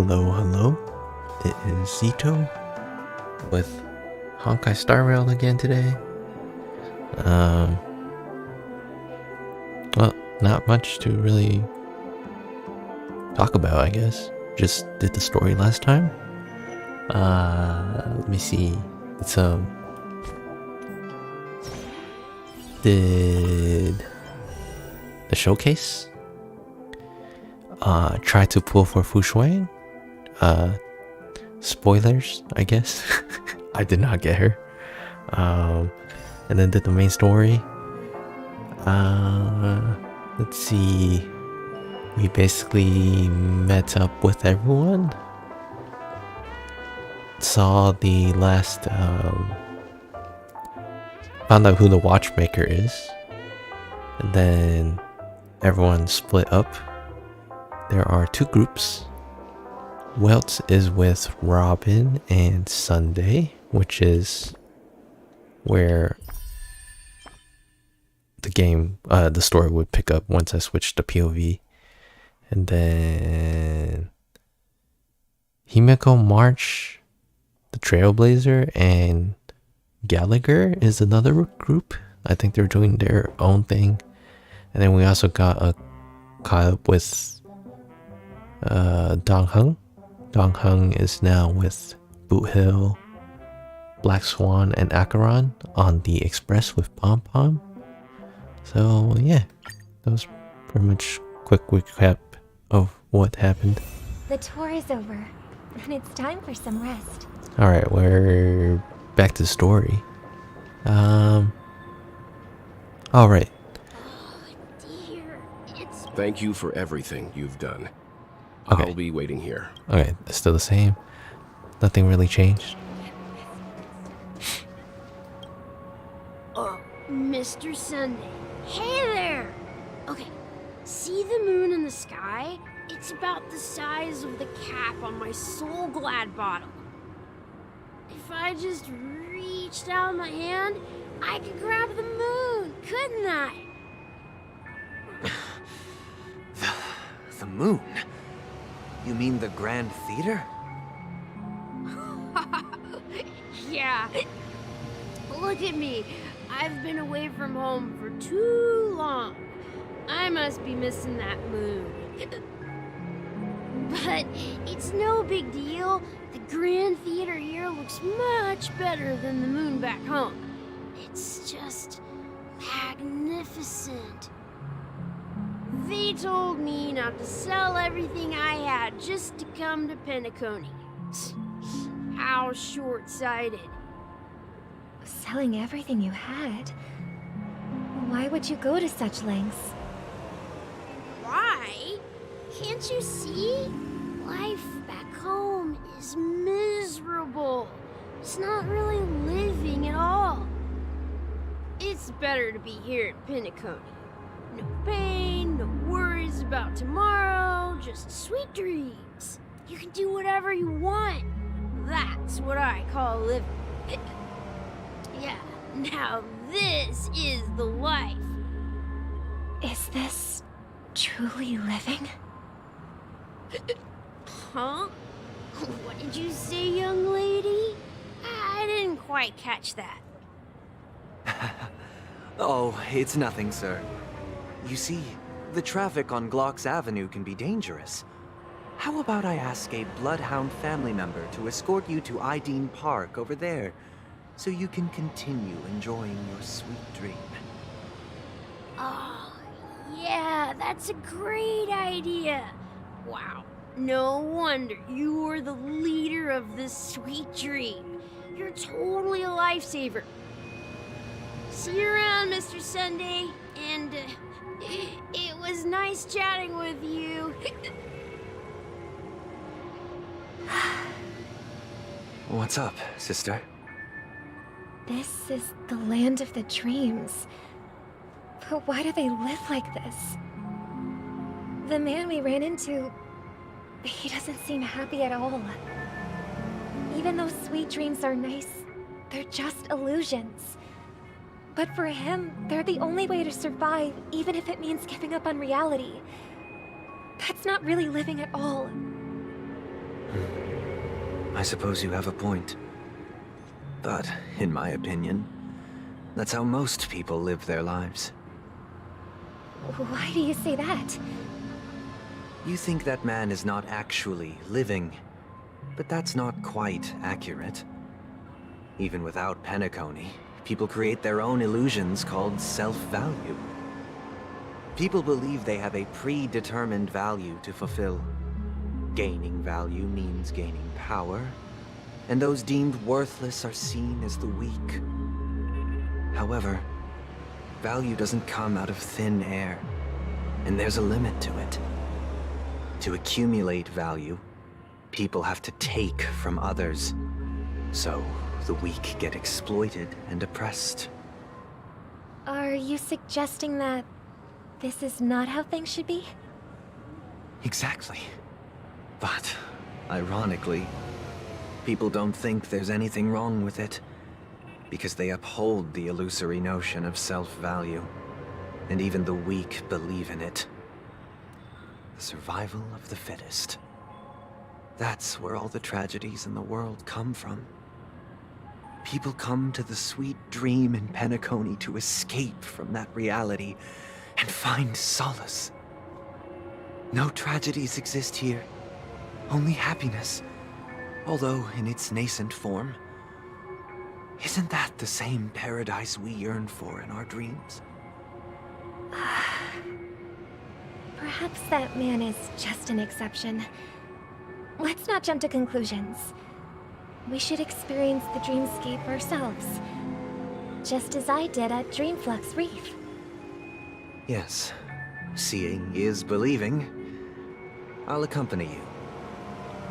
Hello. It is Zito with Honkai Star Rail again today. Well, not much to really talk about, I guess. Just did the story last time. Let me see. It's did the showcase. Tried to pull for Fu Shuang. Spoilers, I guess. I did not get her. And then did the main story. Let's see. We basically met up with everyone. Saw the last, found out who the watchmaker is. And then everyone split up. There are two groups. Welts is with Robin and Sunday, which is where the game, the story would pick up once I switched to POV. And then Himeko, March, the Trailblazer, and Gallagher is another group. I think they're doing their own thing. And then we also got a call-up with Dong Hung. Dong Hung is now with Boot Hill, Black Swan, and Acheron on the Express with Pom Pom. So yeah, that was pretty much quick recap of what happened. The tour is over, and it's time for some rest. Alright, we're back to the story. Alright. Oh dear, it's... Thank you for everything you've done. Okay. I'll be waiting here. Okay, it's still the same. Nothing really changed. Oh, Mr. Sunday. Hey there! Okay, see the moon in the sky? It's about the size of the cap on my Soul Glad bottle. If I just reached out my hand, I could grab the moon, couldn't I? The moon? You mean the Grand Theater? Yeah. Look at me. I've been away from home for too long. I must be missing that moon. But it's no big deal. The Grand Theater here looks much better than the moon back home. It's just magnificent. They told me not to sell everything I had just to come to Penacony. How short-sighted. Selling everything you had? Why would you go to such lengths? Why? Can't you see? Life back home is miserable. It's not really living at all. It's better to be here at Penacony. No pain, no worries about tomorrow, just sweet dreams. You can do whatever you want. That's what I call living. Yeah, now this is the life. Is this truly living? Huh? What did you say, young lady? I didn't quite catch that. Oh, it's nothing, sir. You see, the traffic on Glock's Avenue can be dangerous. How about I ask a Bloodhound family member to escort you to Ideen Park over there, so you can continue enjoying your sweet dream? Oh, yeah, that's a great idea. Wow, no wonder you were the leader of this sweet dream. You're totally a lifesaver. See you around, Mr. Sunday, and it was nice chatting with you. What's up, sister? This is the land of the dreams. But why do they live like this? The man we ran into, he doesn't seem happy at all. Even though sweet dreams are nice, they're just illusions. But for him, they're the only way to survive, even if it means giving up on reality. That's not really living at all. I suppose you have a point. But, in my opinion, that's how most people live their lives. Why do you say that? You think that man is not actually living, but that's not quite accurate. Even without Penacony, people create their own illusions called self-value. People believe they have a predetermined value to fulfill. Gaining value means gaining power, and those deemed worthless are seen as the weak. However, value doesn't come out of thin air, and there's a limit to it. To accumulate value, people have to take from others. So, the weak get exploited and oppressed. Are you suggesting that this is not how things should be? Exactly. But, ironically, people don't think there's anything wrong with it, because they uphold the illusory notion of self-value, and even the weak believe in it. The survival of the fittest. That's where all the tragedies in the world come from. People come to the sweet dream in Penacony to escape from that reality and find solace. No tragedies exist here, only happiness, although in its nascent form. Isn't that the same paradise we yearn for in our dreams? Perhaps that man is just an exception. Let's not jump to conclusions. We should experience the dreamscape ourselves, just as I did at Dreamflux Reef. Yes, seeing is believing. I'll accompany you.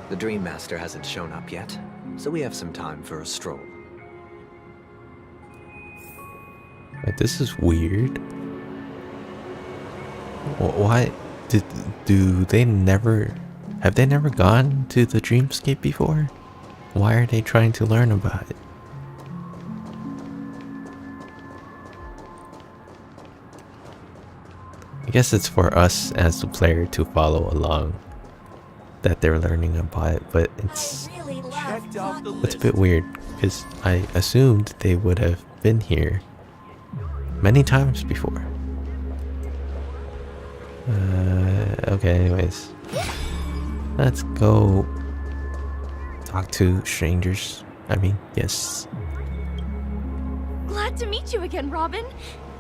The Dream Master hasn't shown up yet, so we have some time for a stroll. Wait, this is weird. Why do they never have they never gone to the dreamscape before? Why are they trying to learn about it? I guess it's for us as the player to follow along that they're learning about it, but it's a bit weird because I assumed they would have been here many times before. Okay, anyways. Let's go talk to strangers. I mean, yes. Glad to meet you again, Robin.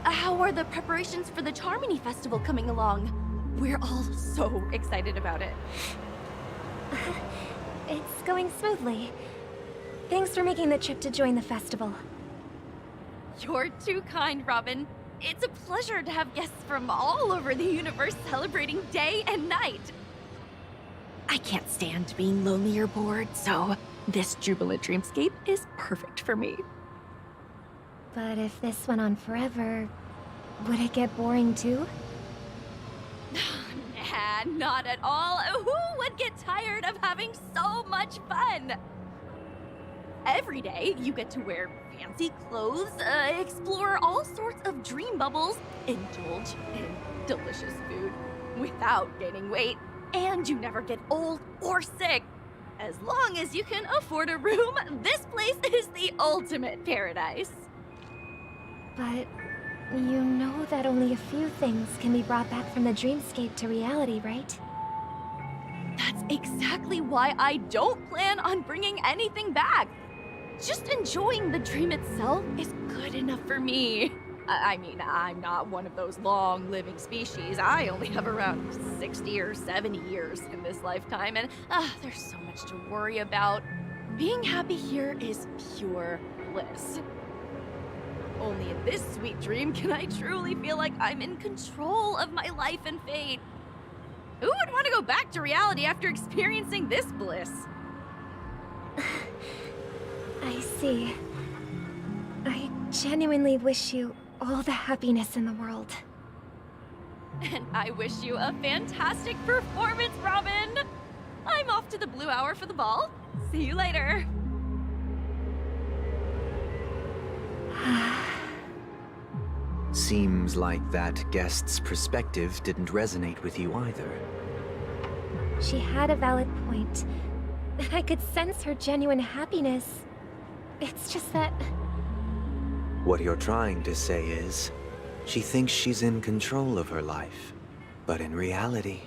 How are the preparations for the Charmony Festival coming along? We're all so excited about it. It's going smoothly. Thanks for making the trip to join the festival. You're too kind, Robin. It's a pleasure to have guests from all over the universe celebrating day and night. I can't stand being lonely or bored, so this jubilant dreamscape is perfect for me. But if this went on forever, would it get boring too? Nah, not at all. Who would get tired of having so much fun? Every day, you get to wear fancy clothes, explore all sorts of dream bubbles, indulge in delicious food without gaining weight, and you never get old or sick. As long as you can afford a room, this place is the ultimate paradise. But you know that only a few things can be brought back from the dreamscape to reality, right? That's exactly why I don't plan on bringing anything back. Just enjoying the dream itself is good enough for me. I mean, I'm not one of those long-living species. I only have around 60 or 70 years in this lifetime, and there's so much to worry about. Being happy here is pure bliss. Only in this sweet dream can I truly feel like I'm in control of my life and fate. Who would want to go back to reality after experiencing this bliss? I see. I genuinely wish you all the happiness in the world. And I wish you a fantastic performance, Robin! I'm off to the Blue Hour for the ball. See you later. Seems like that guest's perspective didn't resonate with you either. She had a valid point. I could sense her genuine happiness. It's just that... What you're trying to say is, she thinks she's in control of her life. But in reality,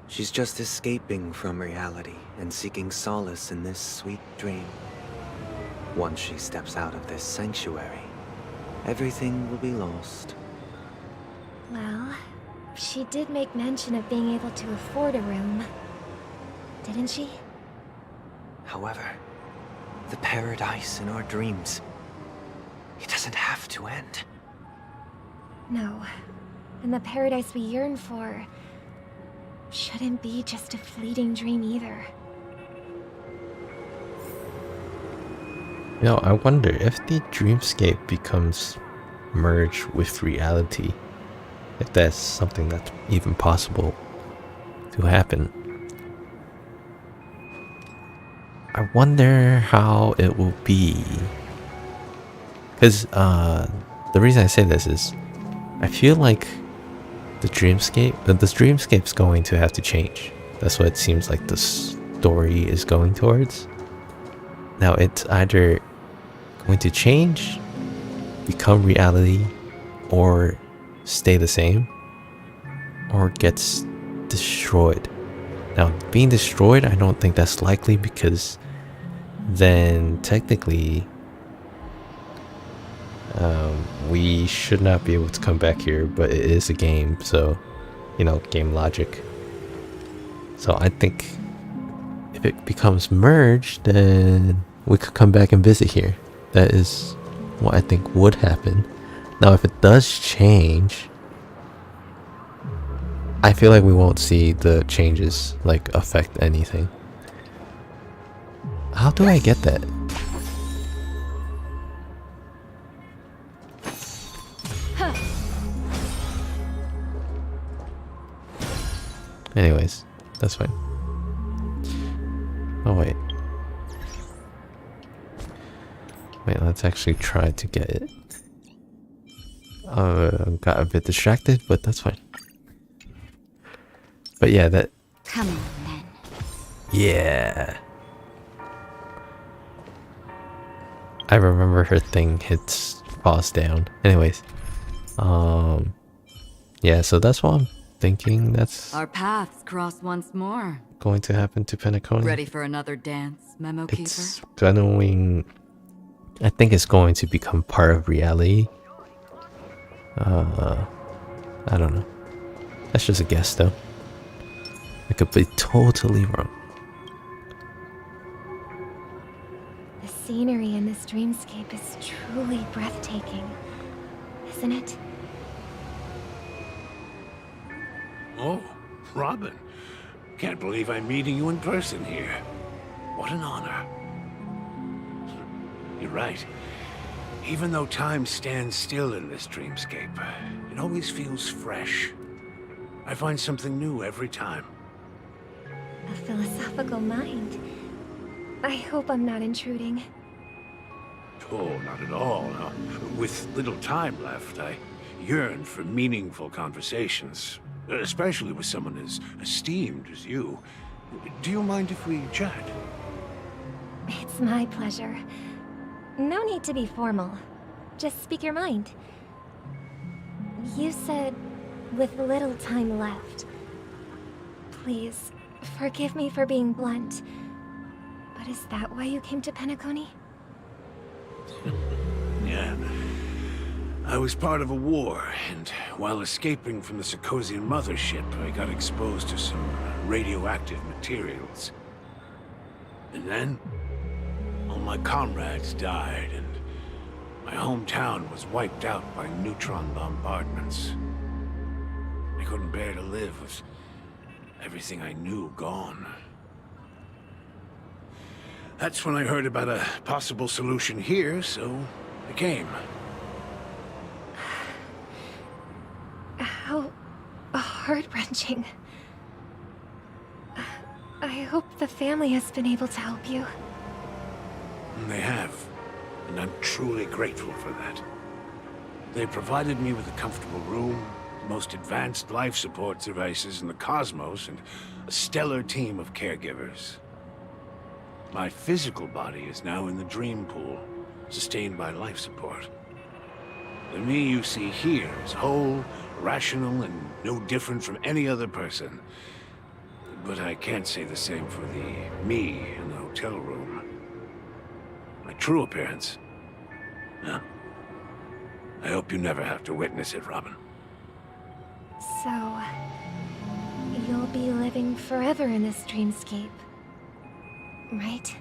she's just escaping from reality and seeking solace in this sweet dream. Once she steps out of this sanctuary, everything will be lost. Well, she did make mention of being able to afford a room. Didn't she? However, the paradise in our dreams, it doesn't have to end. No. And the paradise we yearn for shouldn't be just a fleeting dream either. You know, I wonder if the dreamscape becomes merged with reality, if that's something that's even possible to happen. I wonder how it will be. Because the reason I say this is, I feel like the dreamscape's going to have to change. That's what it seems like the story is going towards. Now it's either going to change, become reality, or stay the same, or gets destroyed. Now, being destroyed, I don't think that's likely, because then technically we should not be able to come back here, but it is a game, so, you know, game logic. So I think if it becomes merged, then we could come back and visit here. That is what I think would happen. Now, if it does change, I feel like we won't see the changes like affect anything. How do I get that? Anyways, that's fine. Oh wait. Wait, let's actually try to get it. Got a bit distracted, but that's fine. But yeah, that... Come on, then. Yeah. I remember her thing falls down. Anyways. Yeah, so that's what I'm thinking that's Our paths cross once more. going to happen to Penacony. Ready for another dance, Memo Keeper? It's going... I think it's going to become part of reality. I don't know. That's just a guess, though. I could be totally wrong. The scenery in this dreamscape is truly breathtaking, isn't it? Oh, Robin. Can't believe I'm meeting you in person here. What an honor. You're right. Even though time stands still in this dreamscape, it always feels fresh. I find something new every time. A philosophical mind. I hope I'm not intruding. Oh, not at all. No. With little time left, I yearn for meaningful conversations, especially with someone as esteemed as you. Do you mind if we chat? It's my pleasure. No need to be formal. Just speak your mind. You said, with little time left. Please, forgive me for being blunt. But is that why you came to Penacony? Yeah. I was part of a war, and while escaping from the Sarkosian mothership, I got exposed to some radioactive materials. And then, all my comrades died, and my hometown was wiped out by neutron bombardments. I couldn't bear to live with everything I knew gone. That's when I heard about a possible solution here, so I came. How heart-wrenching. I hope the family has been able to help you. They have, and I'm truly grateful for that. They provided me with a comfortable room, the most advanced life support devices in the cosmos, and a stellar team of caregivers. My physical body is now in the dream pool, sustained by life support. The me you see here is whole, rational, and no different from any other person. But I can't say the same for the me in the hotel room. My true appearance? Huh? I hope you never have to witness it, Robin. So, you'll be living forever in this dreamscape, right?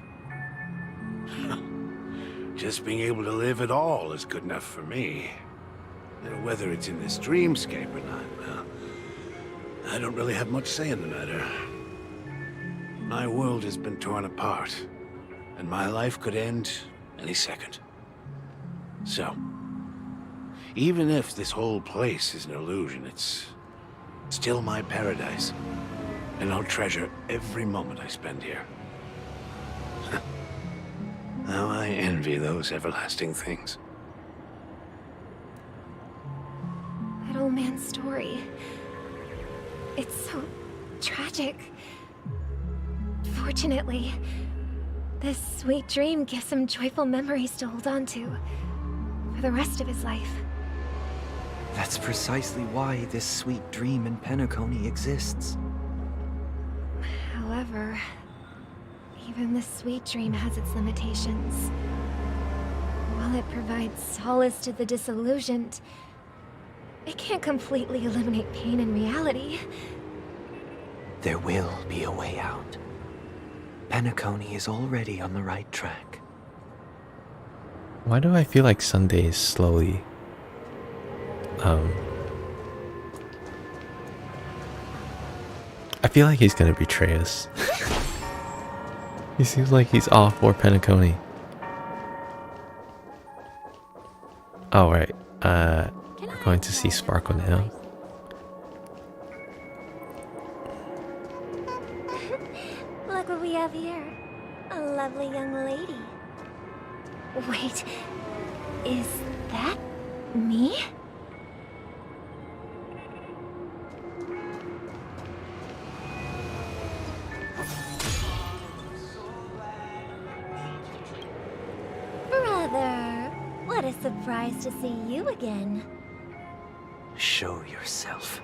Just being able to live at all is good enough for me. Whether it's in this dreamscape or not, well, I don't really have much say in the matter. My world has been torn apart, and my life could end any second. So, even if this whole place is an illusion, it's still my paradise, and I'll treasure every moment I spend here. How I envy those everlasting things. That old man's story. It's so tragic. Fortunately, this sweet dream gives him joyful memories to hold on to for the rest of his life. That's precisely why this sweet dream in Penacony exists. However, even this sweet dream has its limitations. While it provides solace to the disillusioned, it can't completely eliminate pain in reality. There will be a way out. Penacony is already on the right track. Why do I feel like Sunday is slowly I feel like he's gonna betray us. He seems like he's all for Penacony. Oh right, we're going to see Sparkle now. Look what we have here. A lovely young lady. Wait, is that me? Brother, what a surprise to see you again. Show yourself.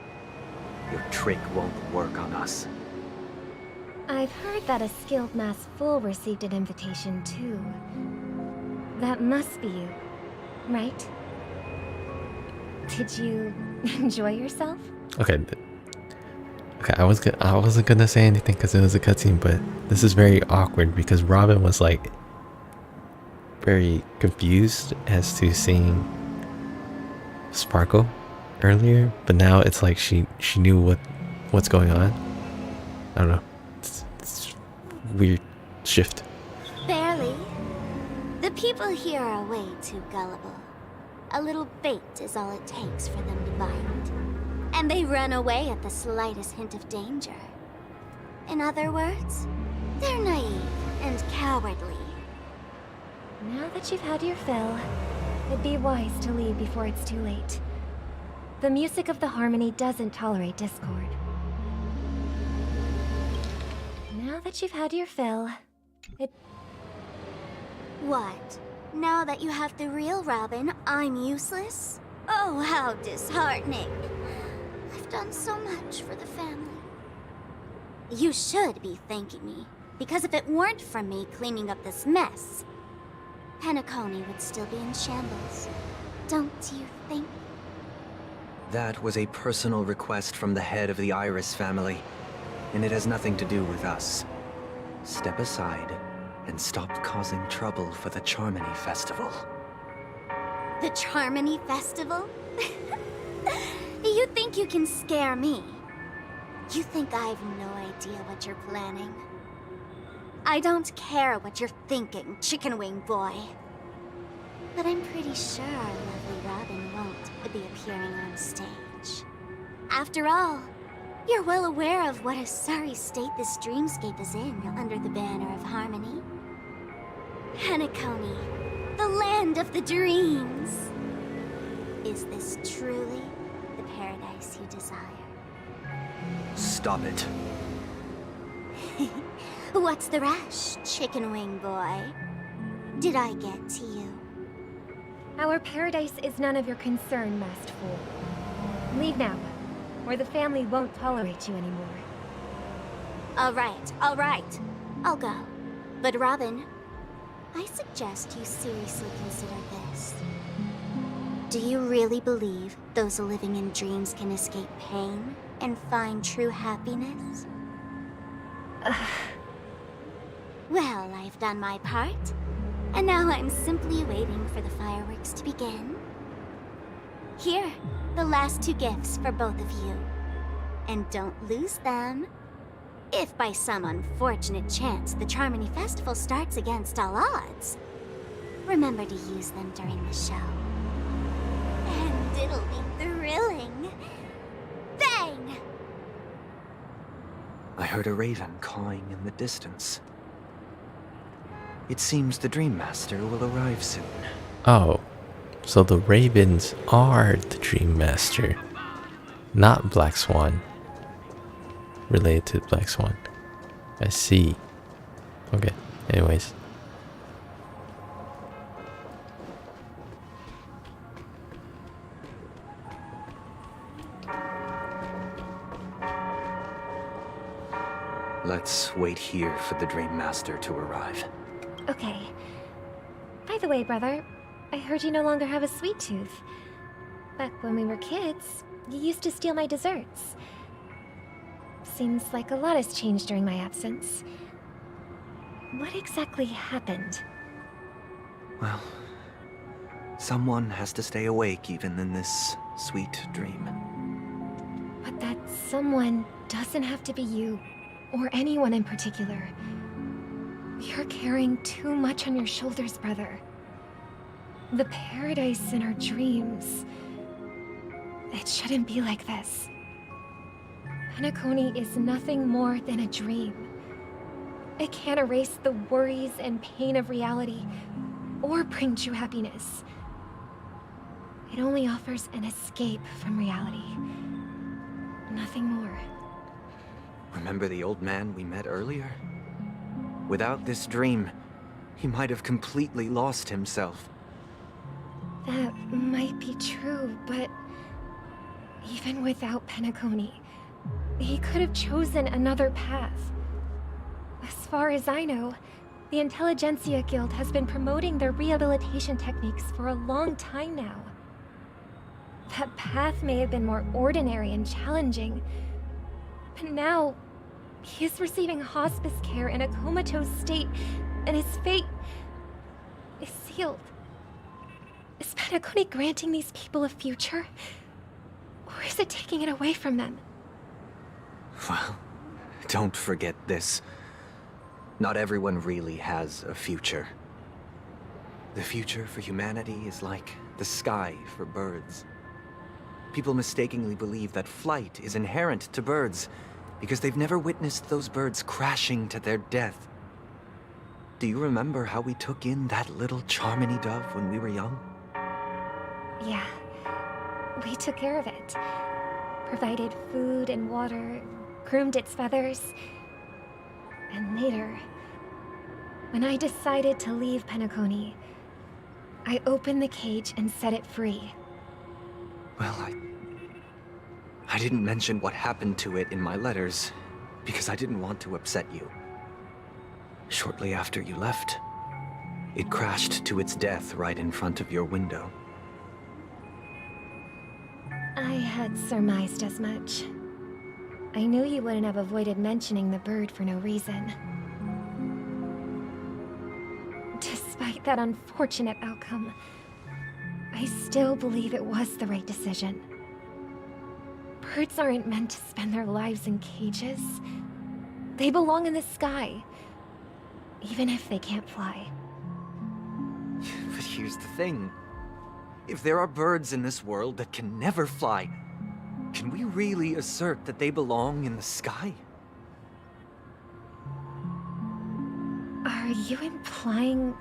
Your trick won't work on us. I've heard that a skilled mass fool received an invitation too. That must be you, right? Did you enjoy yourself? Okay. Okay, I wasn't gonna say anything because it was a cutscene, but this is very awkward because Robin was like very confused as to seeing Sparkle earlier, but now it's like she knew what's going on. I don't know. It's weird shift. Barely. The people here are way too gullible. A little bait is all it takes for them to bite. And they run away at the slightest hint of danger. In other words, they're naive and cowardly. Now that you've had your fill, it'd be wise to leave before it's too late. The music of the harmony doesn't tolerate discord. Now that you've had your fill, What? Now that you have the real Robin, I'm useless? Oh, how disheartening. I've done so much for the family. You should be thanking me, because if it weren't for me cleaning up this mess, Penacony would still be in shambles. Don't you think? That was a personal request from the head of the Iris family, and it has nothing to do with us. Step aside and stop causing trouble for the Charmony Festival. The Charmony Festival? You think you can scare me? You think I have no idea what you're planning? I don't care what you're thinking, chicken wing boy. But I'm pretty sure our lovely Robin won't be appearing on stage. After all, you're well aware of what a sorry state this dreamscape is in under the banner of harmony. Penacony, the land of the dreams. Is this truly the paradise you desire? Stop it. What's the rush, chicken wing boy? Did I get to you? Our paradise is none of your concern, masked fool. Leave now, or the family won't tolerate you anymore. All right. I'll go. But Robin, I suggest you seriously consider this. Do you really believe those living in dreams can escape pain and find true happiness? Well, I've done my part, and now I'm simply waiting for the fireworks to begin. Here, the last 2 gifts for both of you. And don't lose them. If by some unfortunate chance the Charmony Festival starts against all odds, remember to use them during the show. And it'll be thrilling. Bang! I heard a raven cawing in the distance. It seems the Dream Master will arrive soon. Oh, so the ravens are the Dream Master, not Black Swan. Related to Black Swan. I see. Okay, anyways. Let's wait here for the Dream Master to arrive. Okay. By the way, brother, I heard you no longer have a sweet tooth. Back when we were kids, you used to steal my desserts. Seems like a lot has changed during my absence. What exactly happened? Well, someone has to stay awake even in this sweet dream. But that someone doesn't have to be you, or anyone in particular. You're carrying too much on your shoulders, brother. The paradise in our dreams. It shouldn't be like this. Penacony is nothing more than a dream. It can't erase the worries and pain of reality, or bring true happiness. It only offers an escape from reality. Nothing more. Remember the old man we met earlier? Without this dream, he might have completely lost himself. That might be true, but even without Penacony, he could have chosen another path. As far as I know, the Intelligentsia Guild has been promoting their rehabilitation techniques for a long time now. That path may have been more ordinary and challenging, but now he is receiving hospice care in a comatose state, and his fate is sealed. Is Penacony granting these people a future? Or is it taking it away from them? Well, don't forget this. Not everyone really has a future. The future for humanity is like the sky for birds. People mistakenly believe that flight is inherent to birds because they've never witnessed those birds crashing to their death. Do you remember how we took in that little Charmony dove when we were young? Yeah. We took care of it. Provided food and water, groomed its feathers. And later, when I decided to leave Penacony, I opened the cage and set it free. Well, I didn't mention what happened to it in my letters because I didn't want to upset you. Shortly after you left, it crashed to its death right in front of your window. I had surmised as much. I knew you wouldn't have avoided mentioning the bird for no reason. Despite that unfortunate outcome, I still believe it was the right decision. Birds aren't meant to spend their lives in cages. They belong in the sky, even if they can't fly. But here's the thing. If there are birds in this world that can never fly, can we really assert that they belong in the sky? Are you implying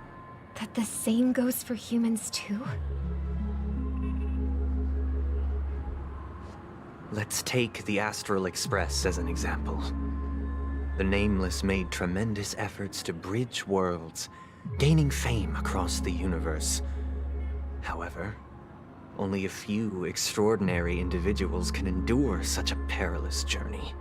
that the same goes for humans too? Let's take the Astral Express as an example. The Nameless made tremendous efforts to bridge worlds, gaining fame across the universe. However, only a few extraordinary individuals can endure such a perilous journey.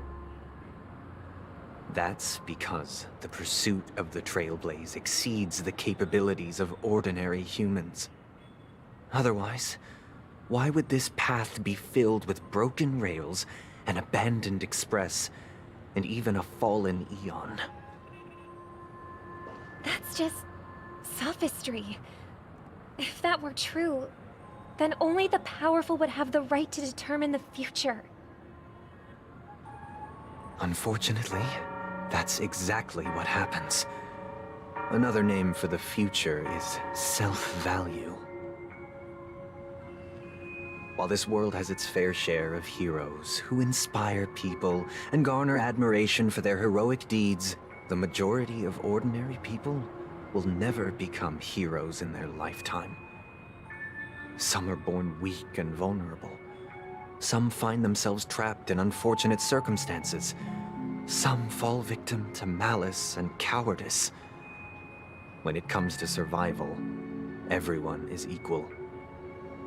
That's because the pursuit of the Trailblaze exceeds the capabilities of ordinary humans. Otherwise, why would this path be filled with broken rails, an abandoned express, and even a fallen Eon? That's just sophistry. If that were true, then only the powerful would have the right to determine the future. Unfortunately, that's exactly what happens. Another name for the future is self-value. While this world has its fair share of heroes who inspire people and garner admiration for their heroic deeds, the majority of ordinary people will never become heroes in their lifetime. Some are born weak and vulnerable. Some find themselves trapped in unfortunate circumstances. Some fall victim to malice and cowardice. When it comes to survival, everyone is equal.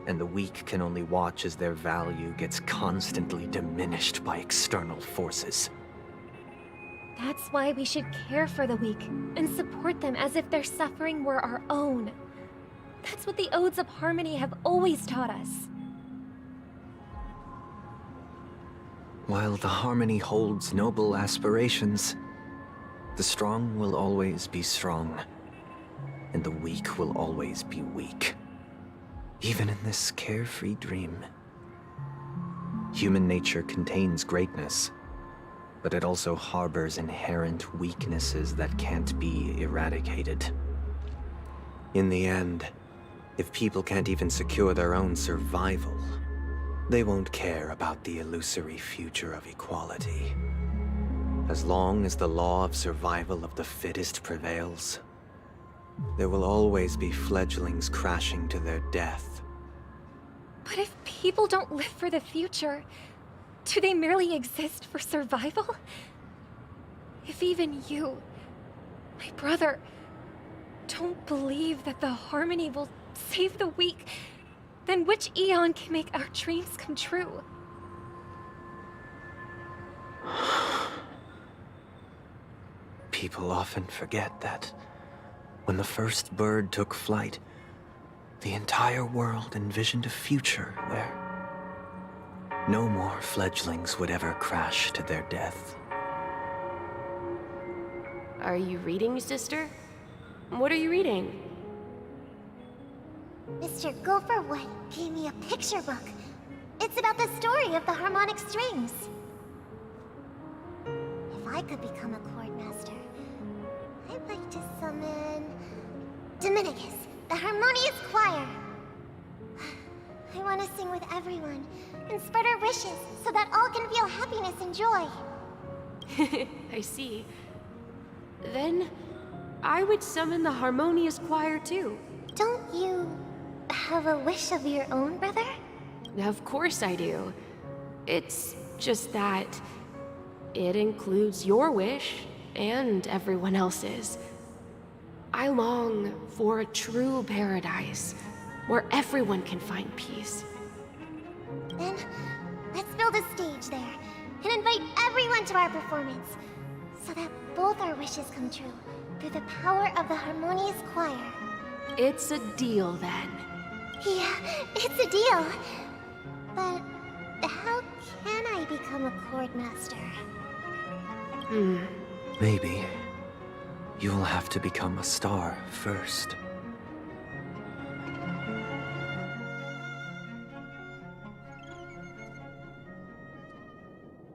And the weak can only watch as their value gets constantly diminished by external forces. That's why we should care for the weak and support them as if their suffering were our own. That's what the Odes of Harmony have always taught us. While the Harmony holds noble aspirations, the strong will always be strong, and the weak will always be weak. Even in this carefree dream. Human nature contains greatness, but it also harbors inherent weaknesses that can't be eradicated. In the end, if people can't even secure their own survival, they won't care about the illusory future of equality. As long as the law of survival of the fittest prevails, there will always be fledglings crashing to their death. But if people don't live for the future, do they merely exist for survival? If even you, my brother, don't believe that the Harmony will save the weak, then which Eon can make our dreams come true? People often forget that when the first bird took flight, the entire world envisioned a future where no more fledglings would ever crash to their death. Are you reading, sister? What are you reading? Mr. Gopherwood gave me a picture book. It's about the story of the harmonic strings. If I could become a chord master, I'd like to summon Dominicus, the harmonious choir. I want to sing with everyone and spread our wishes so that all can feel happiness and joy. I see. Then, I would summon the harmonious choir too. Don't you have a wish of your own, brother? Of course I do. It's just that it includes your wish and everyone else's. I long for a true paradise where everyone can find peace. Then, let's build a stage there and invite everyone to our performance so that both our wishes come true through the power of the harmonious choir. It's a deal then. Yeah, it's a deal. But how can I become a chord master? Maybe you'll have to become a star first.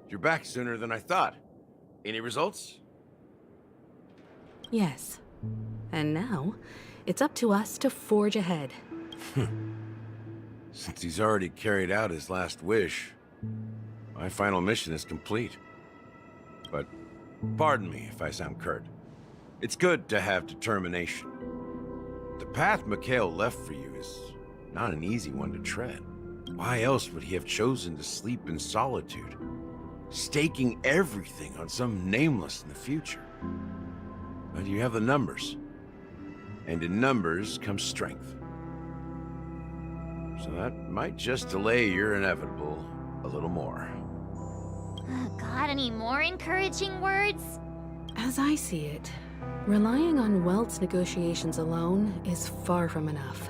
You're back sooner than I thought. Any results? Yes. And now, it's up to us to forge ahead. Since he's already carried out his last wish, my final mission is complete. But pardon me if I sound curt. It's good to have determination. The path Mikhail left for you is not an easy one to tread. Why else would he have chosen to sleep in solitude? staking everything on some nameless in the future. But you have the numbers. And in numbers comes strength. So that might just delay your inevitable a little more. Got any more encouraging words? As I see it, relying on Welt's negotiations alone is far from enough.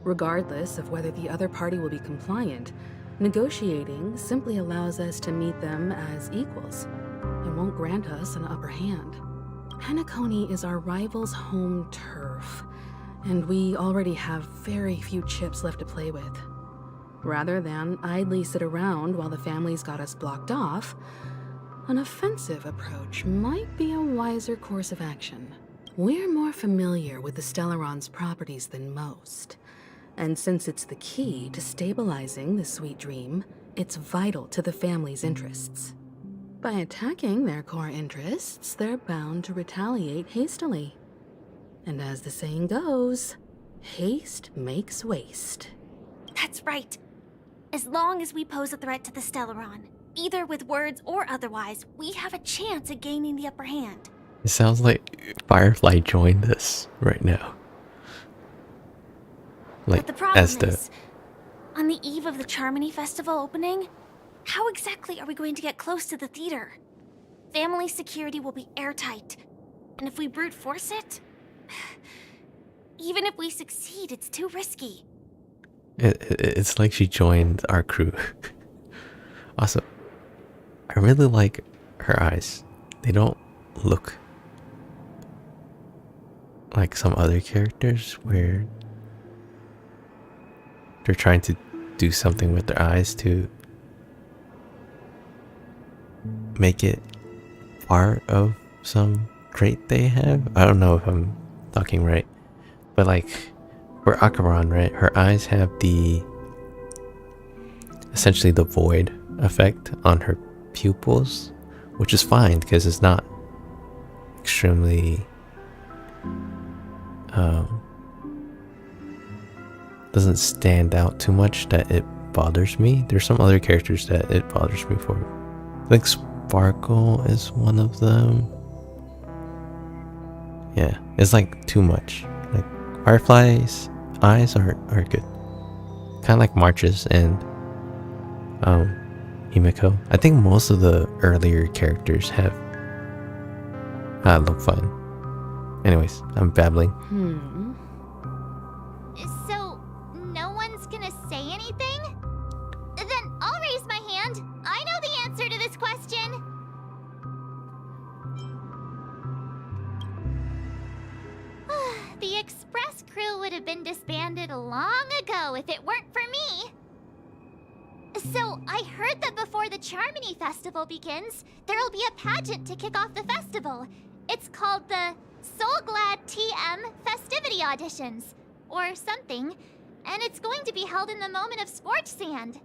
Regardless of whether the other party will be compliant, negotiating simply allows us to meet them as equals. It won't grant us an upper hand. Penacony is our rival's home turf, and we already have very few chips left to play with. Rather than idly sit around while the family's got us blocked off, an offensive approach might be a wiser course of action. We're more familiar with the Stellaron's properties than most, and since it's the key to stabilizing the sweet dream, it's vital to the family's interests. By attacking their core interests, they're bound to retaliate hastily. And as the saying goes, haste makes waste. That's right. As long as we pose a threat to the Stellaron, either with words or otherwise, we have a chance at gaining the upper hand. It sounds like Firefly joined us right now. Like, But the problem as the is, on the eve of the Charmony Festival opening, how exactly are we going to get close to the theater? Family security will be airtight, and if we brute force it, even if we succeed, it's too risky. it's like she joined our crew. Also, I really like her eyes. They don't look like some other characters where they're trying to do something with their eyes to make it part of some trait they have. I don't know if I'm talking right, but like for Acheron, right, her eyes have the essentially the void effect on her pupils, which is fine because it's not extremely doesn't stand out too much that it bothers me. There's some other characters that it bothers me for. I think Sparkle is one of them. Yeah, it's like too much. Like Firefly's eyes are good. Kind of like March's and Himiko. I think most of the earlier characters have look fun. Anyways, I'm babbling. So, no one's gonna say anything? Then I'll raise my hand. I know the answer to this question. The Express crew would have been disbanded long ago if it weren't for me. So, I heard that before the Charmony Festival begins, there'll be a pageant to kick off the festival. It's called the Soul Glad TM Festivity Auditions, or something, and it's going to be held in the moment of Scorch Sand.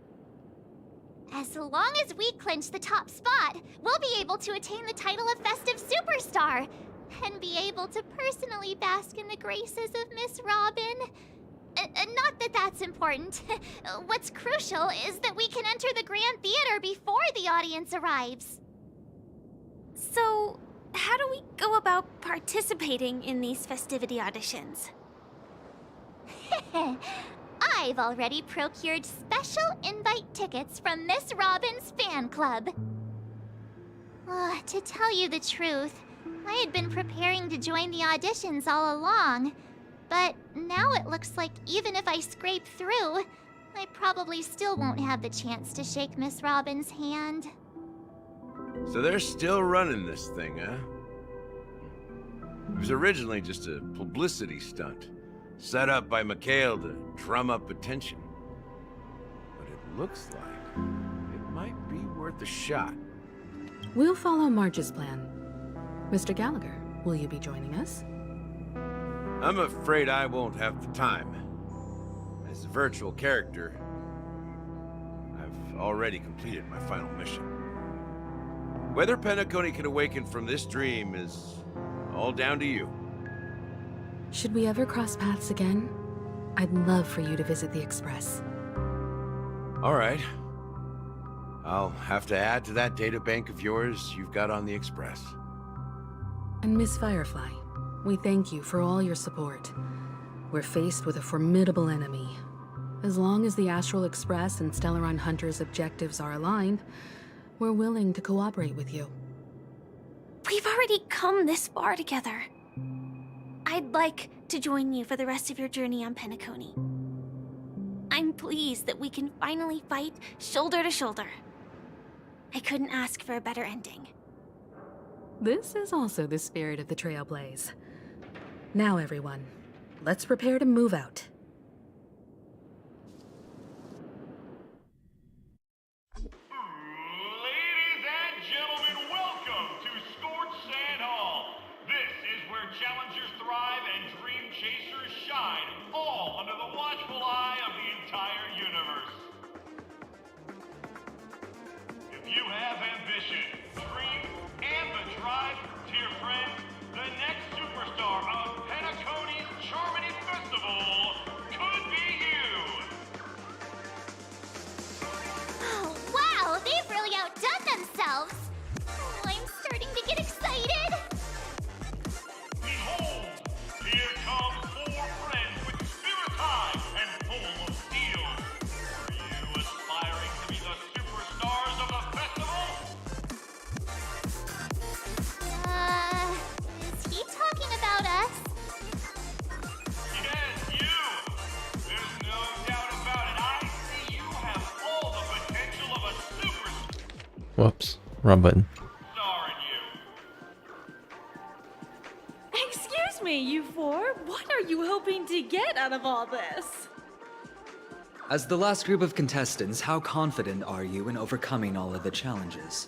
As long as we clinch the top spot, we'll be able to attain the title of Festive Superstar, and be able to personally bask in the graces of Miss Robin. Not that that's important. What's crucial is that we can enter the Grand Theater before the audience arrives. So, how do we go about participating in these festivity auditions? I've already procured special invite tickets from Miss Robin's fan club. To tell you the truth, I had been preparing to join the auditions all along. But now it looks like even if I scrape through, I probably still won't have the chance to shake Miss Robin's hand. So they're still running this thing, huh? It was originally just a publicity stunt, set up by Mikhail to drum up attention. But it looks like it might be worth a shot. We'll follow Marge's plan. Mr. Gallagher, will you be joining us? I'm afraid I won't have the time. As a virtual character, I've already completed my final mission. Whether Penacony can awaken from this dream is all down to you. Should we ever cross paths again? I'd love for you to visit the Express. All right. I'll have to add to that data bank of yours you've got on the Express. And Miss Firefly, we thank you for all your support. We're faced with a formidable enemy. As long as the Astral Express and Stellaron Hunter's objectives are aligned, we're willing to cooperate with you. We've already come this far together. I'd like to join you for the rest of your journey on Penacony. I'm pleased that we can finally fight shoulder to shoulder. I couldn't ask for a better ending. This is also the spirit of the Trailblaze. Now, everyone, let's prepare to move out. Ladies and gentlemen, welcome to Scorched Sand Hall. This is where challengers thrive and dream chasers shine, all under the watchful eye of the entire universe. If you have ambition, dream, and the drive, dear friend, the next superstar of Penacony's Charmony Festival could be you. Oh, wow, they've really outdone themselves. Oh, I'm starting to get excited. Behold, here come 4 friends with spirit high and full of steel. Are you aspiring to be the superstars of the festival? Is he talking about us? Yes, you! There's no doubt about it. I see you have all the potential of a superstar Whoops, wrong button. in you. Excuse me, you four. What are you hoping to get out of all this? As the last group of contestants, how confident are you in overcoming all of the challenges?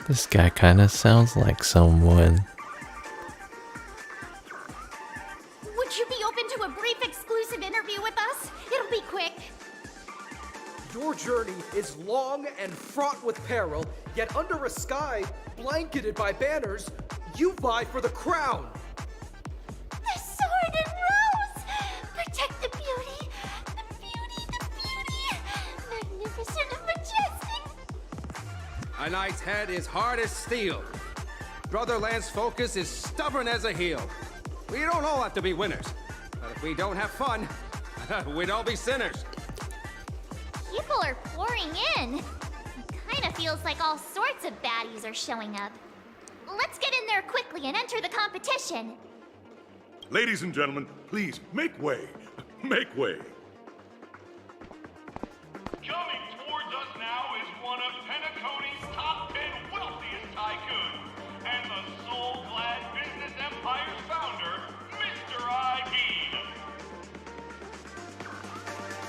This guy kind of sounds like someone. Would you be open to a brief exclusive interview with us? It'll be quick. Your journey is long and fraught with peril, yet under a sky blanketed by banners, you vie for the crown. The sword and rose! Protect the beauty! The beauty, the beauty! Magnificent and majestic! A knight's head is hard as steel. Brother Lance's focus is stubborn as a heel. We don't all have to be winners. But if we don't have fun, we'd all be sinners. People are pouring in. It kind of feels like all sorts of baddies are showing up. Let's get in there quickly and enter the competition. Ladies and gentlemen, please make way. Make way. Coming towards us now is one of Penacony's top 10 wealthiest tycoons and the soul-glad business empire's founder, Mr. ID.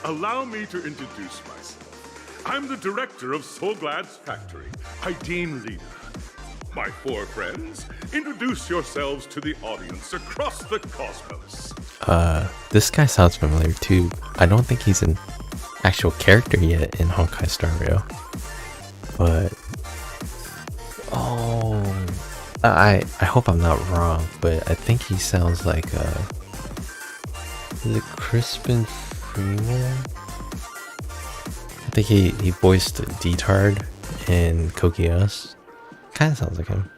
Allow me to introduce myself. I'm the director of Soulglad's factory, Ideen Lena. My 4 friends, introduce yourselves to the audience across the cosmos. This guy sounds familiar too. I don't think he's an actual character yet in Honkai Star Rail. But oh, I hope I'm not wrong, but I think he sounds like is it Crispin Freeman? I think he voiced Detard in Kokios. Kind of sounds like him.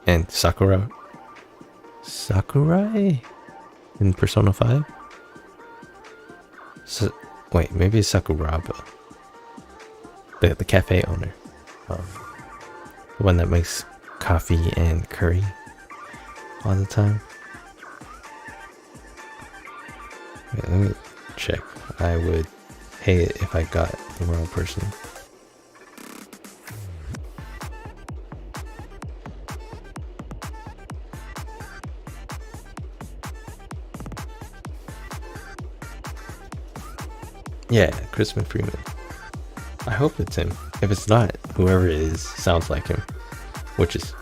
And Sakurai in Persona 5. So, wait, maybe it's Sakuraba, the cafe owner, the one that makes coffee and curry all the time. Wait, let me check. I would hate it if I got the wrong person. Yeah, Crispin Freeman. I hope it's him. If it's not, whoever it is sounds like him, which is,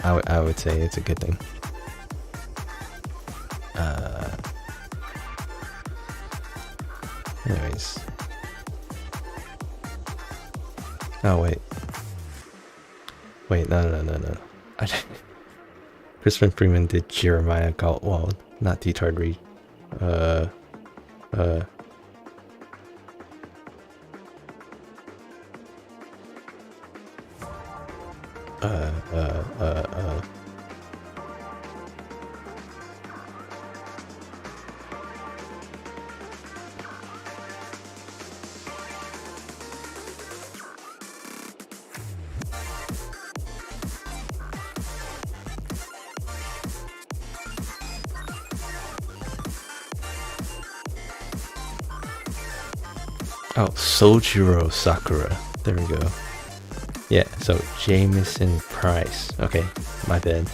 I would say it's a good thing. Anyways. Oh wait. Wait, no. Crispin Freeman did Jeremiah Galtwald, not Detard Reed. Oh, Sojiro Sakura. There we go. Yeah, so Jameson Price. Okay, my bad.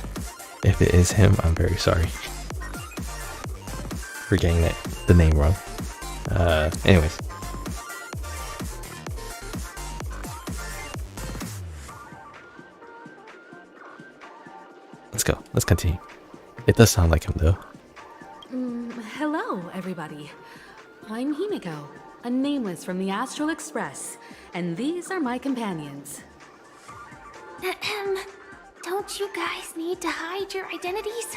If it is him, I'm very sorry for getting the name wrong. Anyways. Let's go. Let's continue. It does sound like him though. Hello, everybody. I'm Himiko, a nameless from the Astral Express, and these are my companions. Don't you guys need to hide your identities?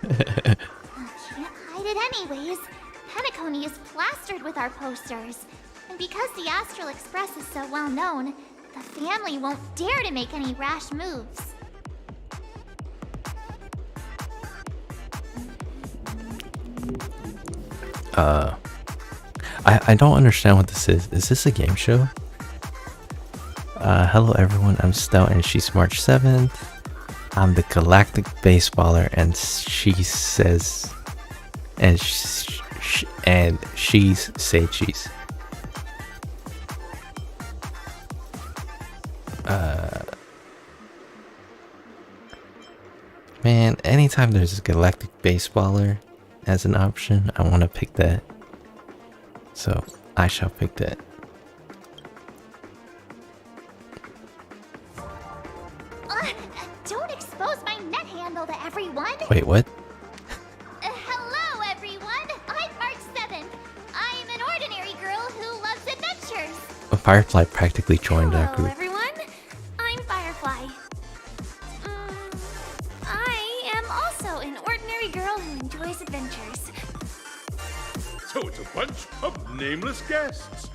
Can't hide it anyways. Penacony is plastered with our posters. And because the Astral Express is so well known, the family won't dare to make any rash moves. I don't understand what this is. Is this a game show? Hello everyone, I'm Stout and she's March 7th. I'm the galactic baseballer and she says... And she's say cheese. Man, anytime there's a galactic baseballer as an option, I want to pick that. So, I shall pick that. Don't expose my net handle to everyone! Wait, what? Hello, everyone! I'm March 7th. I'm an ordinary girl who loves adventures. Firefly practically joined that Hello, group. everyone. I'm Firefly. I am also an ordinary girl who enjoys adventures. So it's a bunch of nameless guests.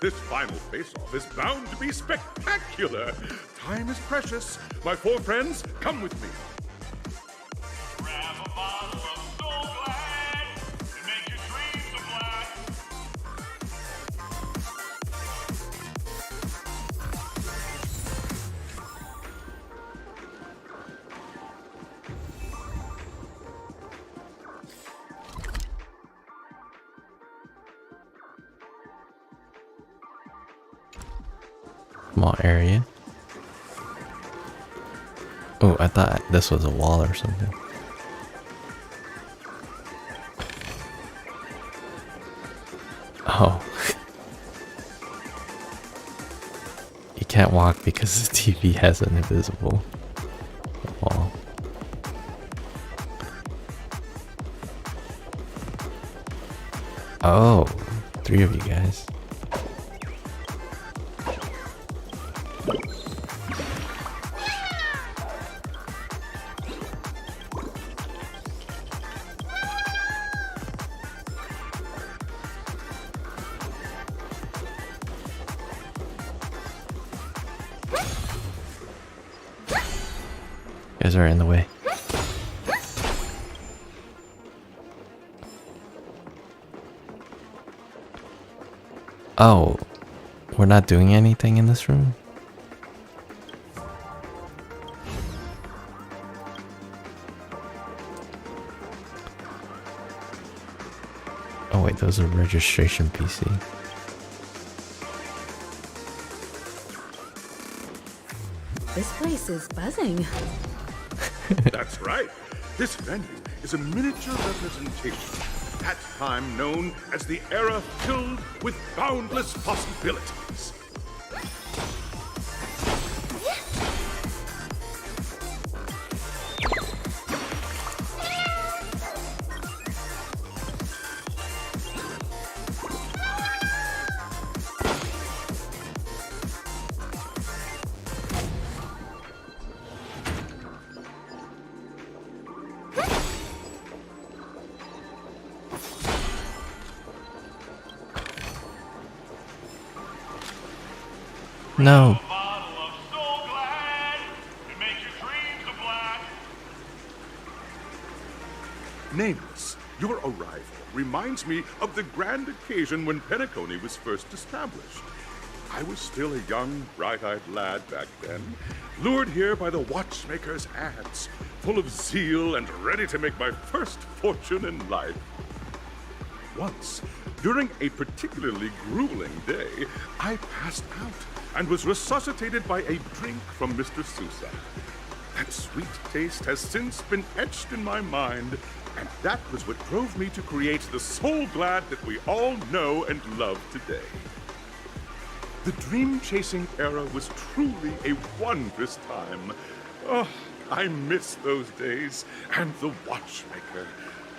This final face-off is bound to be spectacular. Time is precious. My four friends, come with me. Grab a bottle of Soul Glad and make your dreams a black. Small area. Oh, I thought this was a wall or something. Oh. You can't walk because the TV has an invisible wall. Oh, 3 of you guys. You guys are in the way. Oh, we're not doing anything in this room? Oh wait, those are registration PC. This place is buzzing. That's right. This venue is a miniature representation of that time known as the era filled with boundless possibilities. No. Nameless, your arrival reminds me of the grand occasion when Penacony was first established. I was still a young, bright-eyed lad back then, lured here by the watchmaker's ads, full of zeal and ready to make my first fortune in life. Once, during a particularly grueling day, I passed out and was resuscitated by a drink from Mr. Sousa. That sweet taste has since been etched in my mind, and that was what drove me to create the Soul Glad that we all know and love today. The dream-chasing era was truly a wondrous time. Oh, I miss those days, and the watchmaker.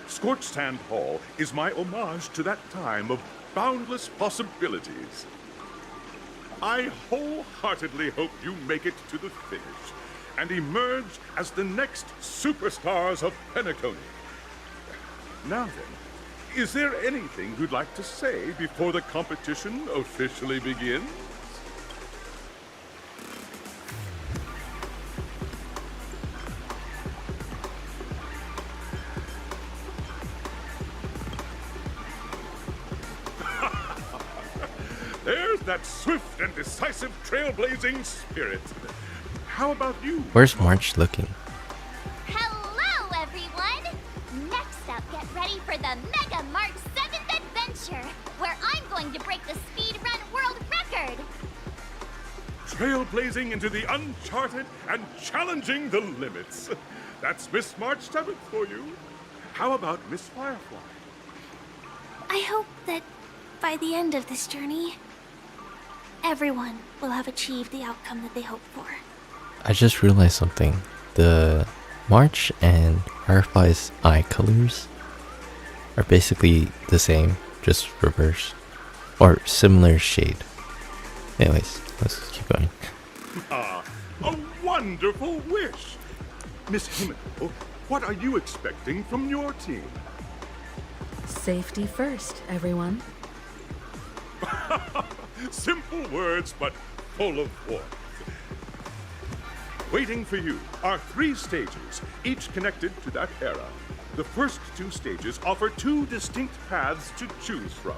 Scorched Sand Hall is my homage to that time of boundless possibilities. I wholeheartedly hope you make it to the finish and emerge as the next superstars of Penacony. Now then, is there anything you'd like to say before the competition officially begins? There's that swift and decisive trailblazing spirit. How about you? Where's March looking? Hello, everyone! Next up, get ready for the Mega March 7th Adventure, where I'm going to break the speedrun world record! Trailblazing into the uncharted and challenging the limits. That's Miss March 7th for you. How about Miss Firefly? I hope that by the end of this journey, everyone will have achieved the outcome that they hoped for. I just realized something. The March and Firefly's eye colors are basically the same, just reversed. Or similar shade. Anyways, let's keep going. Ah, a wonderful wish! Miss Himiko, what are you expecting from your team? Safety first, everyone. Simple words, but full of warmth. Waiting for you are 3 stages, each connected to that era. The first 2 stages offer 2 distinct paths to choose from,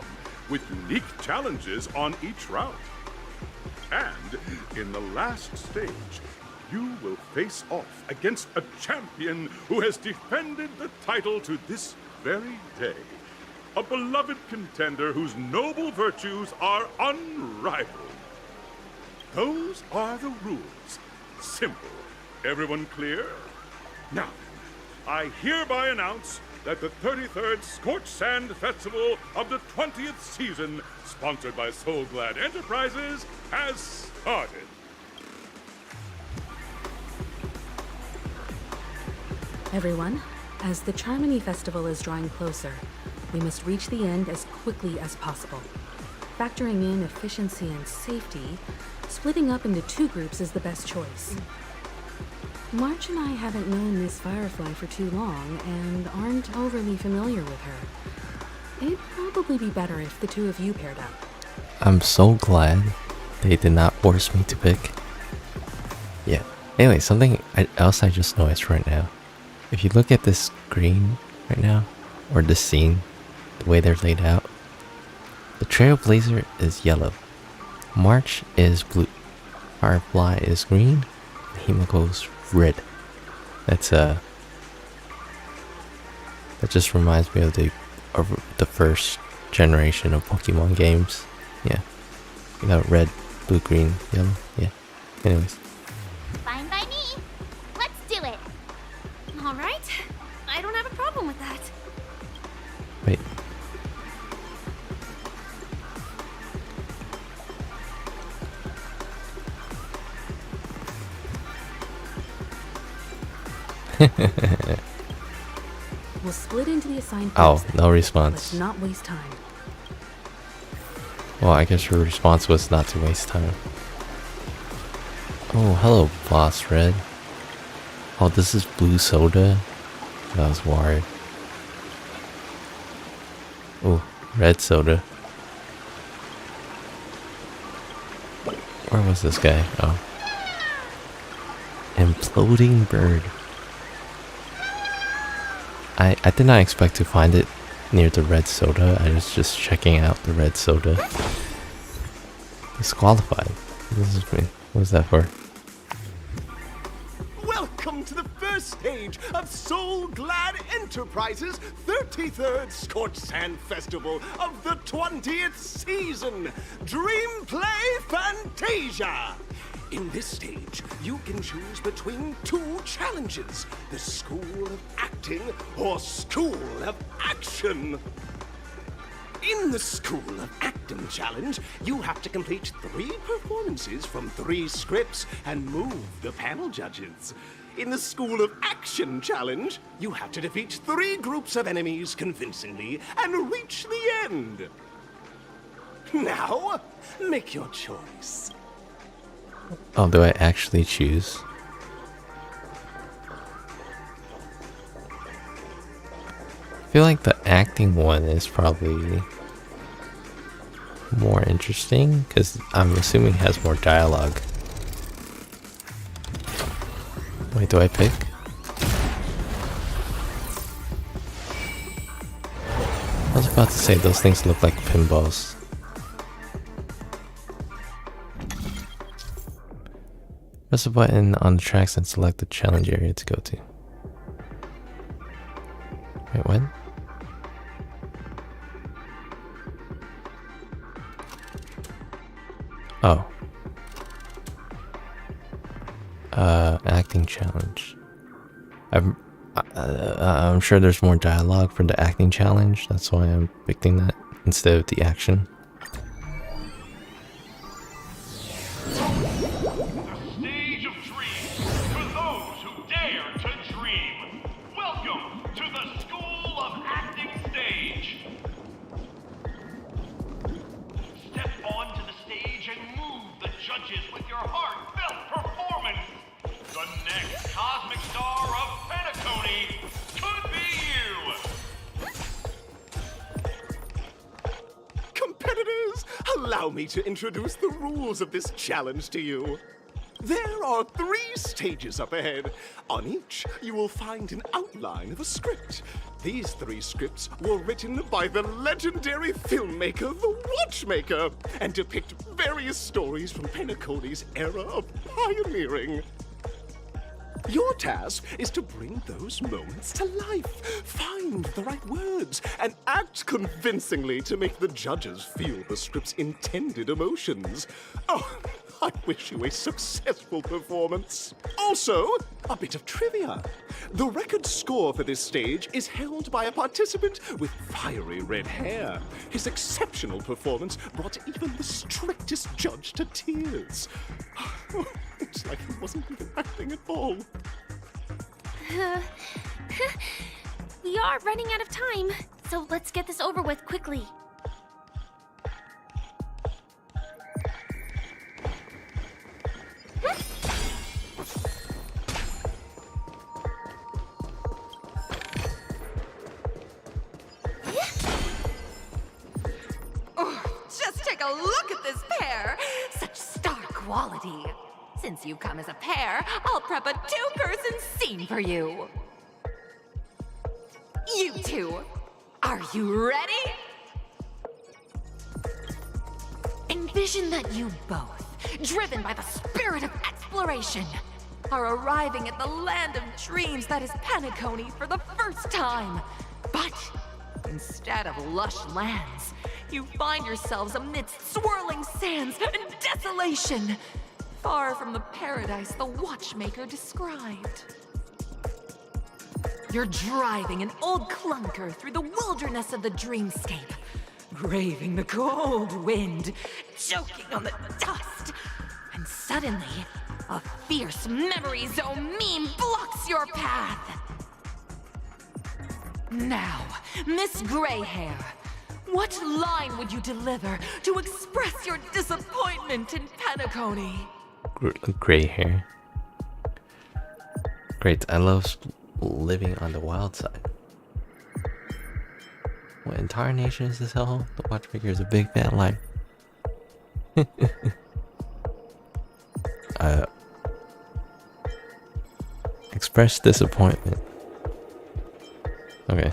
with unique challenges on each route. And in the last stage, you will face off against a champion who has defended the title to this very day. A beloved contender whose noble virtues are unrivaled. Those are the rules. Simple. Everyone clear? Now, I hereby announce that the 33rd Scorched Sand Festival of the 20th season, sponsored by Soul Glad Enterprises, has started. Everyone, as the Charmony Festival is drawing closer, we must reach the end as quickly as possible. Factoring in efficiency and safety, splitting up into 2 groups is the best choice. March and I haven't known Miss Firefly for too long and aren't overly familiar with her. It'd probably be better if the 2 of you paired up. I'm so glad they did not force me to pick. Yeah. Anyway, something else I just noticed right now. If you look at this screen right now, or this scene, the way they're laid out, the Trailblazer is yellow, March is blue, Firefly is green, and Himiko's red. That's that just reminds me of the first generation of Pokemon games. Yeah, you know, red, blue, green, yellow. Yeah. Anyways. Fine by me. Let's do it. All right. I don't have a problem with that. Wait. We'll split into the assigned Oh, groups. no response. Let's not waste time. Well, I guess your response was not to waste time. Oh, hello, Boss Red. Oh, this is blue soda? That was wired. Oh, red soda. Where was this guy? Oh. Imploding bird. I did not expect to find it near the red soda. I was just checking out the red soda. Disqualified. This is me. What was that for? Welcome to the first stage of Soul Glad Enterprises' 33rd Scorched Sand Festival of the 20th season, Dream Play Fantasia! In this stage, you can choose between two challenges, the School of Acting or School of Action. In the School of Acting challenge, you have to complete 3 performances from 3 scripts and move the panel judges. In the School of Action challenge, you have to defeat 3 groups of enemies convincingly and reach the end. Now, make your choice. Oh, do I actually choose? I feel like the acting one is probably more interesting because I'm assuming it has more dialogue. Wait, do I pick? I was about to say those things look like pinballs. Press a button on the tracks and select the challenge area to go to. Wait, what? Oh. Acting challenge. I'm sure there's more dialogue for the acting challenge. That's why I'm picking that instead of the action. Stage of dreams for those who dare to dream. Welcome to the School of Acting stage. Step onto the stage and move the judges with your heartfelt performance. The next cosmic star of Penacony could be you. Competitors, allow me to introduce the rules of this challenge to you. There are 3 stages up ahead. On each, you will find an outline of a script. These 3 scripts were written by the legendary filmmaker, The Watchmaker, and depict various stories from Penacony's era of pioneering. Your task is to bring those moments to life, find the right words, and act convincingly to make the judges feel the script's intended emotions. Oh, I wish you a successful performance. Also, a bit of trivia. The record score for this stage is held by a participant with fiery red hair. His exceptional performance brought even the strictest judge to tears. It's like he wasn't even acting at all. We are running out of time, so let's get this over with quickly. Just take a look at this pair! Such star quality. Since you come as a pair, I'll prep a 2-person scene for you. You two, are you ready? Envision that you both, driven by the spirit of exploration, are arriving at the land of dreams that is Penacony for the first time. But instead of lush lands, you find yourselves amidst swirling sands and desolation, far from the paradise the Watchmaker described. You're driving an old clunker through the wilderness of the dreamscape, braving the cold wind, choking on the dust, and suddenly, a fierce memory zone meme blocks your path. Now, Miss Greyhair, what line would you deliver to express your disappointment in Penacony? Gray hair. Great, I love living on the wild side. What entire nation is this hell? The Watchmaker is a big fan liar. Express disappointment. Okay.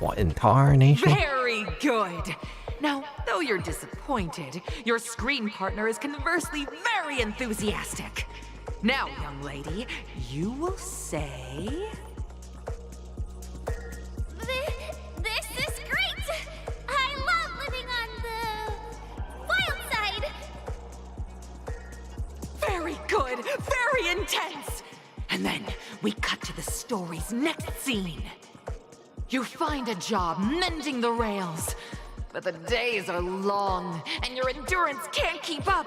What in tarnation? Very good. Now, though you're disappointed, your screen partner is conversely very enthusiastic. Now, young lady, you will say... This is great! I love living on the wild side! Very good, very intense! And then we cut to the story's next scene. You find a job mending the rails, but the days are long, and your endurance can't keep up,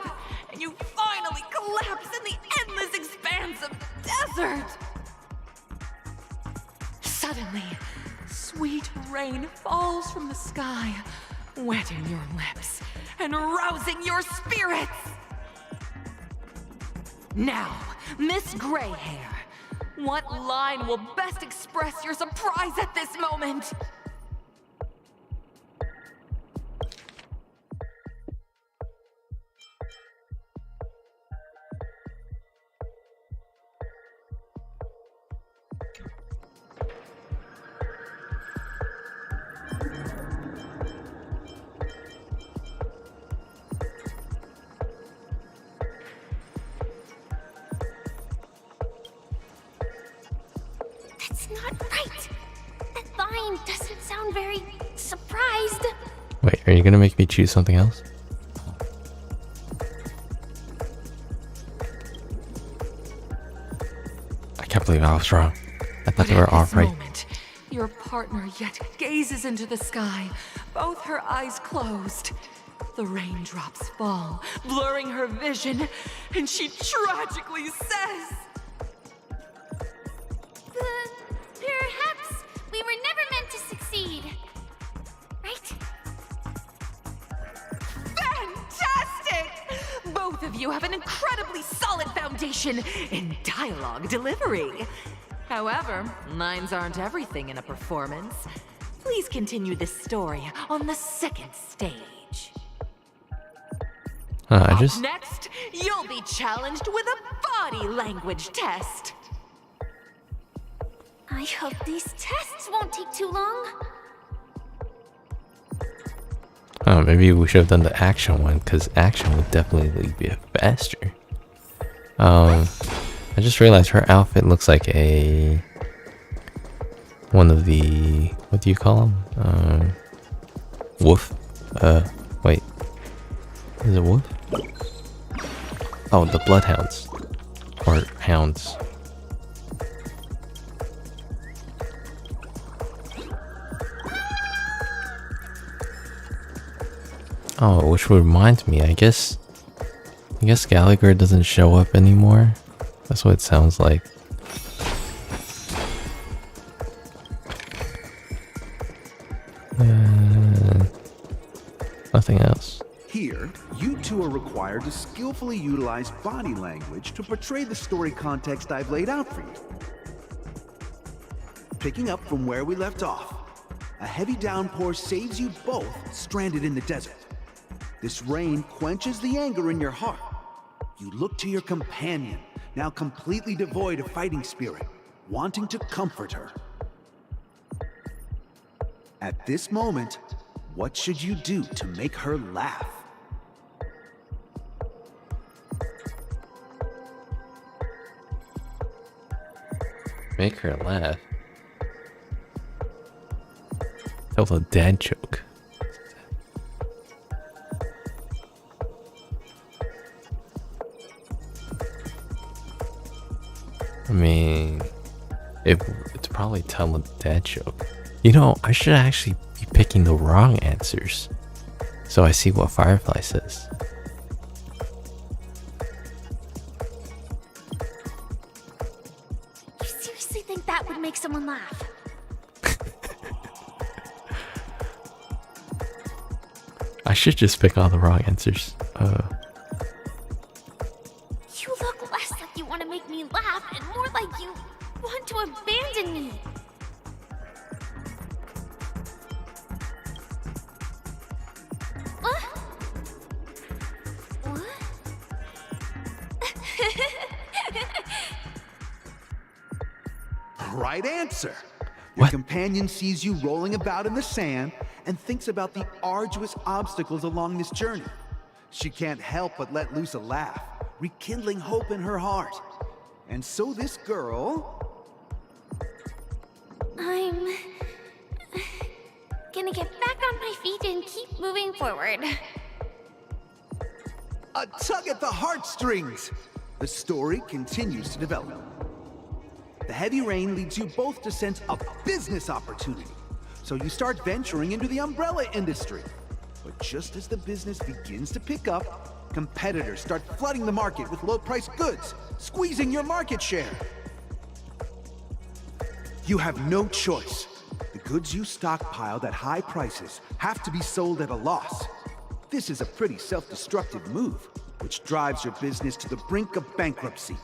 and you finally collapse in the endless expanse of desert. Suddenly, sweet rain falls from the sky, wetting your lips and rousing your spirits. Now, Miss Greyhair, what line will best express your surprise at this moment? That's not right. That line doesn't sound very surprised. Wait, are you gonna make me choose something else? I can't believe I was wrong. I thought they were all right. Moment, your partner yet gazes into the sky, both her eyes closed. The raindrops fall, blurring her vision, and she tragically says, Perhaps we were never meant to succeed. Right? Fantastic! Both of you have an incredibly solid foundation in dialogue delivery. However, lines aren't everything in a performance. Please continue this story on the second stage. I just... Next, you'll be challenged with a body language test. I hope these tests won't take too long. Oh, maybe we should have done the action one, because action would definitely be faster. I just realized her outfit looks like a... one of the... what do you call them? Wolf? Wait. Is it wolf? Oh, the bloodhounds. Or hounds. Oh, which reminds me, I guess Gallagher doesn't show up anymore. That's what it sounds like. Nothing else. Here, you two are required to skillfully utilize body language to portray the story context I've laid out for you. Picking up from where we left off, a heavy downpour saves you both stranded in the desert. This rain quenches the anger in your heart. You look to your companion, now completely devoid of fighting spirit, wanting to comfort her. At this moment, what should you do to make her laugh? Make her laugh. That was a dad joke. I mean, it's probably tell a dad joke. You know, I should actually be picking the wrong answers. So I see what Firefly says. You seriously think that would make someone laugh? I should just pick all the wrong answers. You look less like you want to make me laugh and more like you want to abandon me. What? Right answer. Your companion sees you rolling about in the sand and thinks about the arduous obstacles along this journey. She can't help but let loose a laugh, rekindling hope in her heart. And so this girl... I'm... gonna get back on my feet and keep moving forward. A tug at the heartstrings! The story continues to develop. The heavy rain leads you both to sense a business opportunity. So you start venturing into the umbrella industry. But just as the business begins to pick up, competitors start flooding the market with low-priced goods, squeezing your market share. You have no choice. The goods you stockpiled at high prices have to be sold at a loss. This is a pretty self-destructive move, which drives your business to the brink of bankruptcy.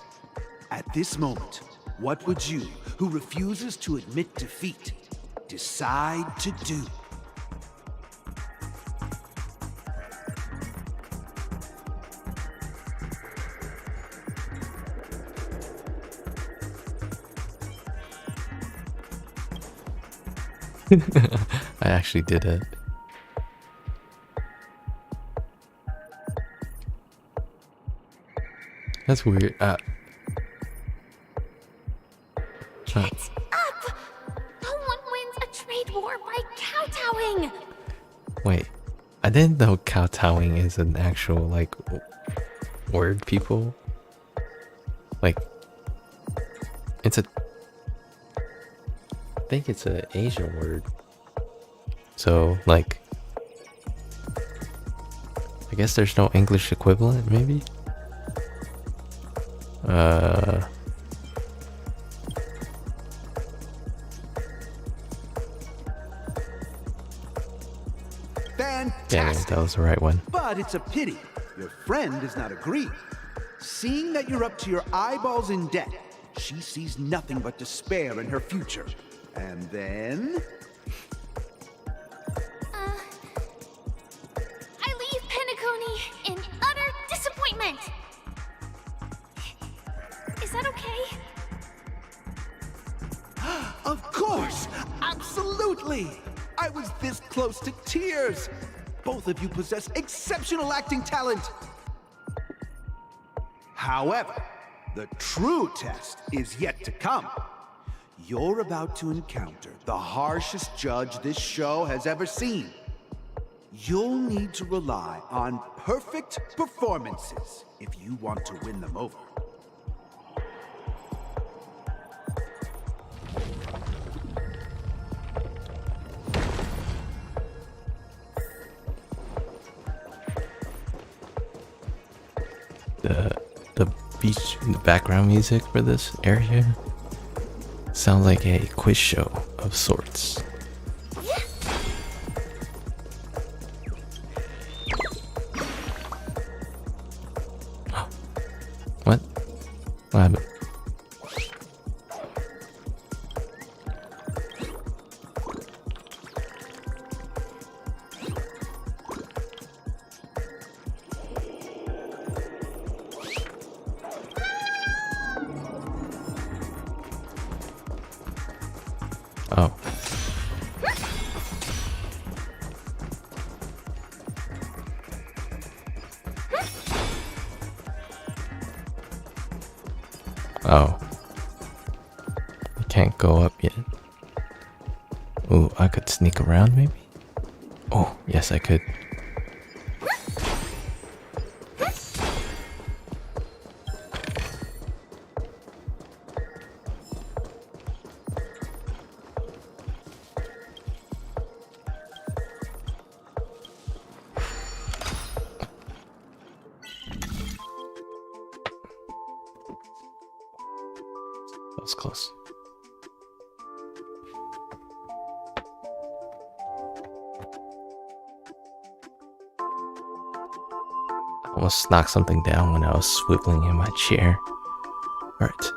At this moment, what would you, who refuses to admit defeat, decide to do? I actually did it. That's weird. Get up! No one wins a trade war by kowtowing! Wait, I didn't know kowtowing is an actual, like, word, people. Like, it's a... I think it's an Asian word. So, like... I guess there's no English equivalent, maybe? Damn it, that was the right one. But it's a pity your friend does not agree. Seeing that you're up to your eyeballs in debt, she sees nothing but despair in her future. And then... I leave Penacony in utter disappointment! Is that okay? Of course! Absolutely! I was this close to tears! Both of you possess exceptional acting talent! However, the true test is yet to come. You're about to encounter the harshest judge this show has ever seen. You'll need to rely on perfect performances if you want to win them over. The background music for this area sounds like a quiz show of sorts. What? What happened? Oh. Oh. I can't go up yet. Ooh, I could sneak around maybe? Oh, yes I could. That was close. I almost knocked something down when I was swiveling in my chair. Alright.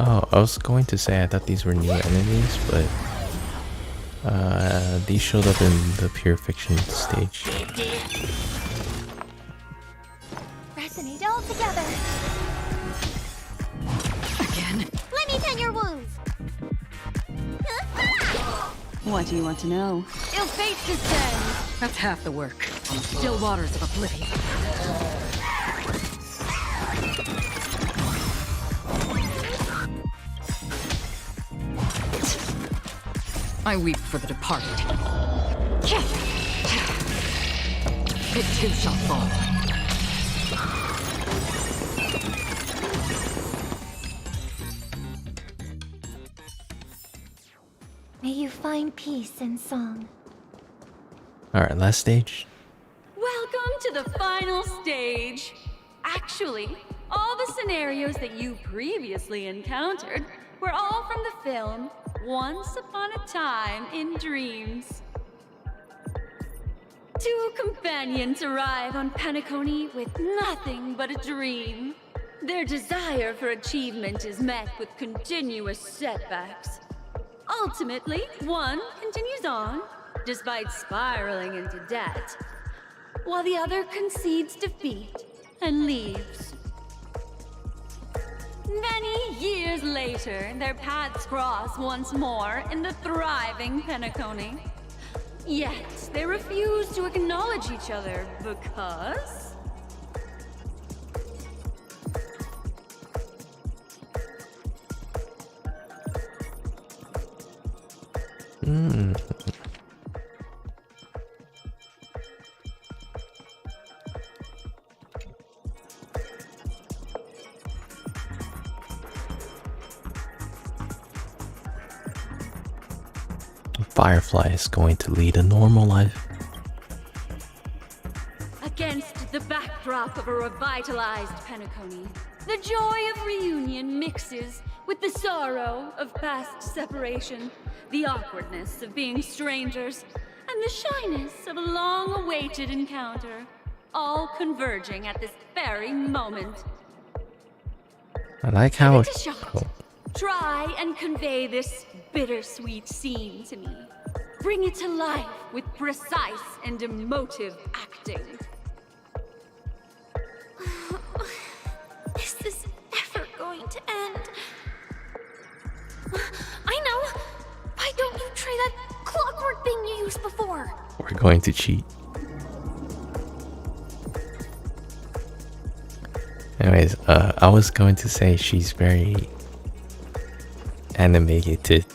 Oh, I was going to say I thought these were new enemies, but these showed up in the Pure Fiction stage. Resonate all together. Again? Let me tend your wounds. What do you want to know? Ill fate descend. That's half the work. On the still waters of oblivion. I weep for the departed. It too shall fall. May you find peace in song. Alright, last stage. Welcome to the final stage. Actually, all the scenarios that you previously encountered were all from the film Once Upon a Time in Dreams. Two companions arrive on Penacony with nothing but a dream. Their desire for achievement is met with continuous setbacks. Ultimately, one continues on, despite spiraling into debt, while the other concedes defeat and leaves. Many years later, their paths cross once more in the thriving Penacony. Yet, they refuse to acknowledge each other because... Firefly is going to lead a normal life. Against the backdrop of a revitalized Penacony, the joy of reunion mixes with the sorrow of past separation, the awkwardness of being strangers, and the shyness of a long-awaited encounter, all converging at this very moment. I like how... Give it a shot. Try and convey this bittersweet scene to me. Bring it to life with precise and emotive acting. Is this ever going to end? I know! Why don't you try that clockwork thing you used before? We're going to cheat. Anyways, I was going to say she's very animated.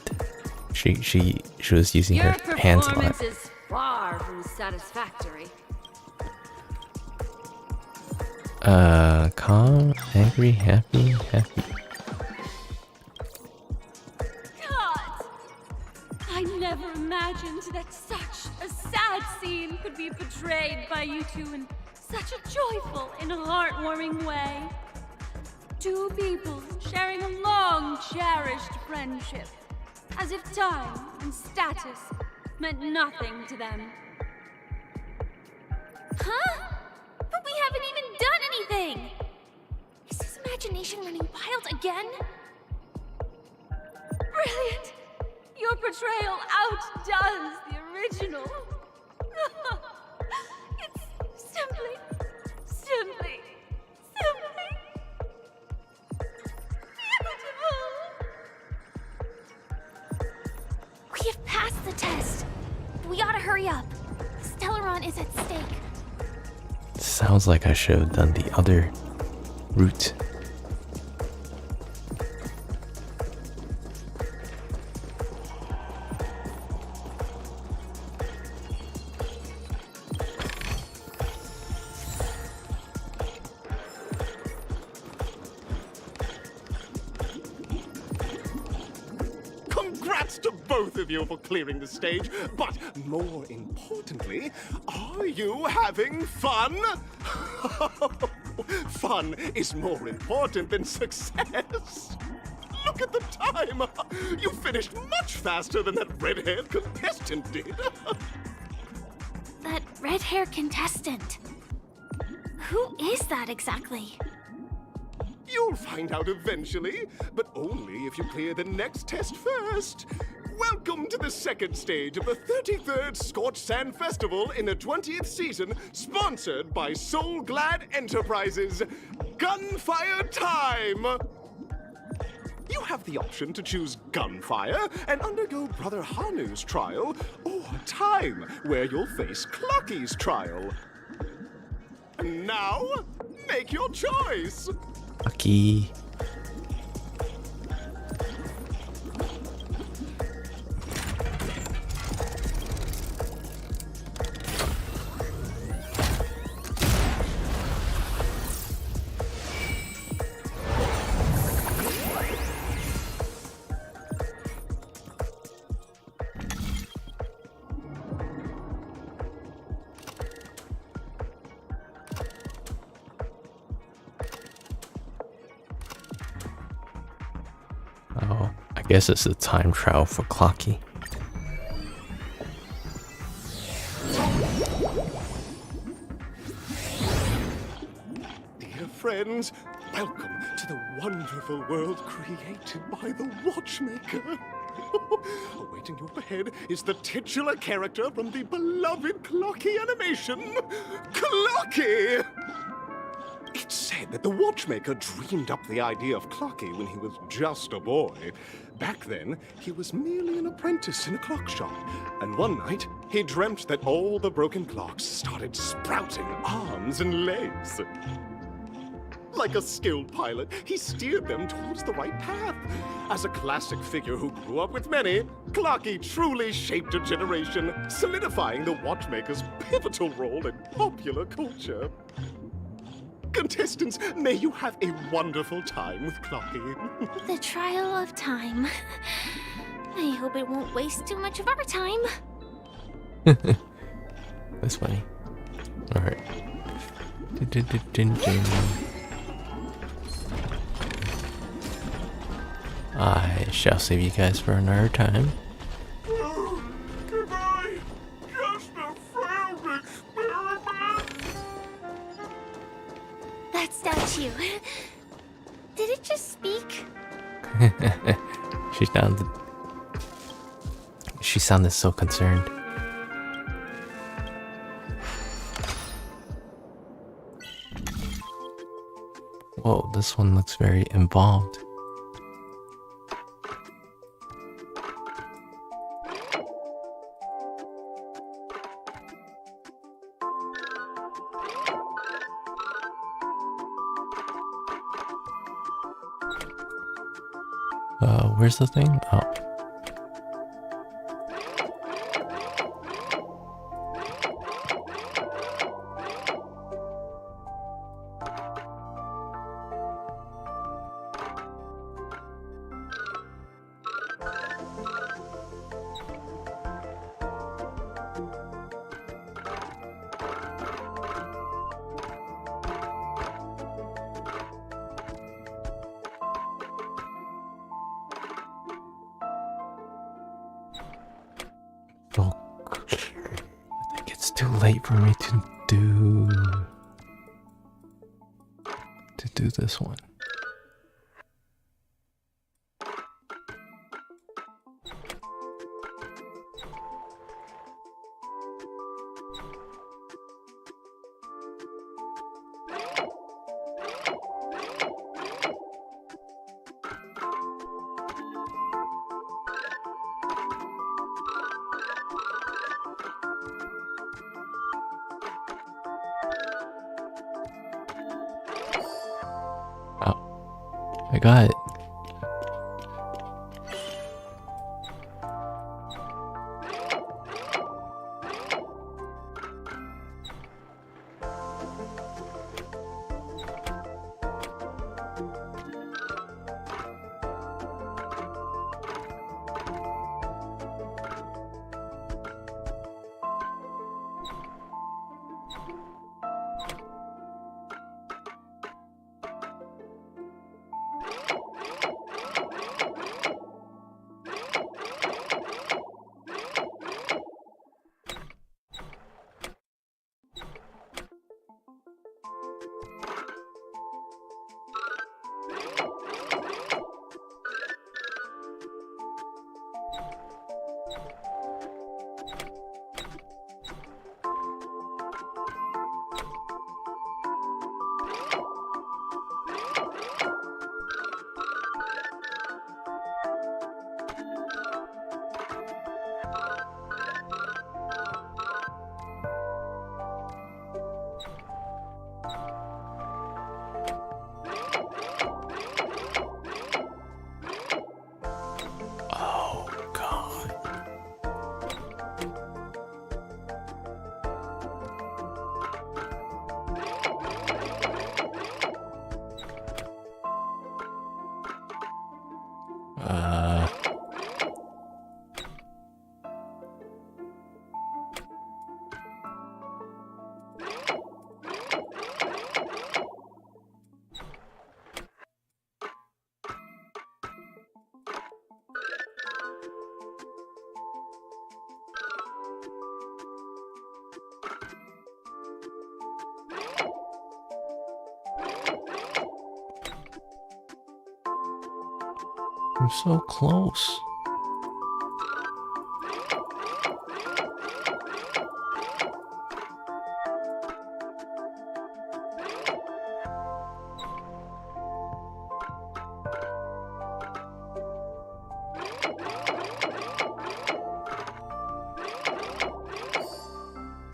She was using her hands a lot. Your performance is far from satisfactory. Calm, angry, happy. God! I never imagined that such a sad scene could be portrayed by you two in such a joyful and heartwarming way. Two people sharing a long cherished friendship, as if time and status meant nothing to them. Huh? But we haven't even done anything! Is his imagination running wild again? Brilliant! Your portrayal outdoes the original. It's simply beautiful! We have passed the test. We ought to hurry up. Stellaron is at stake. Sounds like I should have done the other route. Congrats to both of you for clearing the stage, but more importantly, are you having fun? Fun is more important than success. Look at the time! You finished much faster than that red-haired contestant did. That red-haired contestant. Who is that exactly? You'll find out eventually, but only see if you clear the next test first. Welcome to the second stage of the 33rd Scorched Sand Festival in the 20th season, sponsored by Soul Glad Enterprises. Gunfire time! You have the option to choose gunfire and undergo Brother Hanu's trial, or time, where you'll face Clocky's trial. And now, make your choice! Lucky. Oh, I guess it's a time trial for Clocky. Dear friends, welcome to the wonderful world created by the Watchmaker. Awaiting you up ahead is the titular character from the beloved Clocky animation, Clocky! It's said that the Watchmaker dreamed up the idea of Clocky when he was just a boy. Back then, he was merely an apprentice in a clock shop, and one night, he dreamt that all the broken clocks started sprouting arms and legs. Like a skilled pilot, he steered them towards the right path. As a classic figure who grew up with many, Clocky truly shaped a generation, solidifying the Watchmaker's pivotal role in popular culture. Contestants, may you have a wonderful time with Clocky. The trial of time. I hope it won't waste too much of our time. That's funny. Alright. I shall save you guys for another time. Goodbye. Just a failed experiment. That statue. Did it just speak? She sounded so concerned. Whoa, this one looks very involved. Where's the thing? Oh. I think it's too late for me to do this one. I got it. We're so close.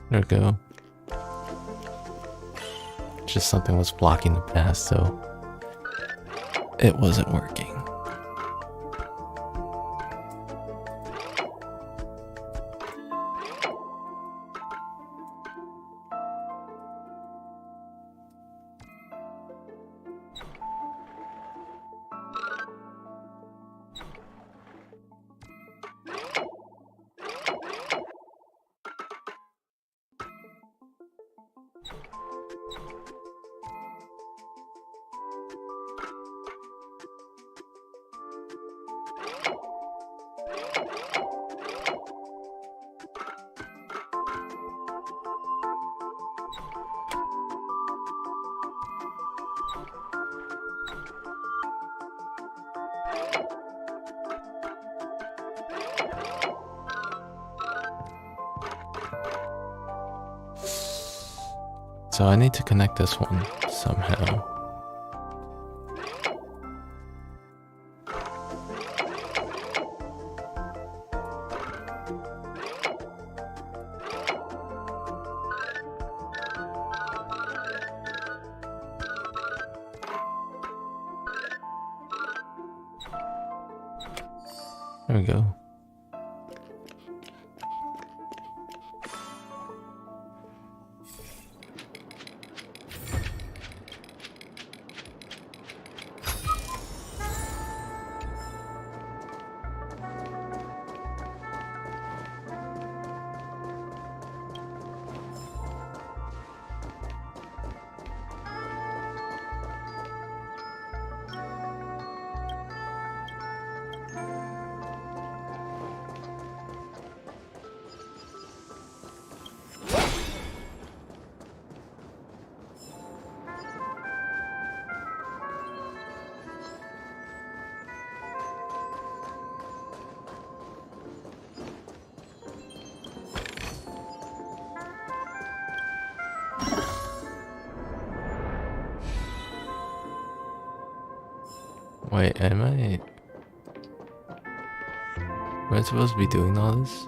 There we go. Just something was blocking the path, so it wasn't working. So I need to connect this one somehow. There we go. Wait, am I supposed to be doing all this?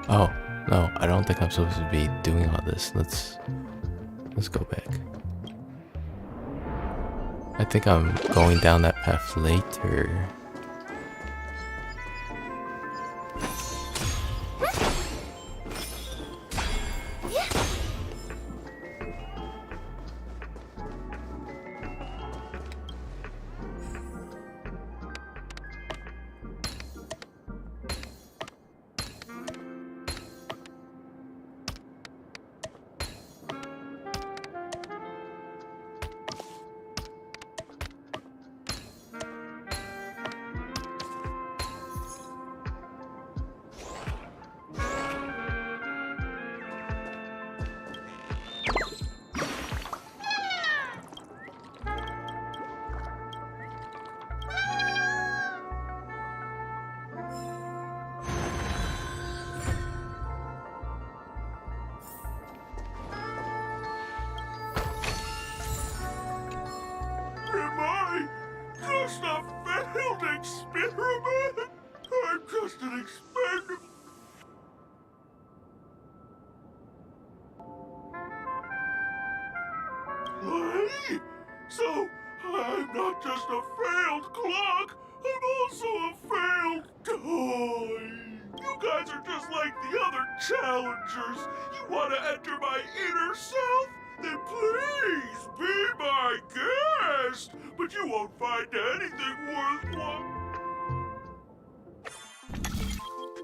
Oh, no, I don't think I'm supposed to be doing all this. Let's go back. I think I'm going down that path later. Just a failed experiment? I'm just an expendable... Hey? So, I'm not just a failed clock, I'm also a failed toy. You guys are just like the other challengers. You want to enter my inner self? Then please be my guest. But you won't find anything worthwhile.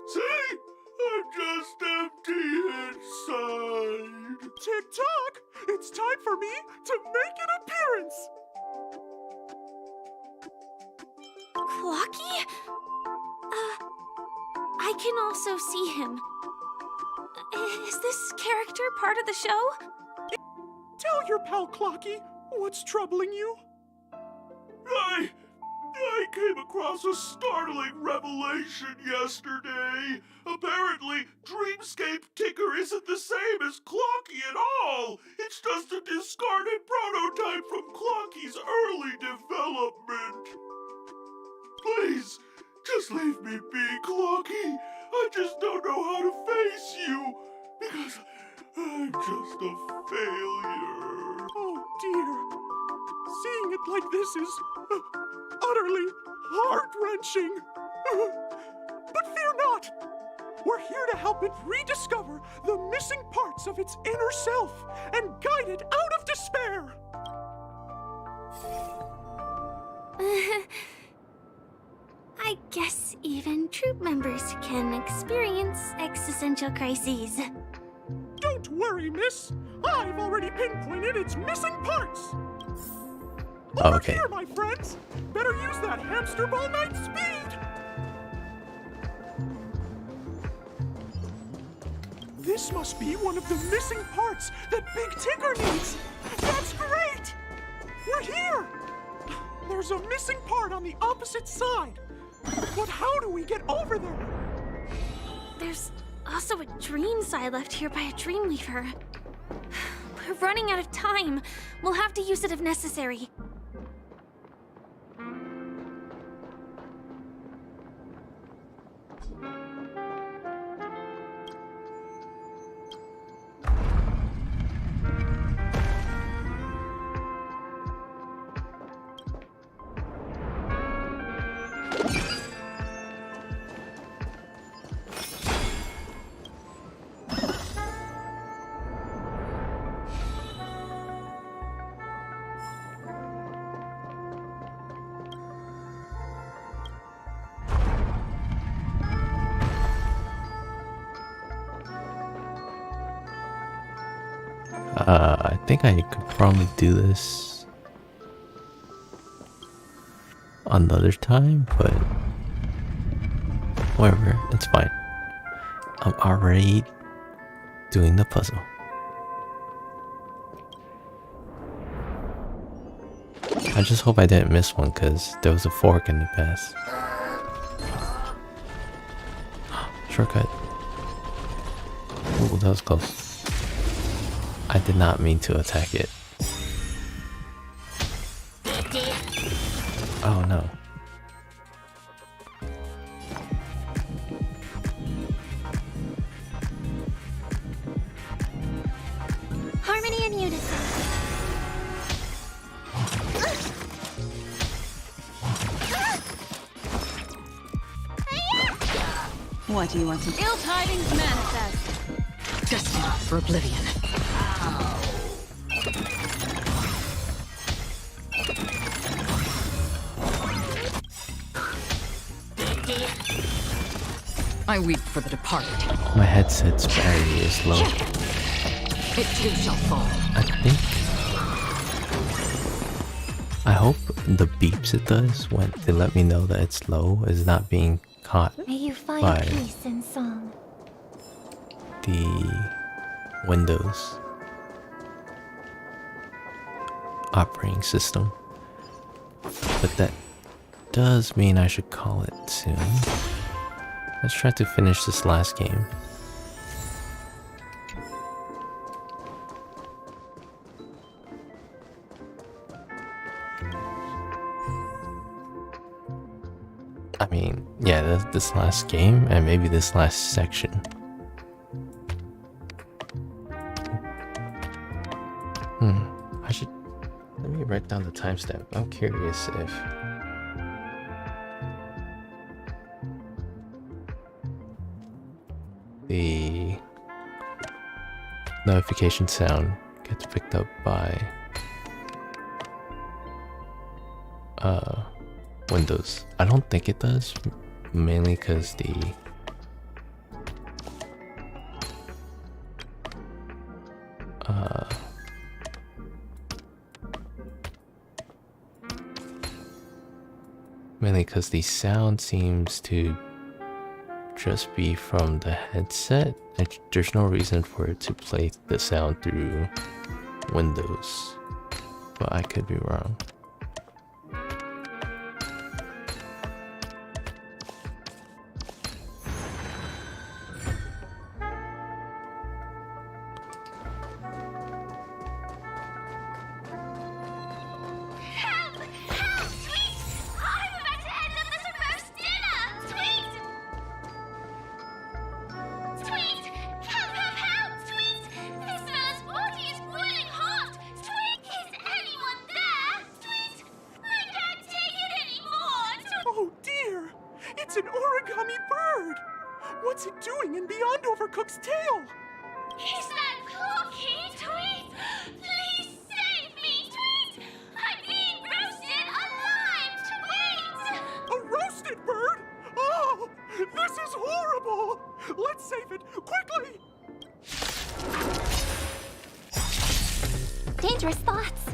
See? I'm just empty inside. Tick-tock! It's time for me to make an appearance! Clocky? I can also see him. Is this character part of the show? Tell your pal Clocky what's troubling you. I came across a startling revelation yesterday. Apparently, Dreamscape Tinker isn't the same as Clocky at all. It's just a discarded prototype from Clocky's early development. Please, just leave me be, Clocky. I just don't know how to face you, because I'm just a failure. Oh dear. Seeing it like this is utterly heart-wrenching. But fear not. We're here to help it rediscover the missing parts of its inner self and guide it out of despair. I guess even troop members can experience existential crises. Don't worry, miss. I've already pinpointed its missing parts. Over here, my friends. Better use that hamster ball night speed. This must be one of the missing parts that Big Tinker needs. That's great. We're here. There's a missing part on the opposite side. But how do we get over there? There's also a dream side left here by a Dreamweaver. We're running out of time. We'll have to use it if necessary. I think I could probably do this another time, but whatever, it's fine. I'm already doing the puzzle. I just hope I didn't miss one, because there was a fork in the past. Shortcut. Ooh, that was close. I did not mean to attack it. Oh no. Harmony and unison. What do you want to do? Ill tidings manifest. Destined for oblivion. I weep for the departed. My headset's battery is low. It too shall fall. I think. I hope the beeps it does when they let me know that it's low is not being caught May you find by peace in song. the Windows operating system. But that does mean I should call it soon. Let's try to finish this last game. I mean, yeah, this last game and maybe this last section. I should... Let me write down the timestamp. I'm curious if... the notification sound gets picked up by Windows. I don't think it does, mainly because the sound seems to just be from the headset. There's no reason for it to play the sound through Windows, but I could be wrong. Oh dear! It's an origami bird! What's it doing in beyond Overcook's tail? Is that Cookie, Tweet? Please save me, Tweet! I'm being roasted alive, Tweet! A roasted bird? Oh! This is horrible! Let's save it, quickly! Dangerous thoughts.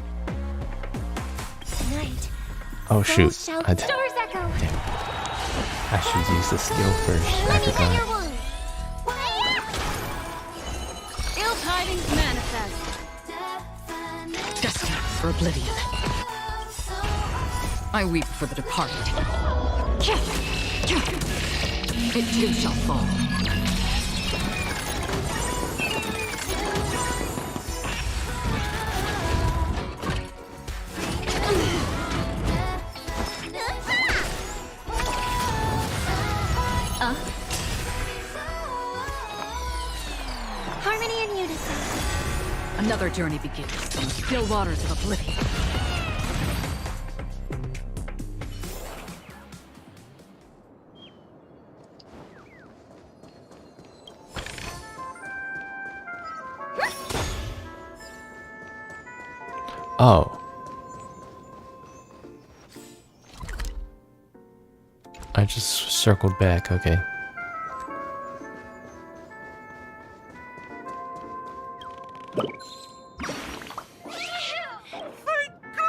Tonight. Oh shoot! Stars Damn. echo. I should use the skill first. I forgot. Ill tidings manifest. Destined for oblivion. I weep for the departed. It too shall fall. Harmony and unison. Another journey begins in the still waters of oblivion. Oh. I just circled back, okay. Thank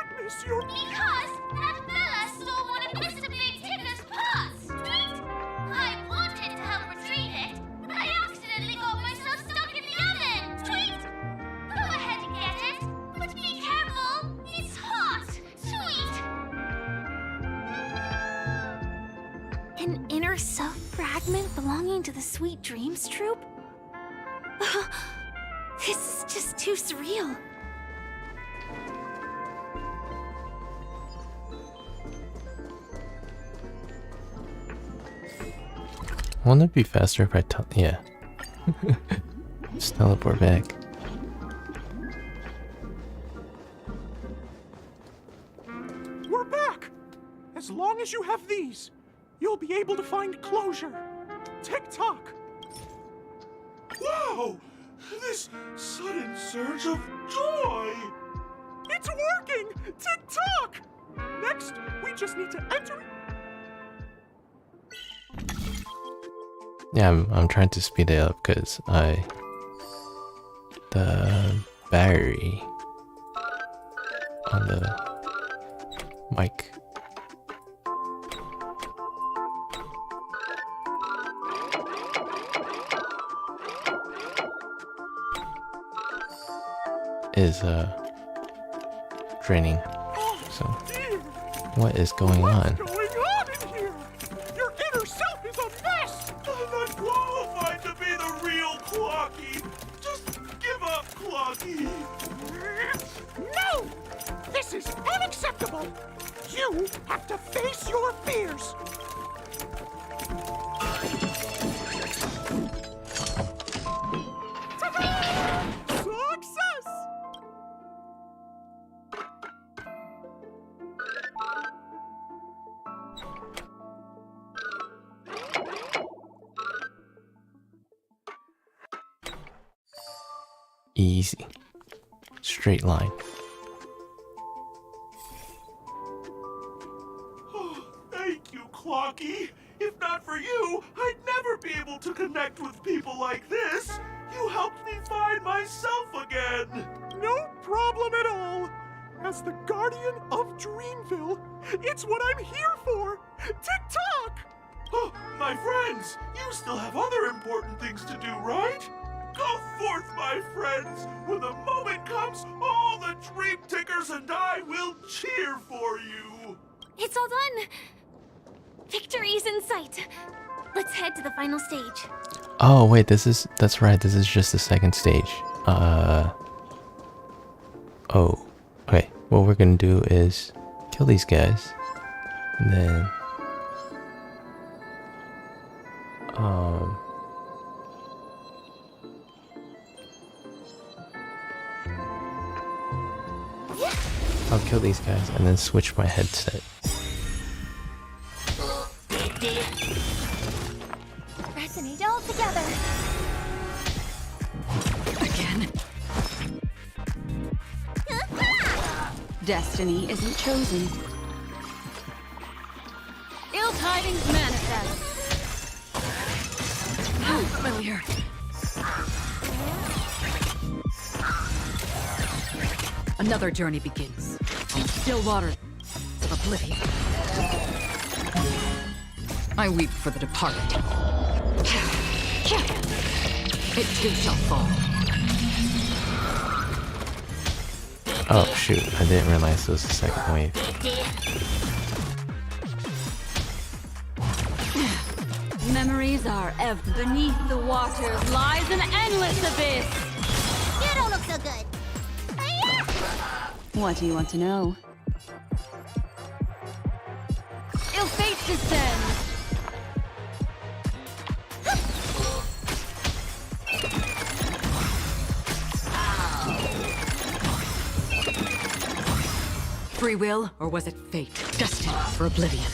goodness you're... Because that fella stole one of Mr. Big Tinder's pots, Tweet! I wanted to help retrieve it, but I accidentally got myself stuck in the oven, Tweet! Go ahead and get it, but be careful, it's hot, Tweet! An inner self fragment belonging to the Sweet Dreams troupe? This is just too surreal. Wouldn't it be faster if I yeah. Just teleport back. We're back! As long as you have these, you'll be able to find closure. Tick-tock! Wow! This sudden surge of joy! It's working! Tick-tock! Next, we just need to enter... Yeah, I'm trying to speed it up because the battery on the mic. Is draining. So what is going on? What's going on in here? Your inner self is a mess! I'm not qualified to be the real Clocky! Just give up, Clocky! No! This is unacceptable! You have to face your fears! Success! Easy. Straight line. Thank you, Clocky! If not for you, I'd never be able to connect with people like this! You helped me find myself again! No problem at all! As the guardian of Dreamville, it's what I'm here for! Tick-tock! Oh, my friends, you still have other important things to do, right? Go forth, my friends. When the moment comes, all the dream takers and I will cheer for you. It's all done. Victory's in sight. Let's head to the final stage. Oh wait, that's right. This is just the second stage. Oh, okay. What we're gonna do is kill these guys, and then I'll kill these guys and then switch my headset. Resonate all together. Again. Destiny isn't chosen. Ill tidings manifest. How familiar. Another journey begins. On the still waters of oblivion. I weep for the departed. It too shall fall. Oh shoot, I didn't realize it was the second wave. Memories are ever beneath the waters lies an endless abyss. You don't look so good. What do you want to know? Ill fate descends. Free will, or was it fate? Destined for oblivion.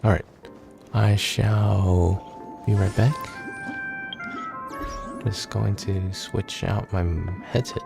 Alright, I shall be right back. Just going to switch out my headset.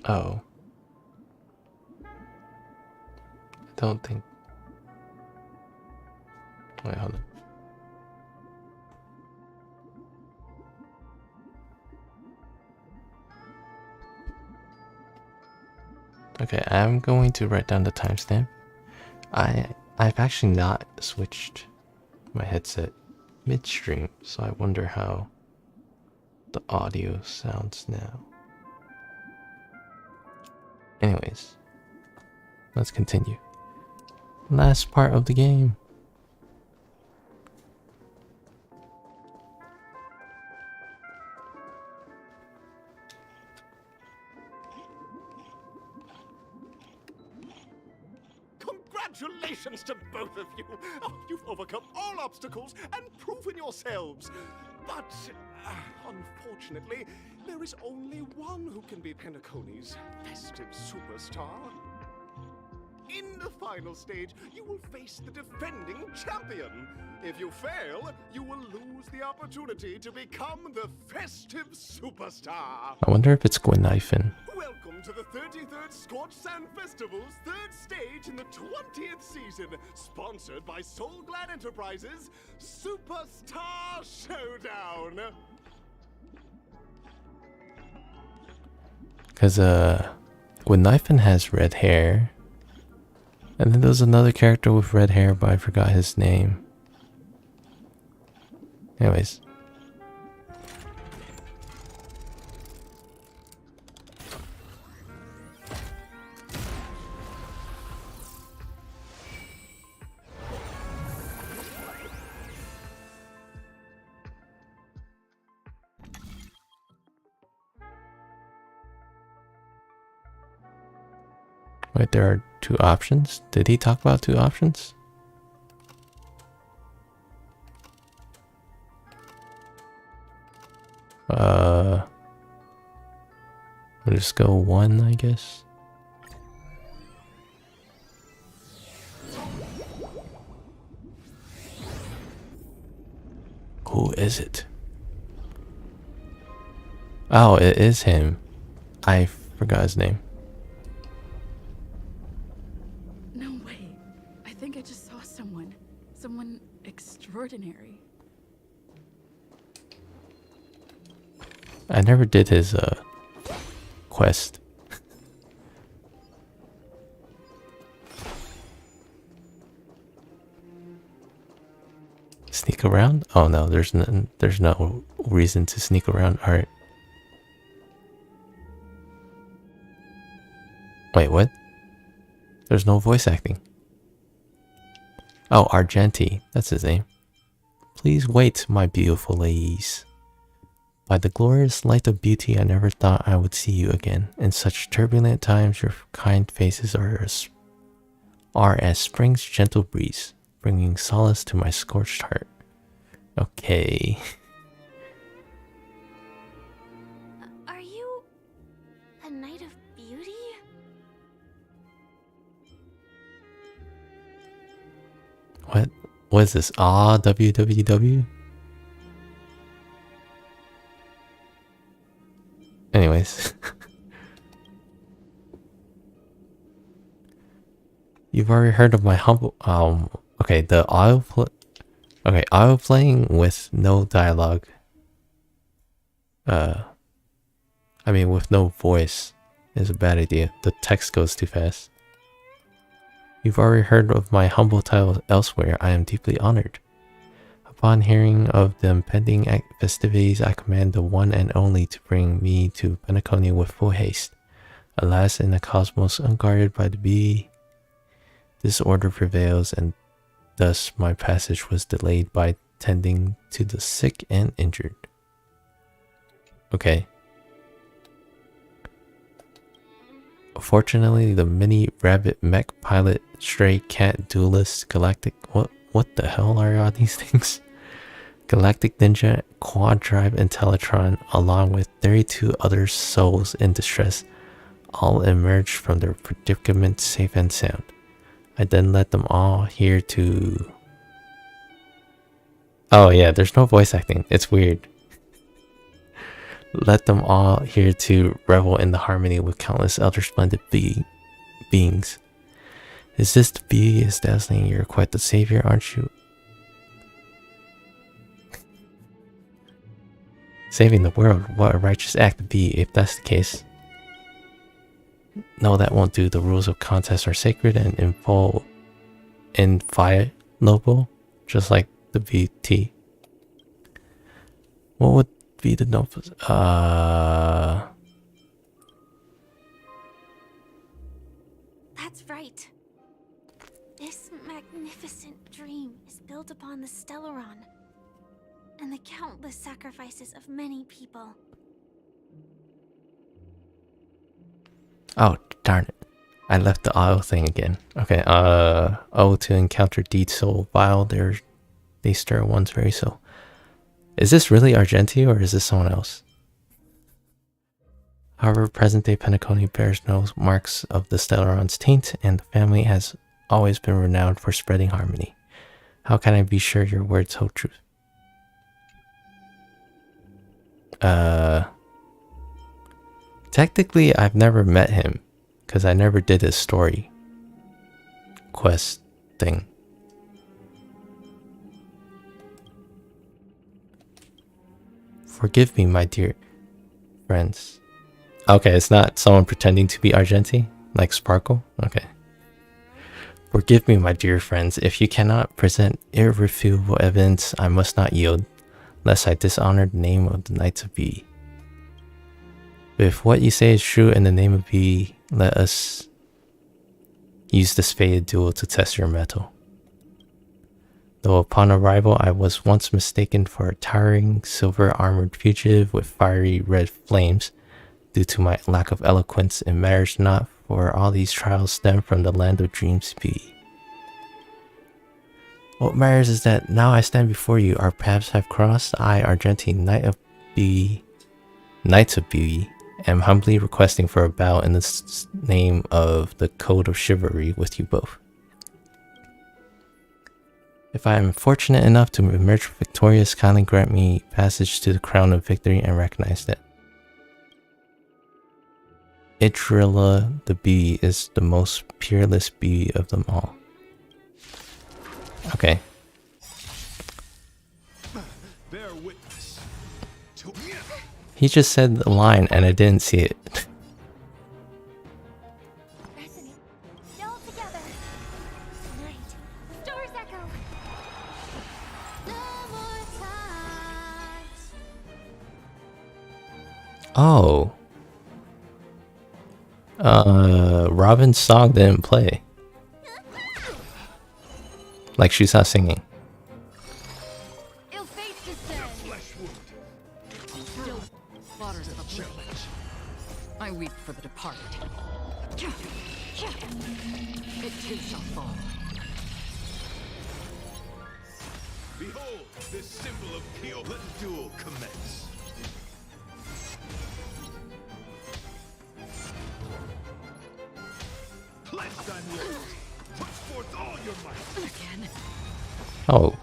Oh. I don't think... Wait, hold on. Okay, I'm going to write down the timestamp. I've actually not switched my headset midstream, so I wonder how the audio sounds now. Anyways, let's continue. Last part of the game. Congratulations to both of you! Oh, you've overcome all obstacles and proven yourselves. But, unfortunately, there is only one who can be Penacony's festive superstar. In the final stage, you will face the defending champion. If you fail, you will lose the opportunity to become the festive superstar. I wonder if it's Gwynnifin. Welcome to the 33rd Scorched Sand Festival's third stage in the 20th season, sponsored by Soul Glad Enterprises Superstar Showdown. Because Gwynnifin has red hair. And then there's another character with red hair, but I forgot his name. Anyways. Wait, there are two options? Did he talk about two options? We'll just go one, I guess. Who is it? Oh, it is him. I forgot his name. No way. I think I just saw someone. Someone extraordinary. I never did his quest. Sneak around? Oh no, there's no reason to sneak around. All right. Wait, what? There's no voice acting. Oh, Argenti, that's his name. Please wait, my beautiful ladies. By the glorious light of beauty, I never thought I would see you again. In such turbulent times, your kind faces are as spring's gentle breeze, bringing solace to my scorched heart. Okay. Are you a knight of beauty? What? What is this? Ah, www? Anyways. You've already heard of my humble okay, the auto playing with no dialogue. I mean with no voice is a bad idea. The text goes too fast. You've already heard of my humble title elsewhere. I am deeply honored. Upon hearing of the impending festivities, I command the one and only to bring me to Penacony with full haste. Alas, in a cosmos unguarded by the bee, disorder prevails, and thus my passage was delayed by tending to the sick and injured. Okay. Fortunately, the mini rabbit mech pilot, stray cat duelist, galactic... What the hell are all these things? Galactic Ninja, Quad Drive, and Teletron, along with 32 other souls in distress, all emerged from their predicament safe and sound. I then led them all here to... Oh yeah, there's no voice acting. It's weird. Let them all here to revel in the harmony with countless other splendid beings. Is this the beauty is dazzling? You're quite the savior, aren't you? Saving the world, what a righteous act to be, if that's the case. No, that won't do. The rules of contest are sacred and inviolable, just like the VT. What would be the numbers? That's right. This magnificent dream is built upon the Stellaron and the countless sacrifices of many people. Oh, darn it. I left the auto thing again. Okay, oh, to encounter deeds so vile, they stir one's very soul. Is this really Argenti or is this someone else? However, present-day Penacony bears no marks of the Stellaron's taint, and the family has always been renowned for spreading harmony. How can I be sure your words hold truth? Technically, I've never met him, because I never did his story quest thing. Forgive me, my dear friends. Okay, it's not someone pretending to be Argenti, like Sparkle? Okay. Forgive me, my dear friends, if you cannot present irrefutable evidence, I must not yield, lest I dishonor the name of the Knights of B. But if what you say is true in the name of B, let us use this fated duel to test your mettle. Though upon arrival I was once mistaken for a towering silver-armored fugitive with fiery red flames, due to my lack of eloquence, it matters not, for all these trials stem from the land of dreams B. What matters is that now I stand before you, our paths have crossed. I, Argenti, Knights of B, am humbly requesting for a bow in the name of the Code of Chivalry with you both. If I am fortunate enough to emerge victorious, kindly grant me passage to the crown of victory and recognize that Idrilla the bee is the most peerless bee of them all. Okay. He just said the line and I didn't see it. Oh. Robin's song didn't play. Like she's not singing. I weep for the departed. It too shall fall. Behold, this symbol of Keel. Let the duel commence. Pledge thine will. Put forth all your might. Again. Oh.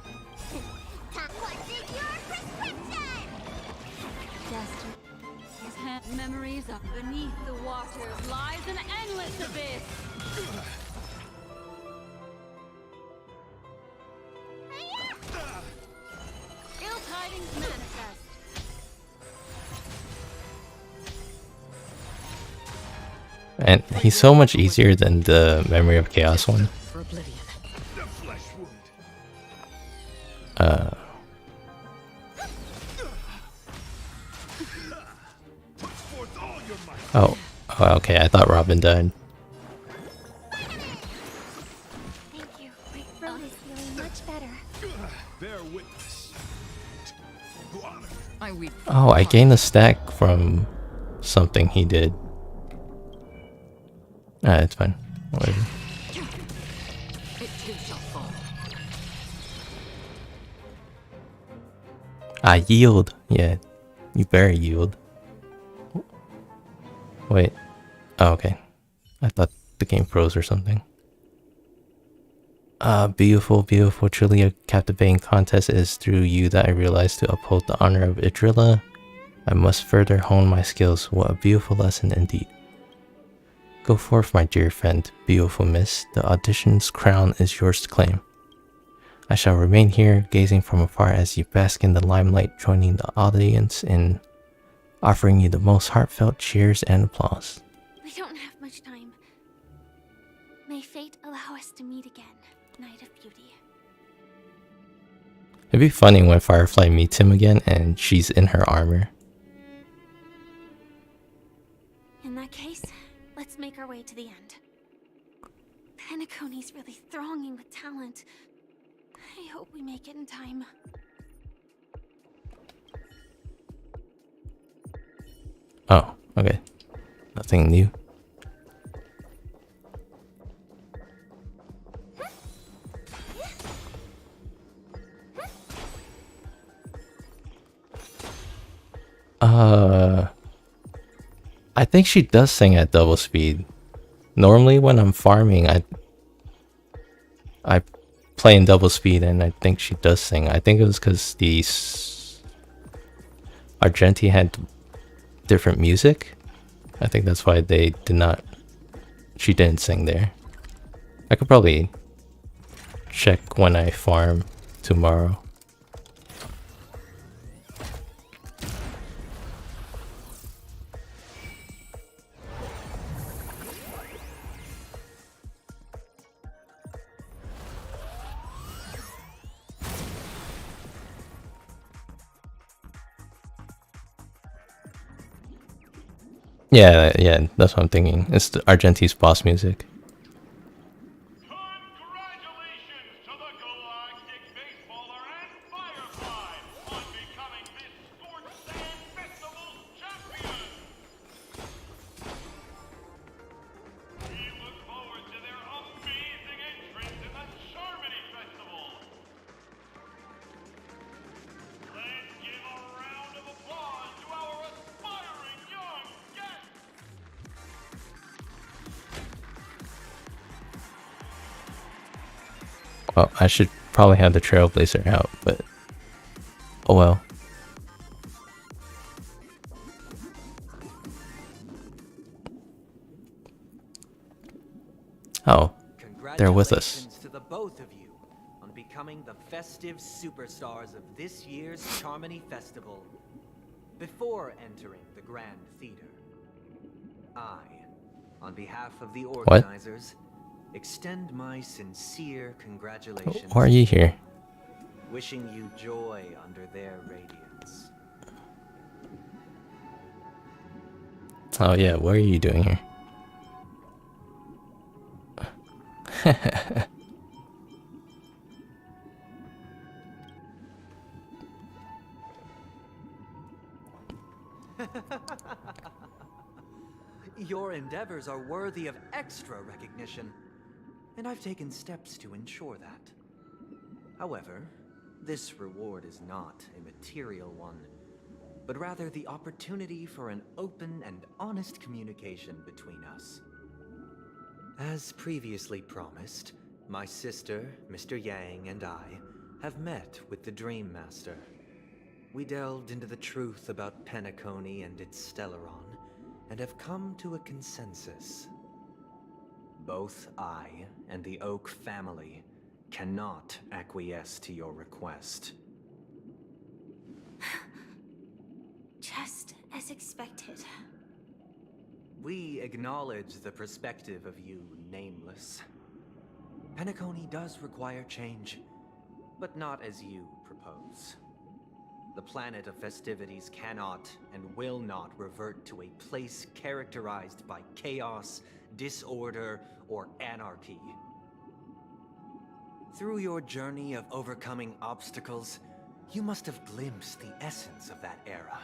Memories up beneath the waters lies an endless abyss. Ill tidings manifest. And he's so much easier than the Memory of Chaos one. Oh, okay, I thought Robin died. Thank you. My throat is feeling much better. Bear witness. I weep. Oh, I gained a stack from something he did. Ah, it's fine. Whatever. It too shall fall. Ah, yield. Yeah, you better yield. Wait. Oh, okay. I thought the game froze or something. Beautiful, beautiful, truly a captivating contest. It is through you that I realize to uphold the honor of Idrilla. I must further hone my skills. What a beautiful lesson indeed. Go forth, my dear friend, beautiful miss. The audition's crown is yours to claim. I shall remain here, gazing from afar as you bask in the limelight, joining the audience in offering you the most heartfelt cheers and applause. We don't have much time. May fate allow us to meet again, Knight of Beauty. It'd be funny when Firefly meets him again and she's in her armor. In that case, let's make our way to the end. Penacony's really thronging with talent. I hope we make it in time. Oh, okay. Nothing new. I think she does sing at double speed. Normally when I'm farming, I play in double speed, and I think she does sing. I think it was because the Argenti had different music. I think that's why they did not. She didn't sing there. I could probably check when I farm tomorrow. Yeah, yeah, that's what I'm thinking. It's the Argenti's boss music. Well, I should probably have the Trailblazer out, but oh well. Oh, they're with us. To the both of you on becoming the festive superstars of this year's Charmony Festival. Before entering the Grand Theater, I, on behalf of the organizers, extend my sincere congratulations. Why are you here? Wishing you joy under their radiance. Oh yeah, what are you doing here? Your endeavors are worthy of extra recognition, and I've taken steps to ensure that. However, this reward is not a material one, but rather the opportunity for an open and honest communication between us. As previously promised, my sister, Mr. Yang, and I have met with the Dream Master. We delved into the truth about Penacony and its Stellaron, and have come to a consensus. Both I and the Oak family cannot acquiesce to your request. Just as expected. We acknowledge the perspective of you, Nameless. Penacony does require change, but not as you propose. The planet of festivities cannot and will not revert to a place characterized by chaos, disorder, or anarchy. Through your journey of overcoming obstacles, you must have glimpsed the essence of that era.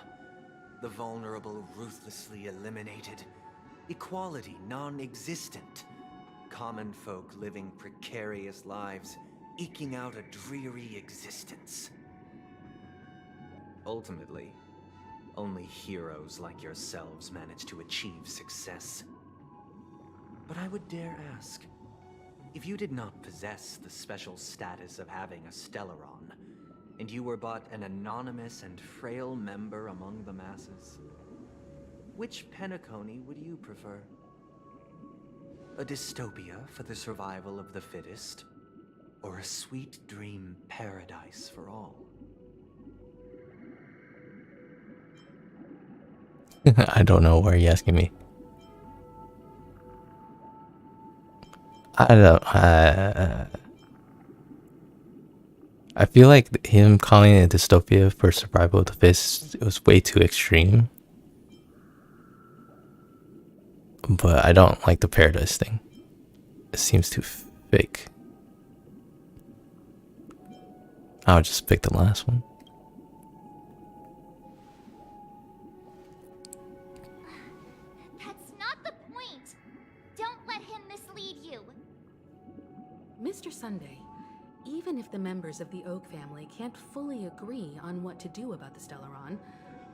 The vulnerable ruthlessly eliminated, equality non-existent, common folk living precarious lives, eking out a dreary existence. Ultimately, only heroes like yourselves manage to achieve success. But I would dare ask, if you did not possess the special status of having a Stellaron, and you were but an anonymous and frail member among the masses, which Penacony would you prefer? A dystopia for the survival of the fittest, or a sweet dream paradise for all? I don't know. Why are you asking me? I don't. I feel like him calling it a dystopia for survival of the fittest, it was way too extreme. But I don't like the paradise thing. It seems too fake. I'll just pick the last one. That's not the point. Don't let him mislead you. Mr. Sunday, even if the members of the Oak family can't fully agree on what to do about the Stellaron,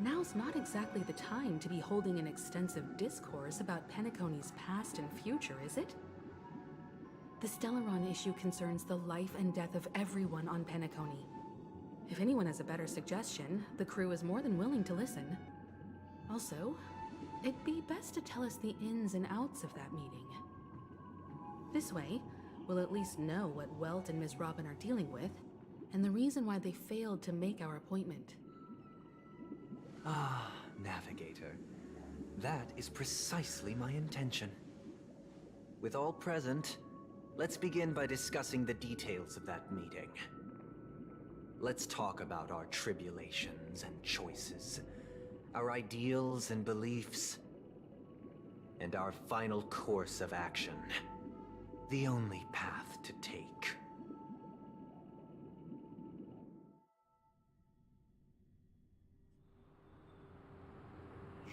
Now's not exactly the time to be holding an extensive discourse about Penacony's past and future, is it? The Stellaron issue concerns the life and death of everyone on Penacony. If anyone has a better suggestion, the crew is more than willing to listen. Also, it'd be best to tell us the ins and outs of that meeting. This way, we'll at least know what Welt and Ms. Robin are dealing with, and the reason why they failed to make our appointment. Ah, Navigator. That is precisely my intention. With all present, let's begin by discussing the details of that meeting. Let's talk about our tribulations and choices, our ideals and beliefs, and our final course of action. The only path to take.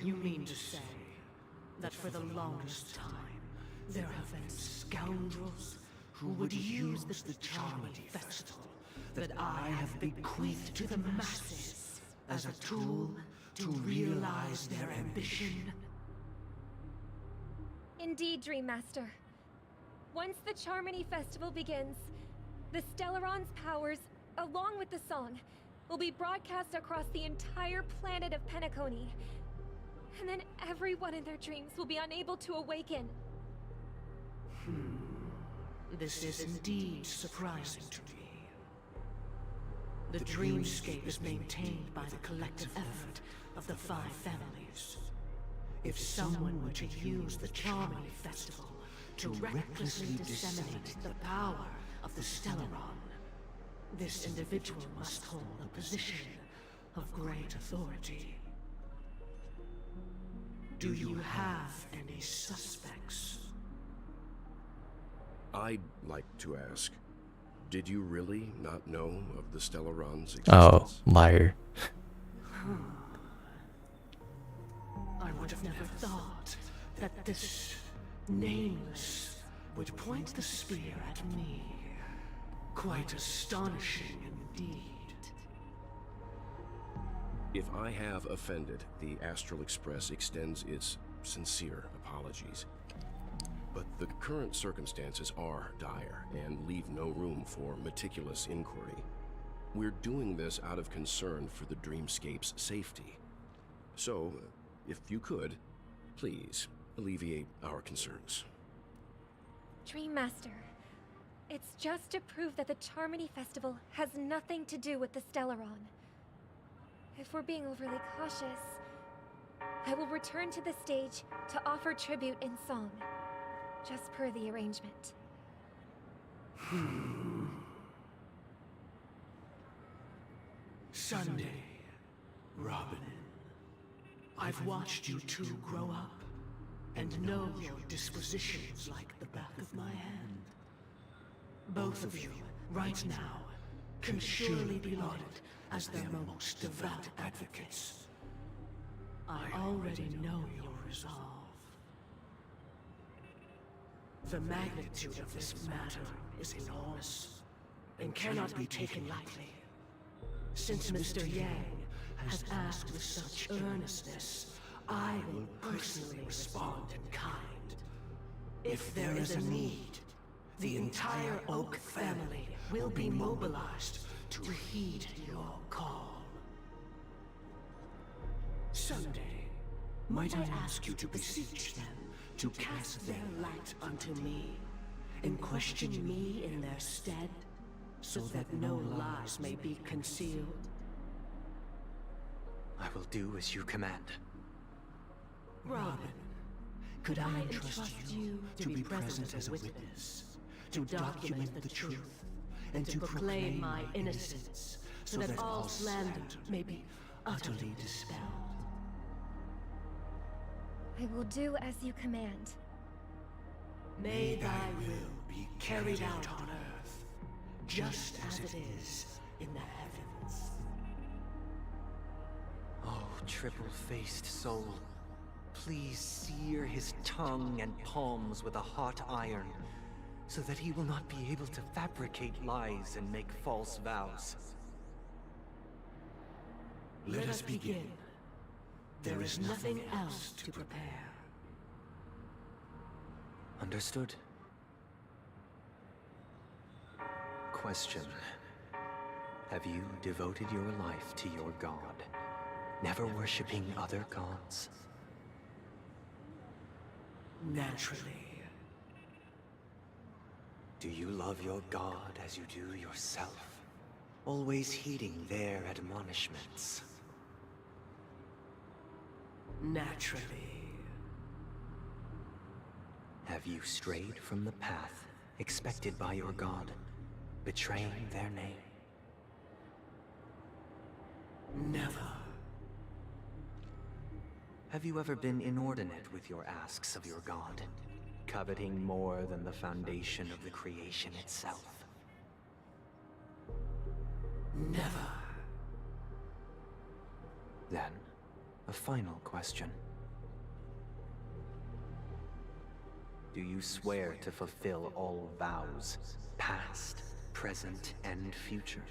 You mean to say that for the longest time, there have been scoundrels who would use the Charmony Festival that I have bequeathed to the masses as a tool to realize their ambition? Indeed, Dream Master. Once the Charmony Festival begins, the Stellaron's powers, along with the song, will be broadcast across the entire planet of Penacony. And then everyone in their dreams will be unable to awaken. This is indeed surprising to me. The dreamscape is maintained by the collective effort of the 5 families. If someone were to use the Charmony Festival to recklessly disseminate the power of the Stellaron, this individual must hold a position of great authority. Do you have any suspects? I'd like to ask, did you really not know of the Stellaron's existence? Oh, liar. I would have never thought that this nameless would point the spear at me. Quite astonishing indeed. If I have offended, the Astral Express extends its sincere apologies. But the current circumstances are dire and leave no room for meticulous inquiry. We're doing this out of concern for the Dreamscape's safety. So, if you could, please alleviate our concerns. Dream Master, it's just to prove that the Charmony Festival has nothing to do with the Stellaron. If we're being overly cautious, I will return to the stage to offer tribute in song, just per the arrangement. Sunday, Robin. I've watched you two grow up and know your dispositions like the back of my hand. Both of you, right now, can surely be lauded as their most devout advocates. I already know your resolve. The magnitude of this matter is enormous and cannot be taken lightly. Since Mr. Yang has asked with such earnestness, I will personally respond in kind. If there is a need, the entire Oak family will be mobilized to heed your call. Sunday, might I ask you to beseech them to cast their light unto me, and question me in their stead, so that no lies may be concealed? I will do as you command. Robin, could I entrust you to be present as a witness, to document the truth, and to proclaim my innocence, so that all slander may be utterly dispelled? I will do as you command. May thy will be carried out on earth, just as it is in the heavens. Oh, triple-faced soul, please sear his tongue and palms with a hot iron, so that he will not be able to fabricate lies and make false vows. Let us begin. There is nothing else to prepare. Understood. Question. Have you devoted your life to your god, never worshipping other gods? Naturally. Do you love your god as you do yourself? Always heeding their admonishments? Naturally. Have you strayed from the path expected by your god, betraying their name? Never. Have you ever been inordinate with your asks of your god, coveting more than the foundation of the creation itself? Never. Then, a final question. Do you swear to fulfill all vows, past, present, and future?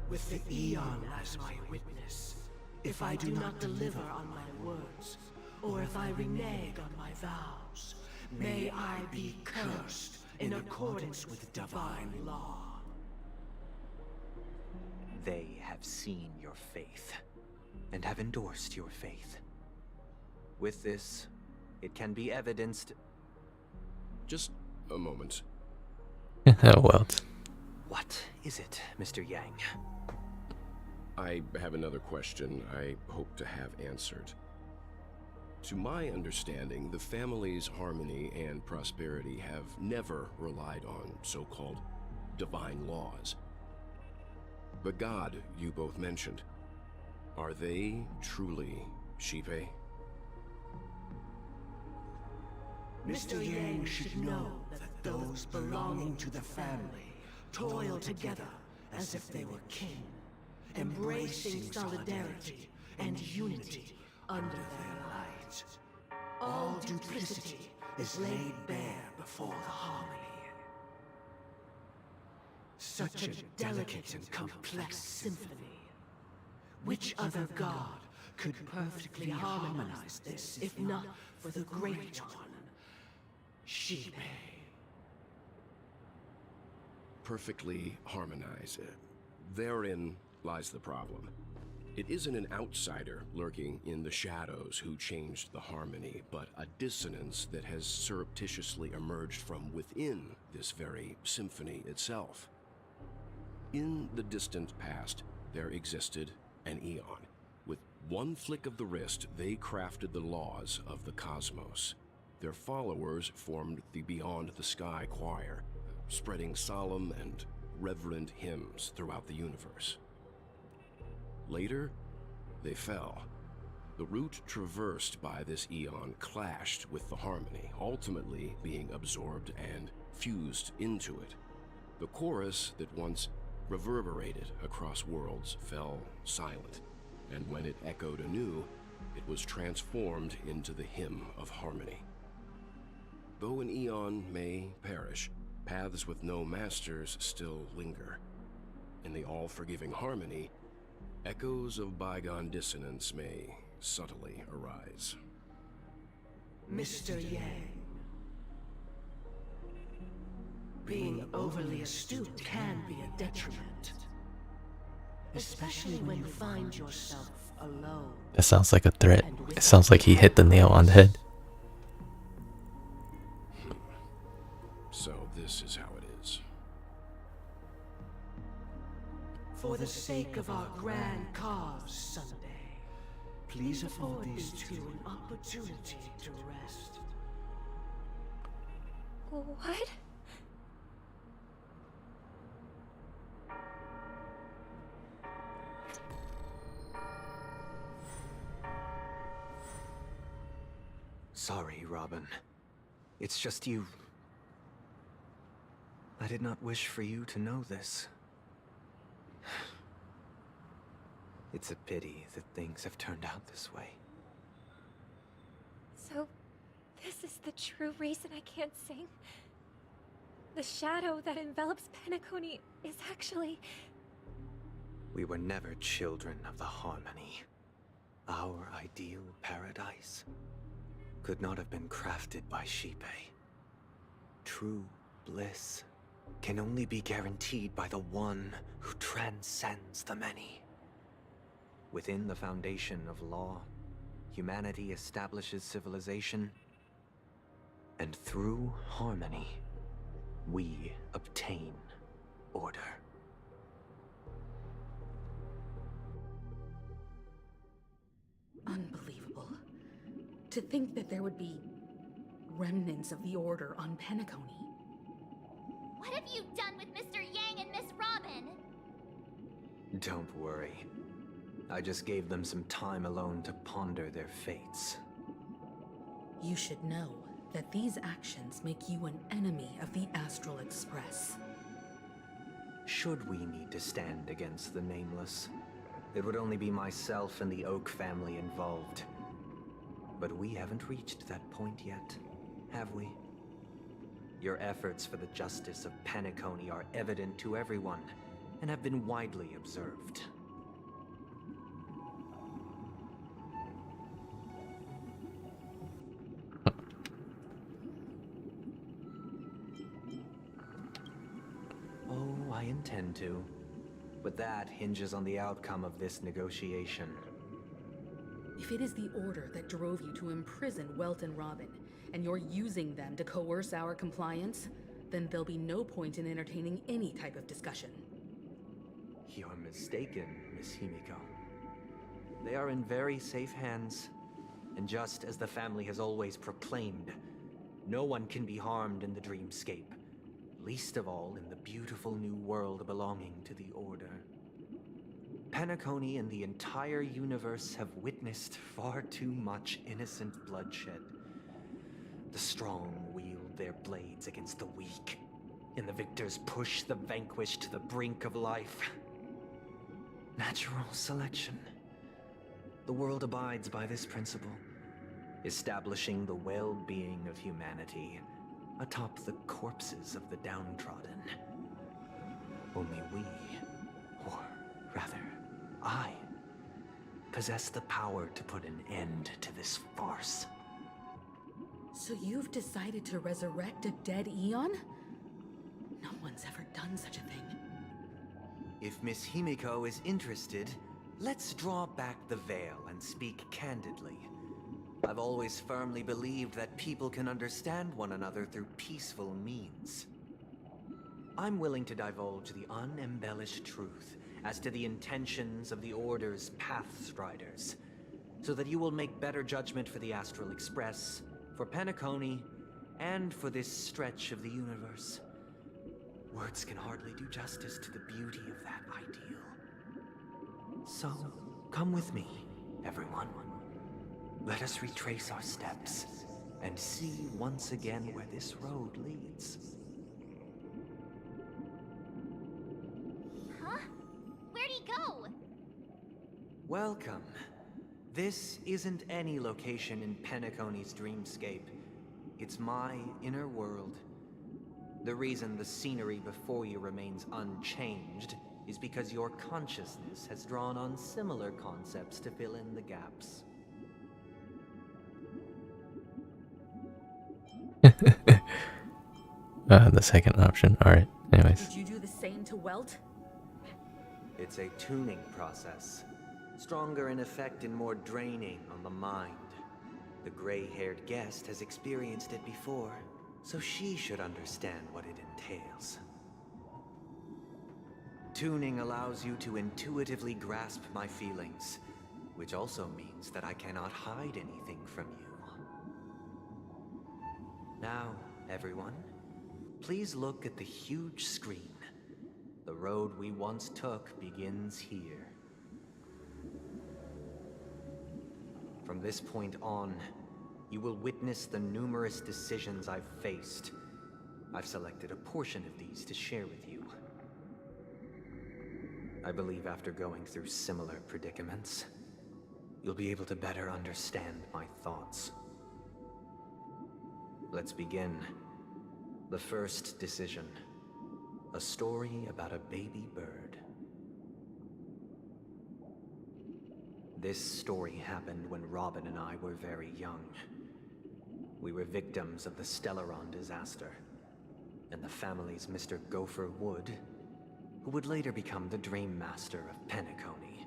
With the Eon as my witness, if I do not deliver on my words, or if I renege on my vows, may I be cursed in accordance with divine law. They have seen your faith, and have endorsed your faith. With this, it can be evidenced... Just a moment. Well. What is it, Mr. Yang? I have another question I hope to have answered. To my understanding, the family's harmony and prosperity have never relied on so-called divine laws. The god you both mentioned, are they truly Shipe? Mr. Yang should know that those belonging to the family toil together as if they were kin, embracing solidarity and unity under their light. All duplicity is laid bare before the harmony. Such a delicate and complex symphony. Which other god could perfectly harmonize this, if not for the Great One, Shipe? Perfectly harmonize. Therein lies the problem. It isn't an outsider lurking in the shadows who changed the harmony, but a dissonance that has surreptitiously emerged from within this very symphony itself. In the distant past, there existed an Eon. With one flick of the wrist, they crafted the laws of the cosmos. Their followers formed the Beyond the Sky Choir, spreading solemn and reverent hymns throughout the universe. Later, they fell. The route traversed by this Eon clashed with the harmony, ultimately being absorbed and fused into it. The chorus that once reverberated across worlds fell silent, and when it echoed anew, it was transformed into the hymn of harmony. Though an Eon may perish, paths with no masters still linger. In the all-forgiving harmony, echoes of bygone dissonance may subtly arise. Mr. Yang, being overly astute can be a detriment. Especially when you find yourself alone. That sounds like a threat. It sounds like he hit the nail on the head. So this is how it is. For the sake of our grand cause someday, please afford these two an opportunity to rest. What? Sorry, Robin. It's just you. I did not wish for you to know this. It's a pity that things have turned out this way. So, this is the true reason I can't sing? The shadow that envelops Penacony is actually... We were never children of the Harmony. Our ideal paradise could not have been crafted by Shipe. True bliss can only be guaranteed by the one who transcends the many. Within the foundation of law, humanity establishes civilization, and through harmony, we obtain order. Unbelievable. To think that there would be remnants of the Order on Penacony. What have you done with Mr. Yang and Miss Robin? Don't worry. I just gave them some time alone to ponder their fates. You should know that these actions make you an enemy of the Astral Express. Should we need to stand against the Nameless, it would only be myself and the Oak family involved. But we haven't reached that point yet, have we? Your efforts for the justice of Penacony are evident to everyone, and have been widely observed. Oh, I intend to. But that hinges on the outcome of this negotiation. If it is the Order that drove you to imprison Welt and Robin, and you're using them to coerce our compliance, then there'll be no point in entertaining any type of discussion. You're mistaken, Miss Himiko. They are in very safe hands, and just as the family has always proclaimed, no one can be harmed in the dreamscape, least of all in the beautiful new world belonging to the Order. Penacony and the entire universe have witnessed far too much innocent bloodshed. The strong wield their blades against the weak, and the victors push the vanquished to the brink of life. Natural selection. The world abides by this principle, establishing the well-being of humanity atop the corpses of the downtrodden. Only we, or rather, I, possess the power to put an end to this farce. So you've decided to resurrect a dead Eon? No one's ever done such a thing. If Miss Himiko is interested, let's draw back the veil and speak candidly. I've always firmly believed that people can understand one another through peaceful means. I'm willing to divulge the unembellished truth as to the intentions of the Order's Pathstriders, so that you will make better judgment for the Astral Express, for Penacony, and for this stretch of the universe. Words can hardly do justice to the beauty of that ideal. So, come with me, everyone. Let us retrace our steps, and see once again where this road leads. Huh? Where'd he go? Welcome. This isn't any location in Penacony's dreamscape. It's my inner world. The reason the scenery before you remains unchanged is because your consciousness has drawn on similar concepts to fill in the gaps. The second option. Alright, anyways. Did you do the same to Welt? It's a tuning process. Stronger in effect and more draining on the mind. The gray-haired guest has experienced it before, so she should understand what it entails. Tuning allows you to intuitively grasp my feelings, which also means that I cannot hide anything from you. Now, everyone, please look at the huge screen. The road we once took begins here. From this point on, you will witness the numerous decisions I've faced. I've selected a portion of these to share with you. I believe after going through similar predicaments, you'll be able to better understand my thoughts. Let's begin. The first decision. A story about a baby bird. This story happened when Robin and I were very young. We were victims of the Stellaron disaster, and the family's Mr. Gopher Wood, who would later become the Dream Master of Penacony,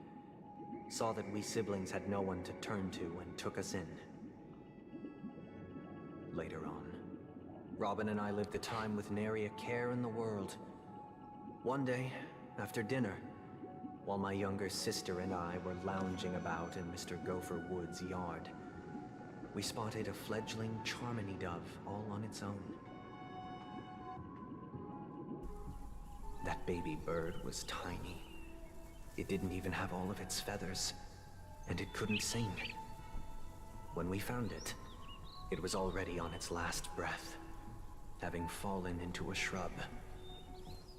saw that we siblings had no one to turn to and took us in. Later on, Robin and I lived a time with nary a care in the world. One day, after dinner, while my younger sister and I were lounging about in Mr. Gopher Wood's yard, we spotted a fledgling Charmony dove all on its own. That baby bird was tiny. It didn't even have all of its feathers, and it couldn't sing. When we found it, it was already on its last breath, having fallen into a shrub,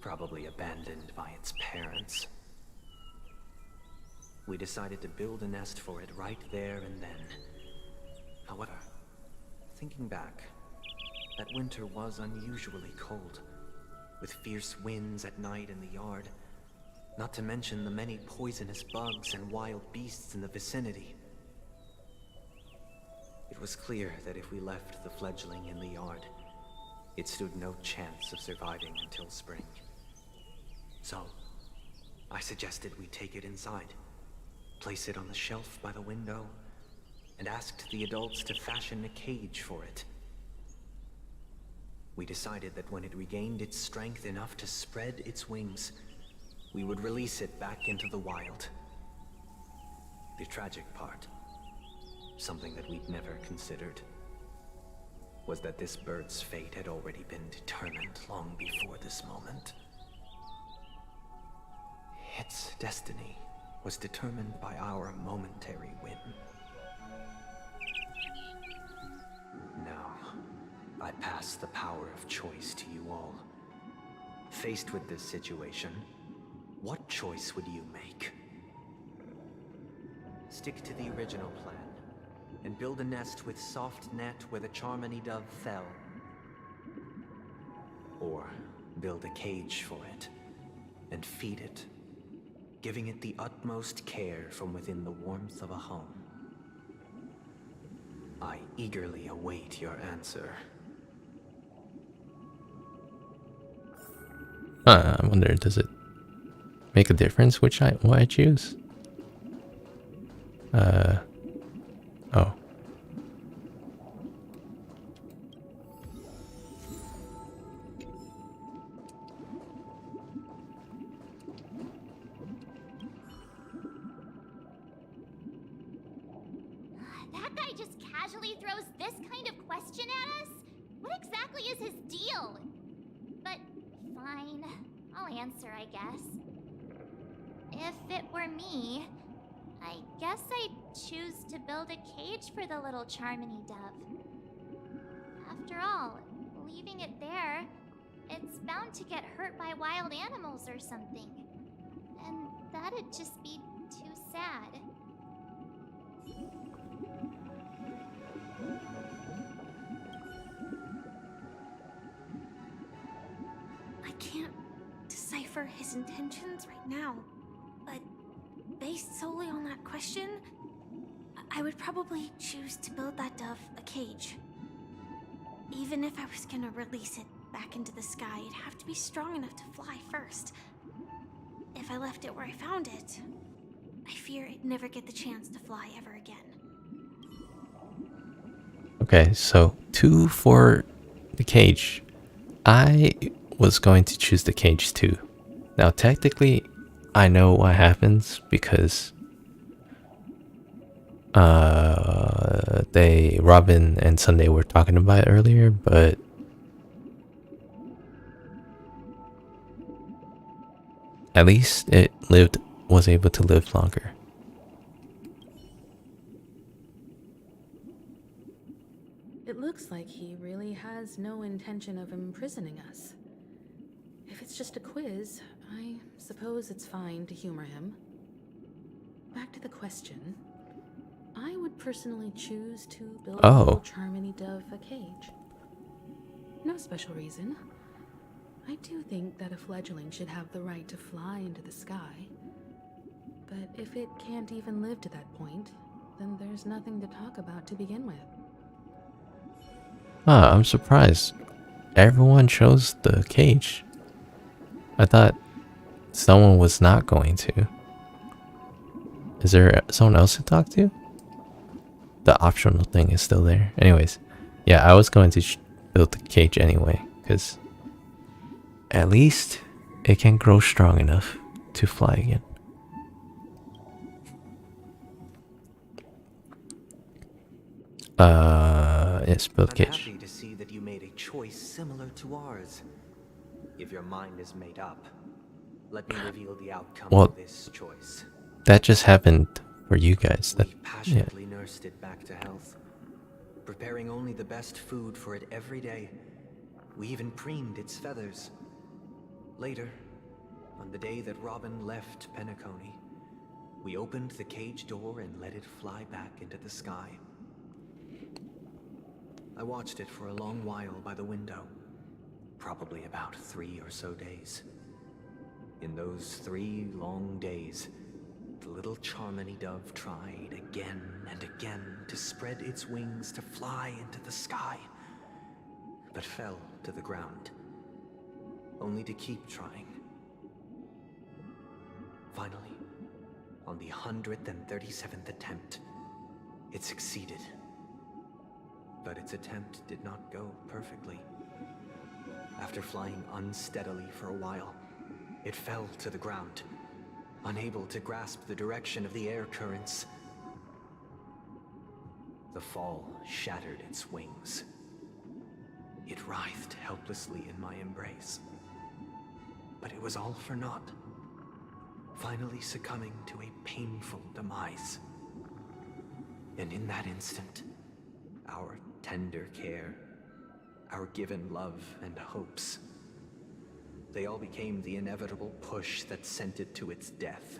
probably abandoned by its parents. We decided to build a nest for it right there and then. However, thinking back, that winter was unusually cold, with fierce winds at night in the yard, not to mention the many poisonous bugs and wild beasts in the vicinity. It was clear that if we left the fledgling in the yard, it stood no chance of surviving until spring. So, I suggested we take it inside, place it on the shelf by the window, and asked the adults to fashion a cage for it. We decided that when it regained its strength enough to spread its wings, we would release it back into the wild. The tragic part, something that we'd never considered, was that this bird's fate had already been determined long before this moment. Its destiny was determined by our momentary whim. Now, I pass the power of choice to you all. Faced with this situation, what choice would you make? Stick to the original plan and build a nest with soft net where the Charmony dove fell. Or build a cage for it and feed it, giving it the utmost care from within the warmth of a home. I eagerly await your answer. I wonder, does it make a difference what I choose? Oh. That guy just casually throws this kind of question at us? What exactly is his deal? But fine, I'll answer, I guess. If it were me, I guess I'd choose to build a cage for the little Charmony dove. After all, leaving it there, it's bound to get hurt by wild animals or something. And that'd just be too sad. I can't decipher his intentions right now, but based solely on that question, I would probably choose to build that dove a cage. Even if I was gonna release it back into the sky, it'd have to be strong enough to fly first. If I left it where I found it, I fear it'd never get the chance to fly ever again. Okay, so 2 for the cage. I was going to choose the cage too. Now technically, I know what happens because Robin and Sunday were talking about it earlier, but at least it was able to live longer. It looks like he really has no intention of imprisoning us. If it's just a quiz, I suppose it's fine to humor him. Back to the question. I would personally choose to build a little Charmony dove a cage. No special reason. I do think that a fledgling should have the right to fly into the sky. But if it can't even live to that point, then there's nothing to talk about to begin with. Ah, I'm surprised. Everyone chose the cage. I thought someone was not going to. Is there someone else to talk to? The optional thing is still there. Anyways, yeah, I was going to build the cage anyway, because at least it can grow strong enough to fly again. Yes, build I'm cage. happy to see that you made a choice similar to ours. If your mind is made up, let me reveal the outcome of this choice. That just happened for you guys. That, We passionately nursed it back to health, preparing only the best food for it every day. We even preened its feathers. Later, on the day that Robin left Penacony, we opened the cage door and let it fly back into the sky. I watched it for a long while by the window, probably about 3 or so days. In those 3 long days, the little Charmony dove tried again and again to spread its wings to fly into the sky, but fell to the ground, only to keep trying. Finally, on the 137th attempt, it succeeded. But its attempt did not go perfectly. After flying unsteadily for a while, it fell to the ground, unable to grasp the direction of the air currents. The fall shattered its wings. It writhed helplessly in my embrace. But it was all for naught, finally succumbing to a painful demise. And in that instant, our tender care, our given love and hopes, they all became the inevitable push that sent it to its death.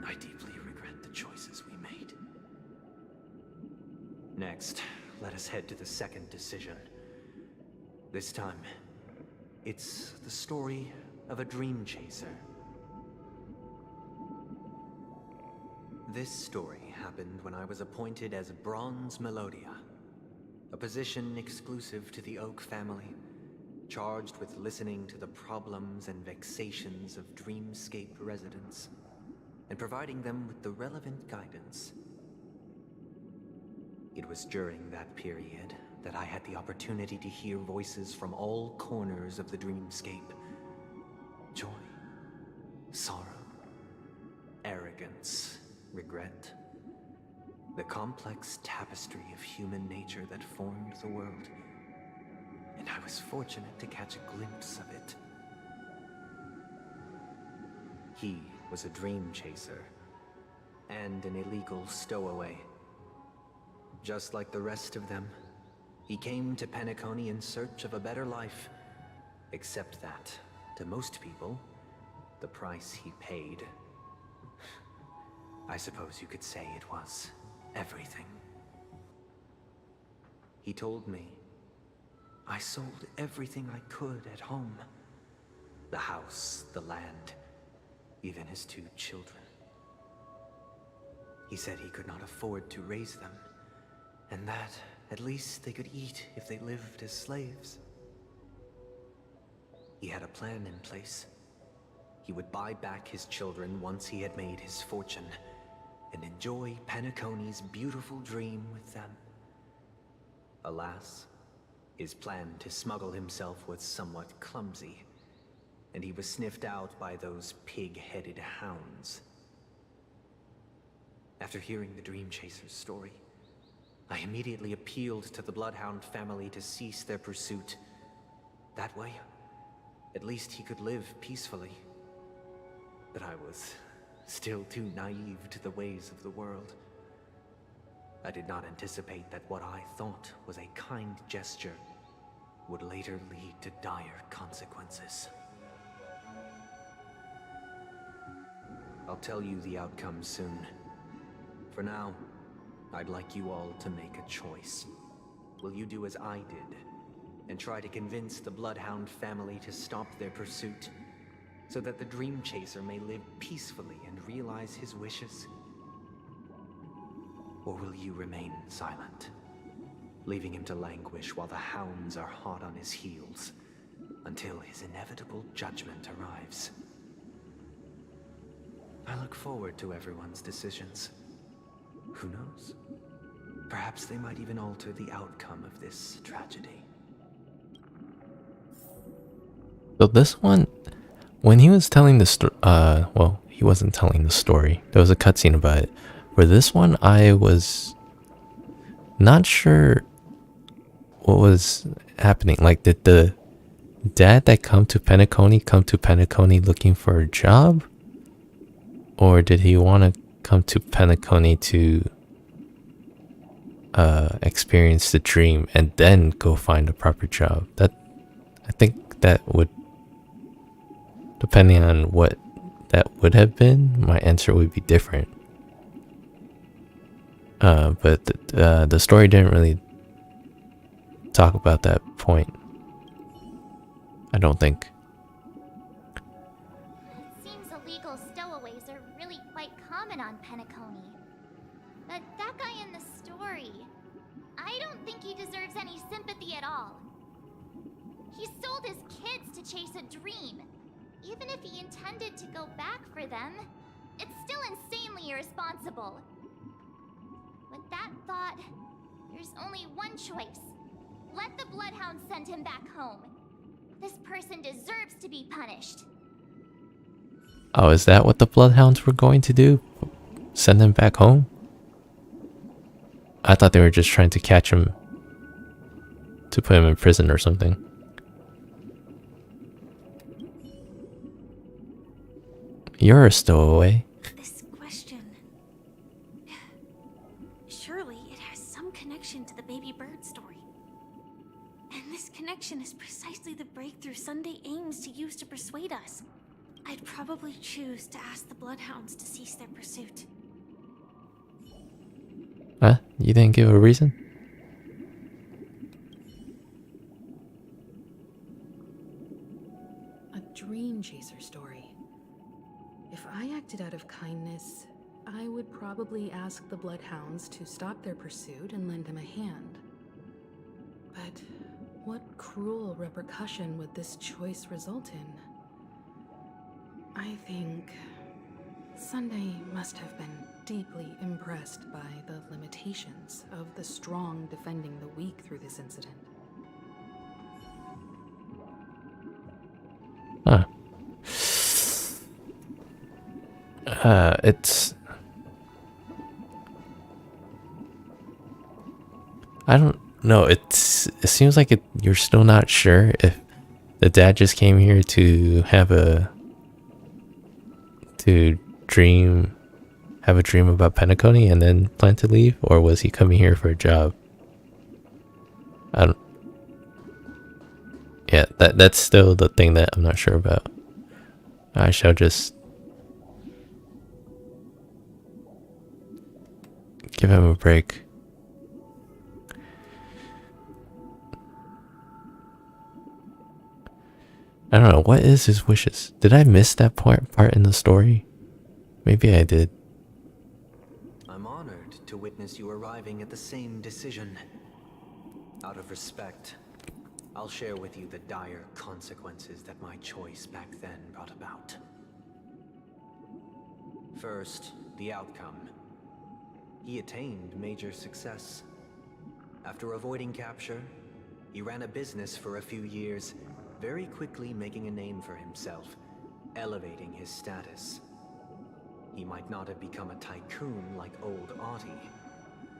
I deeply regret the choices we made. Next, let us head to the second decision. This time, it's the story of a dream chaser. This story happened when I was appointed as Bronze Melodia, a position exclusive to the Oak family, charged with listening to the problems and vexations of dreamscape residents, and providing them with the relevant guidance. It was during that period that I had the opportunity to hear voices from all corners of the dreamscape. Joy, sorrow, arrogance, regret. The complex tapestry of human nature that formed the world. And I was fortunate to catch a glimpse of it. He was a dream chaser, and an illegal stowaway. Just like the rest of them, he came to Penacony in search of a better life. Except that, to most people, the price he paid, I suppose you could say it was everything. He told me, I sold everything I could at home. The house, the land, even his 2 children. He said he could not afford to raise them, and that at least they could eat if they lived as slaves. He had a plan in place. He would buy back his children once he had made his fortune, and enjoy Penacony's beautiful dream with them. Alas, his plan to smuggle himself was somewhat clumsy, and he was sniffed out by those pig-headed hounds. After hearing the Dream Chaser's story, I immediately appealed to the Bloodhound family to cease their pursuit. That way, at least he could live peacefully. But I was still too naive to the ways of the world. I did not anticipate that what I thought was a kind gesture would later lead to dire consequences. I'll tell you the outcome soon. For now, I'd like you all to make a choice. Will you do as I did, and try to convince the Bloodhound family to stop their pursuit? so that the Dream Chaser may live peacefully and realize his wishes? Or will you remain silent, leaving him to languish while the hounds are hot on his heels until his inevitable judgment arrives? I look forward to everyone's decisions. Who knows? Perhaps they might even alter the outcome of this tragedy. So this one, when he was telling the story, well, he wasn't telling the story. There was a cutscene about it. For this one, I was not sure what was happening. Like, did the dad that come to Penacony looking for a job? Or did he want to come to Penacony to experience the dream and then go find a proper job? That, I think that would, depending on what that would have been, my answer would be different. But the story didn't really talk about that point, I don't think. It seems illegal stowaways are really quite common on Penacony. But that guy in the story, I don't think he deserves any sympathy at all. He sold his kids to chase a dream. Even if he intended to go back for them, it's still insanely irresponsible. With that thought, there's only one choice. Let the Bloodhound send him back home. This person deserves to be punished. Oh, is that what the Bloodhounds were going to do? Send him back home? I thought they were just trying to catch him to put him in prison or something. You're a stowaway. This question... Surely it has some connection to the baby bird story. And this connection is precisely the breakthrough Sunday aims to use to persuade us. I'd probably choose to ask the Bloodhounds to cease their pursuit. Huh? You didn't give a reason? A dream chaser story. If I acted out of kindness, I would probably ask the Bloodhounds to stop their pursuit and lend him a hand. But what cruel repercussion would this choice result in? I think Sunday must have been deeply impressed by the limitations of the strong defending the weak through this incident. Huh. It's... I don't know, it seems like you're still not sure if the dad just came here to have a dream about Penacony and then plan to leave, or was he coming here for a job? Yeah, that's still the thing that I'm not sure about. I shall just give him a break. I don't know, what is his wishes? Did I miss that part in the story? Maybe I did. I'm honored to witness you arriving at the same decision. Out of respect, I'll share with you the dire consequences that my choice back then brought about. First, the outcome. He attained major success. After avoiding capture, he ran a business for a few years, very quickly making a name for himself, elevating his status. He might not have become a tycoon like old Audie,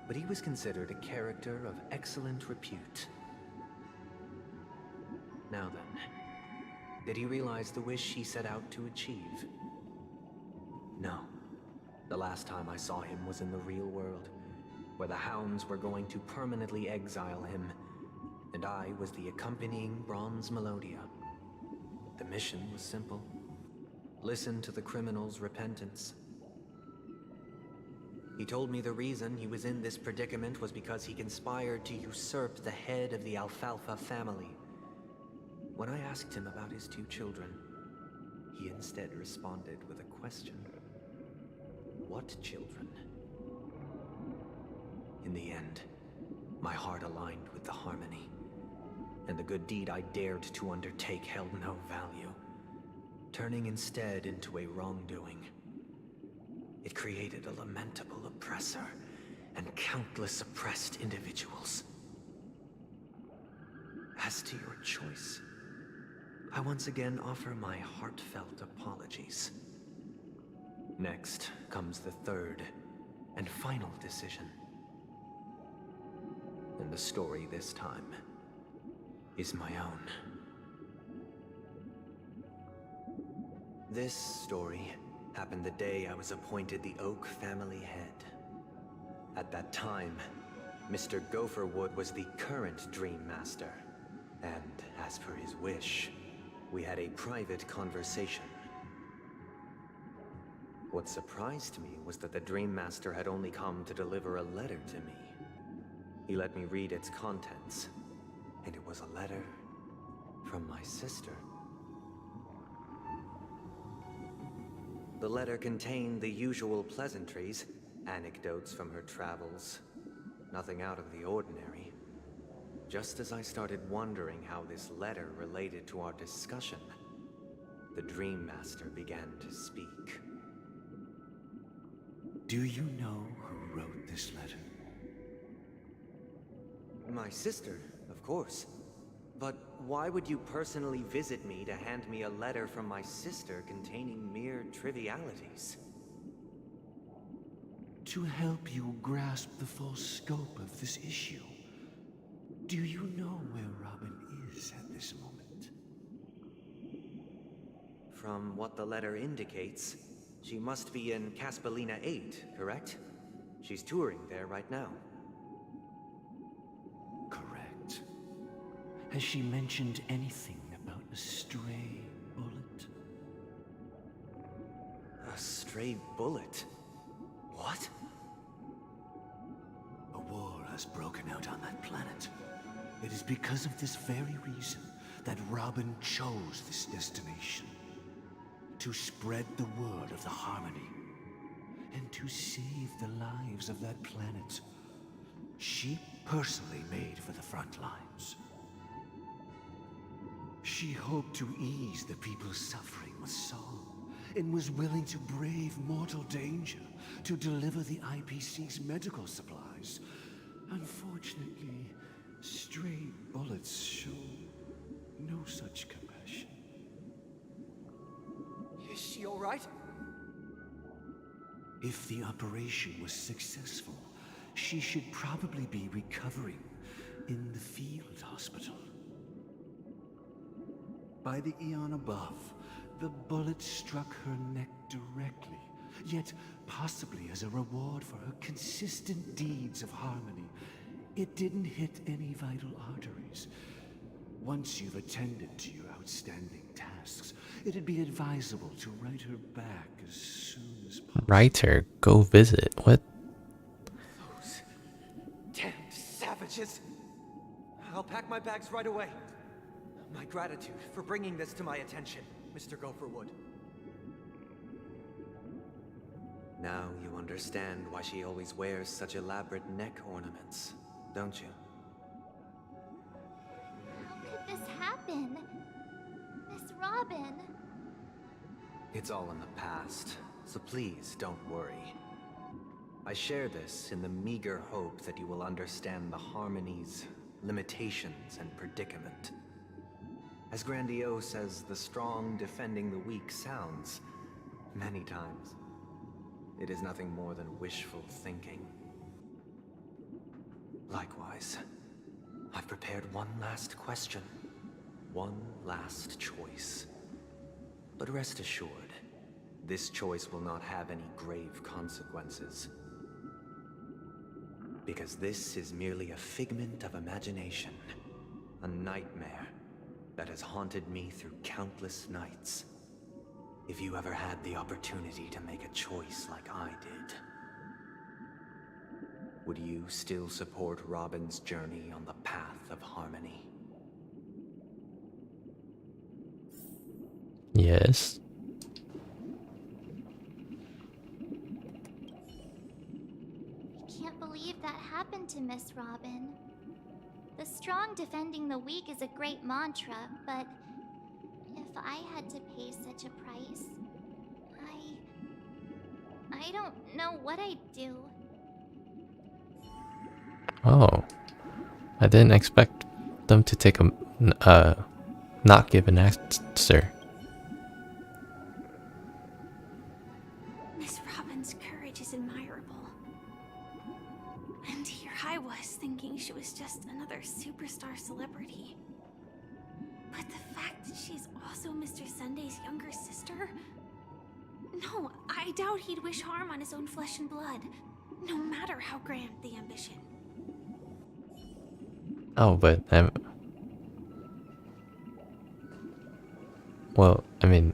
but he was considered a character of excellent repute. Now then, did he realize the wish he set out to achieve? No. The last time I saw him was in the real world, where the hounds were going to permanently exile him, and I was the accompanying Bronze Melodia. The mission was simple. Listen to the criminal's repentance. He told me the reason he was in this predicament was because he conspired to usurp the head of the Alfalfa family. When I asked him about his two children, he instead responded with a question. What children? In the end, my heart aligned with the harmony, and the good deed I dared to undertake held no value, turning instead into a wrongdoing. It created a lamentable oppressor and countless oppressed individuals. As to your choice, I once again offer my heartfelt apologies. Next comes the third and final decision. And the story this time is my own. This story happened the day I was appointed the Oak family head. At that time, Mr. Gopherwood was the current Dream Master, and as per his wish, we had a private conversation. What surprised me was that the Dream Master had only come to deliver a letter to me. He let me read its contents, and it was a letter from my sister. The letter contained the usual pleasantries, anecdotes from her travels, nothing out of the ordinary. Just as I started wondering how this letter related to our discussion, the Dream Master began to speak. Do you know who wrote this letter? My sister, of course. But why would you personally visit me to hand me a letter from my sister containing mere trivialities? To help you grasp the full scope of this issue. Do you know where Robin is at this moment? From what the letter indicates, she must be in Caspelina 8, correct? She's touring there right now. Correct. Has she mentioned anything about a stray bullet? A stray bullet? What? A war has broken out on that planet. It is because of this very reason that Robin chose this destination. To spread the word of the harmony. And to save the lives of that planet. She personally made for the front lines. She hoped to ease the people's suffering with song, and was willing to brave mortal danger to deliver the IPC's medical supplies. Unfortunately, stray bullets show no such compassion. Is she all right? If the operation was successful, she should probably be recovering in the field hospital. By the eon above, the bullet struck her neck directly, yet possibly as a reward for her consistent deeds of harmony. It didn't hit any vital arteries. Once you've attended to your outstanding tasks, it'd be advisable to write her back as soon as possible. Write her, go visit. What? Those damned savages! I'll pack my bags right away. My gratitude for bringing this to my attention, Mr. Gopherwood. Now you understand why she always wears such elaborate neck ornaments, don't you? How could this happen? Miss Robin. It's all in the past, so please don't worry. I share this in the meager hope that you will understand the harmony's limitations and predicament. As grandiose as the strong defending the weak sounds, many times, it is nothing more than wishful thinking. Likewise, I've prepared one last question, one last choice. But rest assured, this choice will not have any grave consequences. Because this is merely a figment of imagination, a nightmare that has haunted me through countless nights. If you ever had the opportunity to make a choice like I did, would you still support Robin's journey on the path of harmony? Yes. to Miss Robin. The strong defending the weak is a great mantra, but if I had to pay such a price, I don't know what I'd do. Oh, I didn't expect them to take a not give an answer. Miss Robin's courage is admirable. And here I was thinking she was just another superstar celebrity. But the fact that she's also Mr. Sunday's younger sister? No, I doubt he'd wish harm on his own flesh and blood, no matter how grand the ambition. Oh, but well, I mean,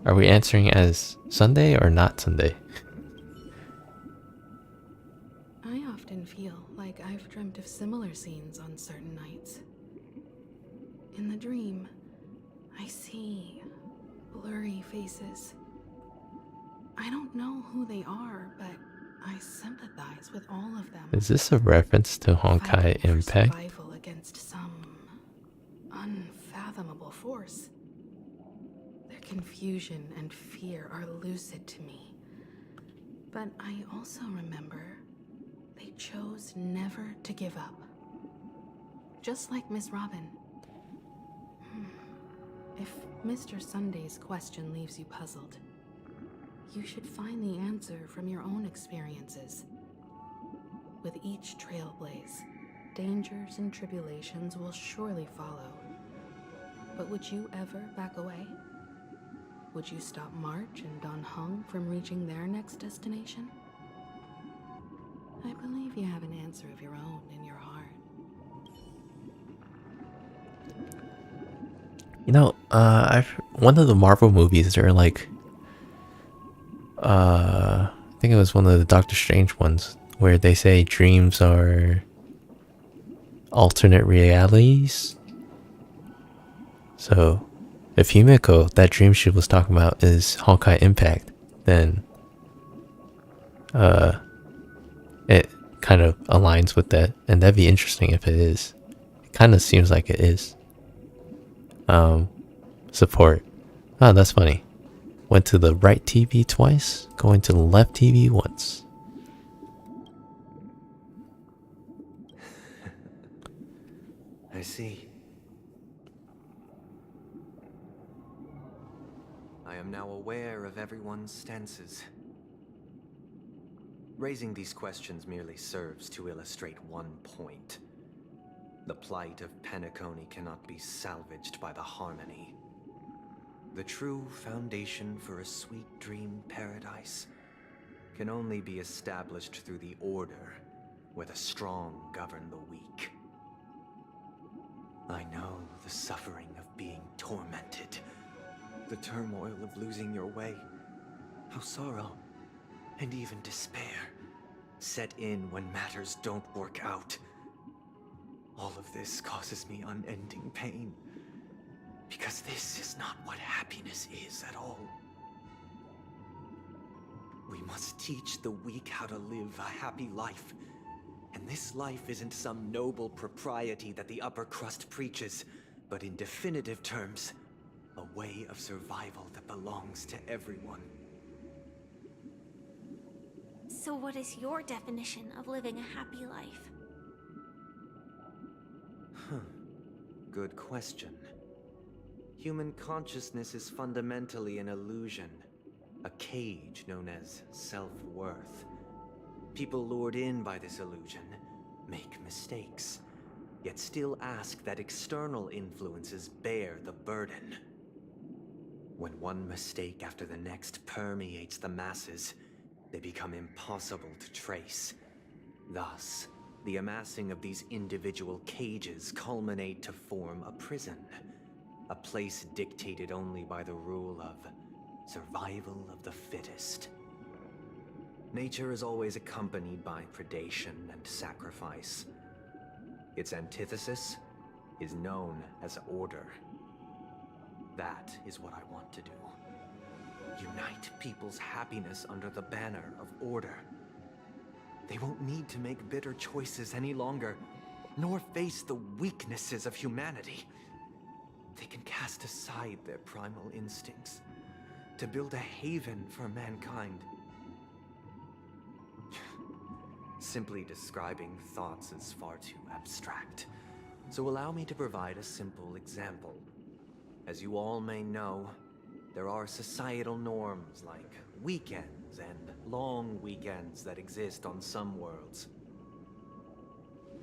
are we answering as Sunday or not Sunday? I often feel like I've dreamt of similar scenes on certain nights. In the dream, I see blurry faces. I don't know who they are, but I sympathize with all of them. Is this a reference to Honkai Impact? Survival against some unfathomable force. Their confusion and fear are lucid to me. But I also remember they chose never to give up. Just like Miss Robin. If Mr. Sunday's question leaves you puzzled, you should find the answer from your own experiences. With each trailblaze, dangers and tribulations will surely follow. But would you ever back away? Would you stop March and Don Hung from reaching their next destination? I believe you have an answer of your own in your heart. You know, one of the Marvel movies, they're like, I think it was one of the Doctor Strange ones, where they say dreams are alternate realities. So, if Himiko, that dream she was talking about, is Honkai Impact, then it kind of aligns with that, and that'd be interesting if it is. It kind of seems like it is. Support. Oh, that's funny. Went to the right TV twice, going to the left TV once. I see. I am now aware of everyone's stances. Raising these questions merely serves to illustrate one point. The plight of Penacony cannot be salvaged by the harmony. The true foundation for a sweet dream paradise can only be established through the order where the strong govern the weak. I know the suffering of being tormented, the turmoil of losing your way, how sorrow and even despair set in when matters don't work out. All of this causes me unending pain, because this is not what happiness is at all. We must teach the weak how to live a happy life, and this life isn't some noble propriety that the upper crust preaches, but in definitive terms, a way of survival that belongs to everyone. So what is your definition of living a happy life? Good question. Human consciousness is fundamentally an illusion, a cage known as self-worth. People lured in by this illusion make mistakes, yet still ask that external influences bear the burden. When one mistake after the next permeates the masses, they become impossible to trace. Thus, the amassing of these individual cages culminate to form a prison, a place dictated only by the rule of survival of the fittest. Nature is always accompanied by predation and sacrifice. Its antithesis is known as order. That is what I want to do. Unite people's happiness under the banner of order, They won't need to make bitter choices any longer, nor face the weaknesses of humanity. They can cast aside their primal instincts to build a haven for mankind. Simply describing thoughts is far too abstract, so allow me to provide a simple example. As you all may know, there are societal norms like weekends and long weekends that exist on some worlds.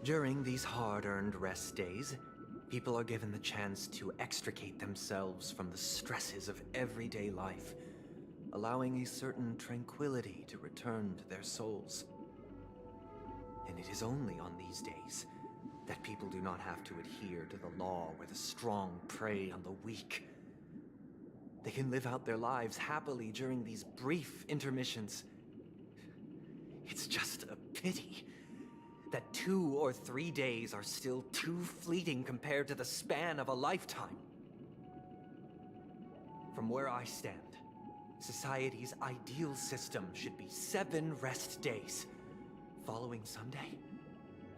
During these hard-earned rest days, people are given the chance to extricate themselves from the stresses of everyday life, allowing a certain tranquility to return to their souls. And it is only on these days that people do not have to adhere to the law where the strong prey on the weak. They can live out their lives happily during these brief intermissions. It's just a pity that 2 or 3 days are still too fleeting compared to the span of a lifetime. From where I stand, society's ideal system should be 7 rest days. Following Sunday,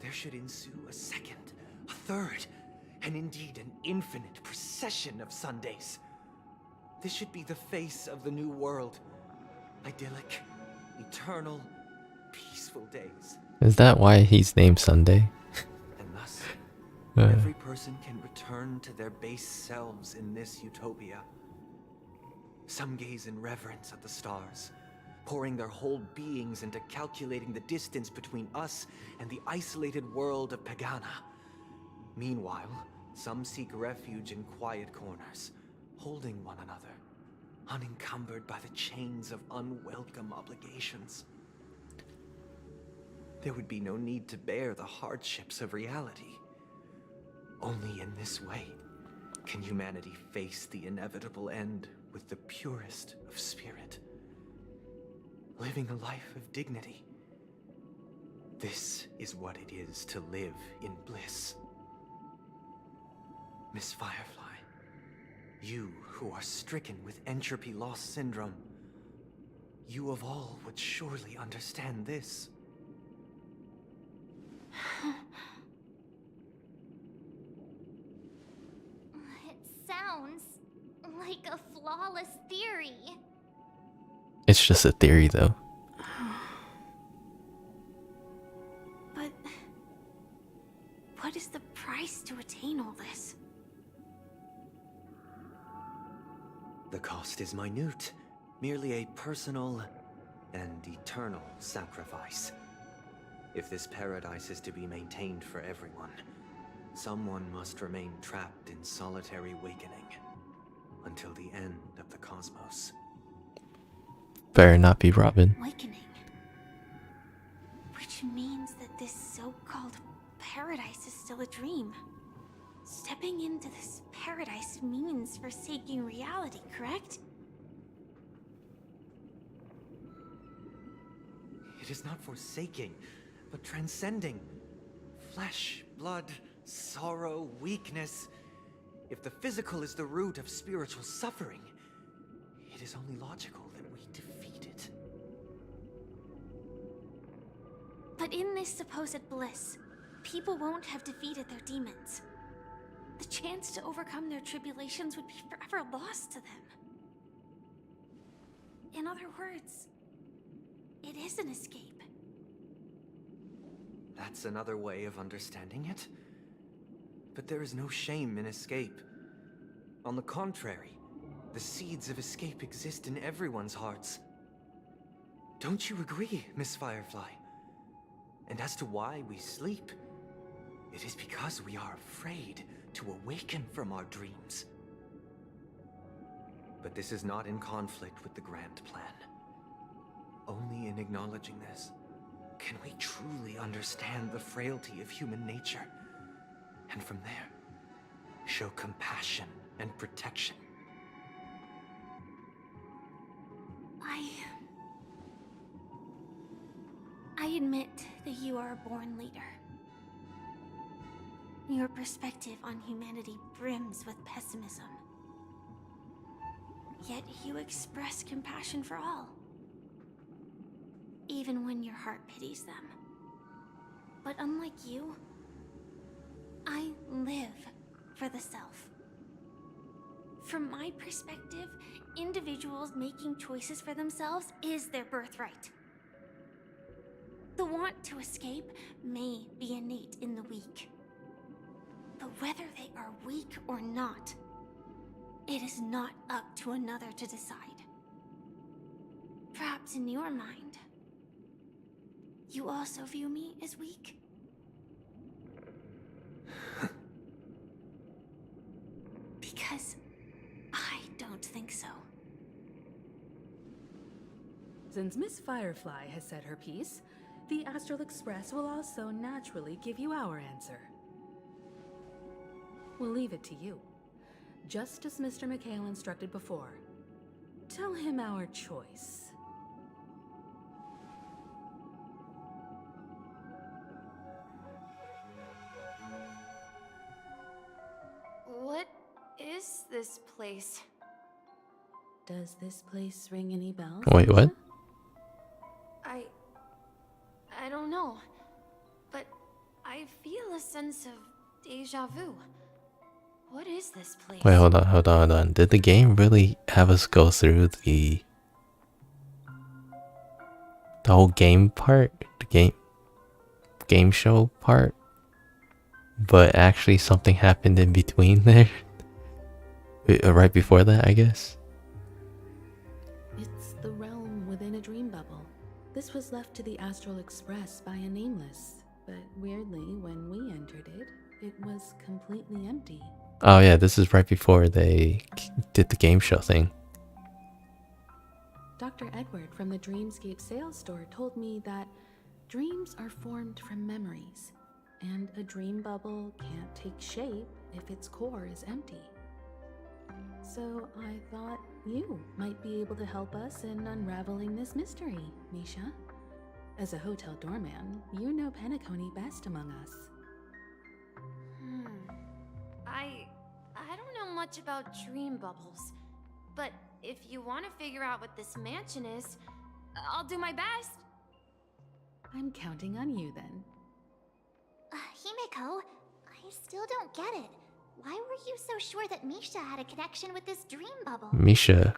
there should ensue a second, a third, and indeed an infinite procession of Sundays. This should be the face of the new world. Idyllic, eternal, peaceful days. Is that why he's named Sunday? And thus, every person can return to their base selves in this utopia. Some gaze in reverence at the stars, pouring their whole beings into calculating the distance between us and the isolated world of Pagana. Meanwhile, some seek refuge in quiet corners, holding one another, unencumbered by the chains of unwelcome obligations. There would be no need to bear the hardships of reality. Only in this way can humanity face the inevitable end with the purest of spirit, living a life of dignity. This is what it is to live in bliss. Miss Firefly, you who are stricken with entropy loss syndrome, you of all would surely understand this. It sounds like a flawless theory. It's just a theory, though. But what is the price to attain all this? The cost is minute, merely a personal and eternal sacrifice. If this paradise is to be maintained for everyone, someone must remain trapped in solitary awakening until the end of the cosmos. Better not be Robin. Awakening. Which means that this so-called paradise is still a dream. Stepping into this paradise means forsaking reality, correct? It is not forsaking, but transcending. Flesh, blood, sorrow, weakness. If the physical is the root of spiritual suffering, it is only logical that we defeat it. But in this supposed bliss, people won't have defeated their demons. The chance to overcome their tribulations would be forever lost to them. In other words, it is an escape. That's another way of understanding it. But there is no shame in escape. On the contrary, the seeds of escape exist in everyone's hearts. Don't you agree, Miss Firefly? And as to why we sleep, it is because we are afraid to awaken from our dreams. But this is not in conflict with the grand plan. Only in acknowledging this can we truly understand the frailty of human nature, and from there, show compassion and protection. I admit that you are a born leader. Your perspective on humanity brims with pessimism. Yet you express compassion for all. even when your heart pities them. But unlike you, I live for the self. From my perspective, individuals making choices for themselves is their birthright. The want to escape may be innate in the weak. But whether they are weak or not, it is not up to another to decide. Perhaps in your mind, you also view me as weak? Because I don't think so. Since Miss Firefly has said her piece, the Astral Express will also naturally give you our answer. We'll leave it to you. Just as Mr. McHale instructed before. Tell him our choice. What is this place? Does this place ring any bells? Wait, what? I don't know, but I feel a sense of deja vu. What is this place? Wait, hold on. Did the game really have us go through the whole game part? The game show part? But actually something happened in between there? Right before that, I guess? It's the realm within a dream bubble. This was left to the Astral Express by a nameless, but weirdly, when we entered it, it was completely empty. Oh yeah, this is right before they did the game show thing. Dr. Edward from the Dreamscape sales store told me that dreams are formed from memories, and a dream bubble can't take shape if its core is empty. So I thought you might be able to help us in unraveling this mystery, Misha. As a hotel doorman, you know Penacony best among us. I don't know much about dream bubbles, but if you want to figure out what this mansion is, I'll do my best. I'm counting on you then. Himeko, I still don't get it. Why were you so sure that Misha had a connection with this dream bubble? Misha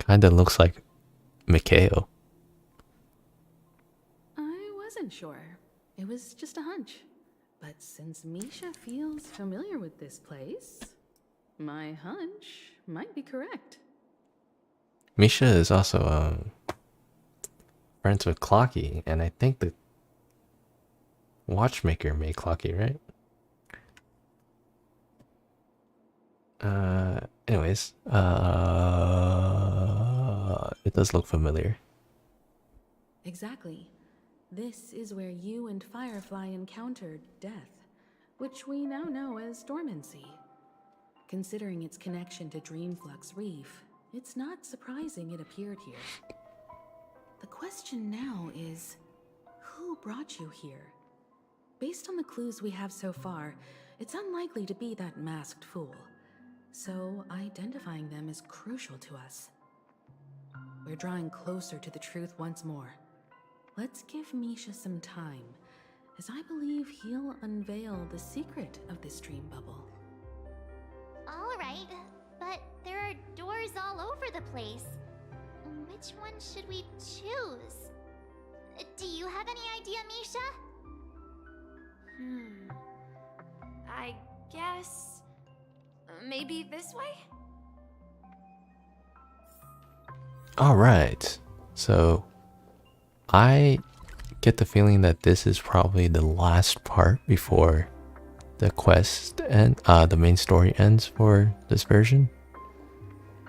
kinda looks like Mikhail. I wasn't sure. It was just a hunch. But since Misha feels familiar with this place, my hunch might be correct. Misha is also friends with Clocky, and I think the watchmaker made Clocky, right? Anyways, it does look familiar. Exactly. This is where you and Firefly encountered death, which we now know as dormancy. Considering its connection to Dreamflux Reef, it's not surprising it appeared here. The question now is, who brought you here? Based on the clues we have so far, it's unlikely to be that masked fool. So identifying them is crucial to us. We're drawing closer to the truth once more. Let's give Misha some time, as I believe he'll unveil the secret of this dream bubble. All right, but there are doors all over the place. Which one should we choose? Do you have any idea, Misha? I guess maybe this way? Alright, so I get the feeling that this is probably the last part before the quest and the main story ends for this version.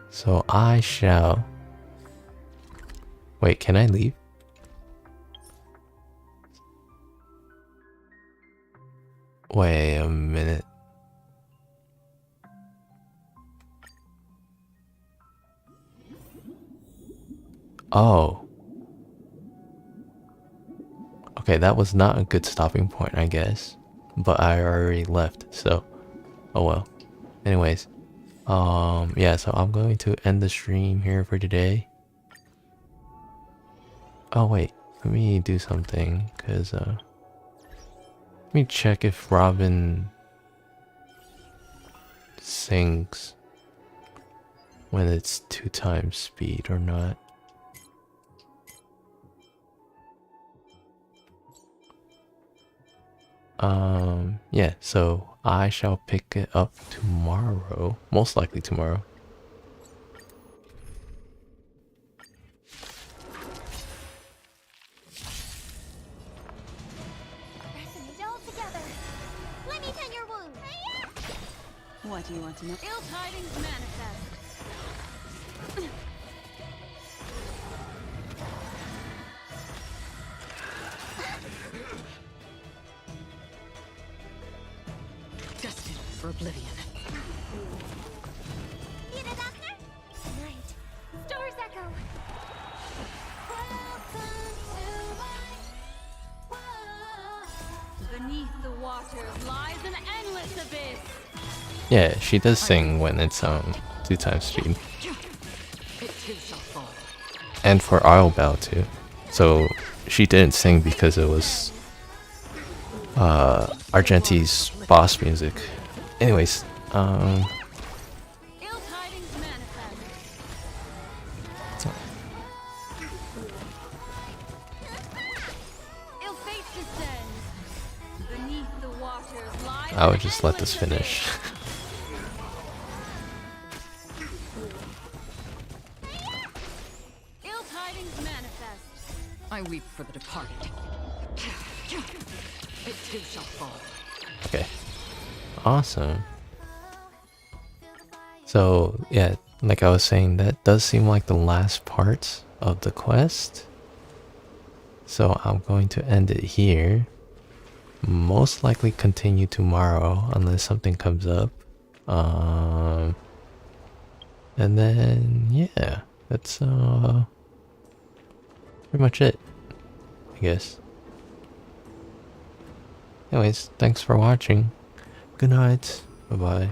So I shall... Wait, can I leave? Wait a minute. Oh. Okay, that was not a good stopping point, I guess. But I already left, so... Oh well. Anyways. Yeah, so I'm going to end the stream here for today. Oh wait. let me do something, cause let me check if Robin sings when it's 2 times speed or not. Yeah, so I shall pick it up tomorrow, most likely tomorrow. What do you want to know? Ill tidings manifest. Destined for oblivion. Need a doctor? Night. Stars echo. Beneath the waters lies an endless abyss. Yeah, she does sing when it's 2 times speed. And for Islebound too. So she didn't sing because it was Argenti's boss music. Anyways, Ill tidings manifest. Ill fate descends. Beneath the waters lies I would just let this finish. ill tidings manifest. I weep for the departed. It too shall fall. Okay. Awesome. So, yeah, like I was saying, that does seem like the last part of the quest. So I'm going to end it here. Most likely continue tomorrow unless something comes up. And then, yeah, that's pretty much it, I guess. Anyways, thanks for watching. Good night. Bye-bye.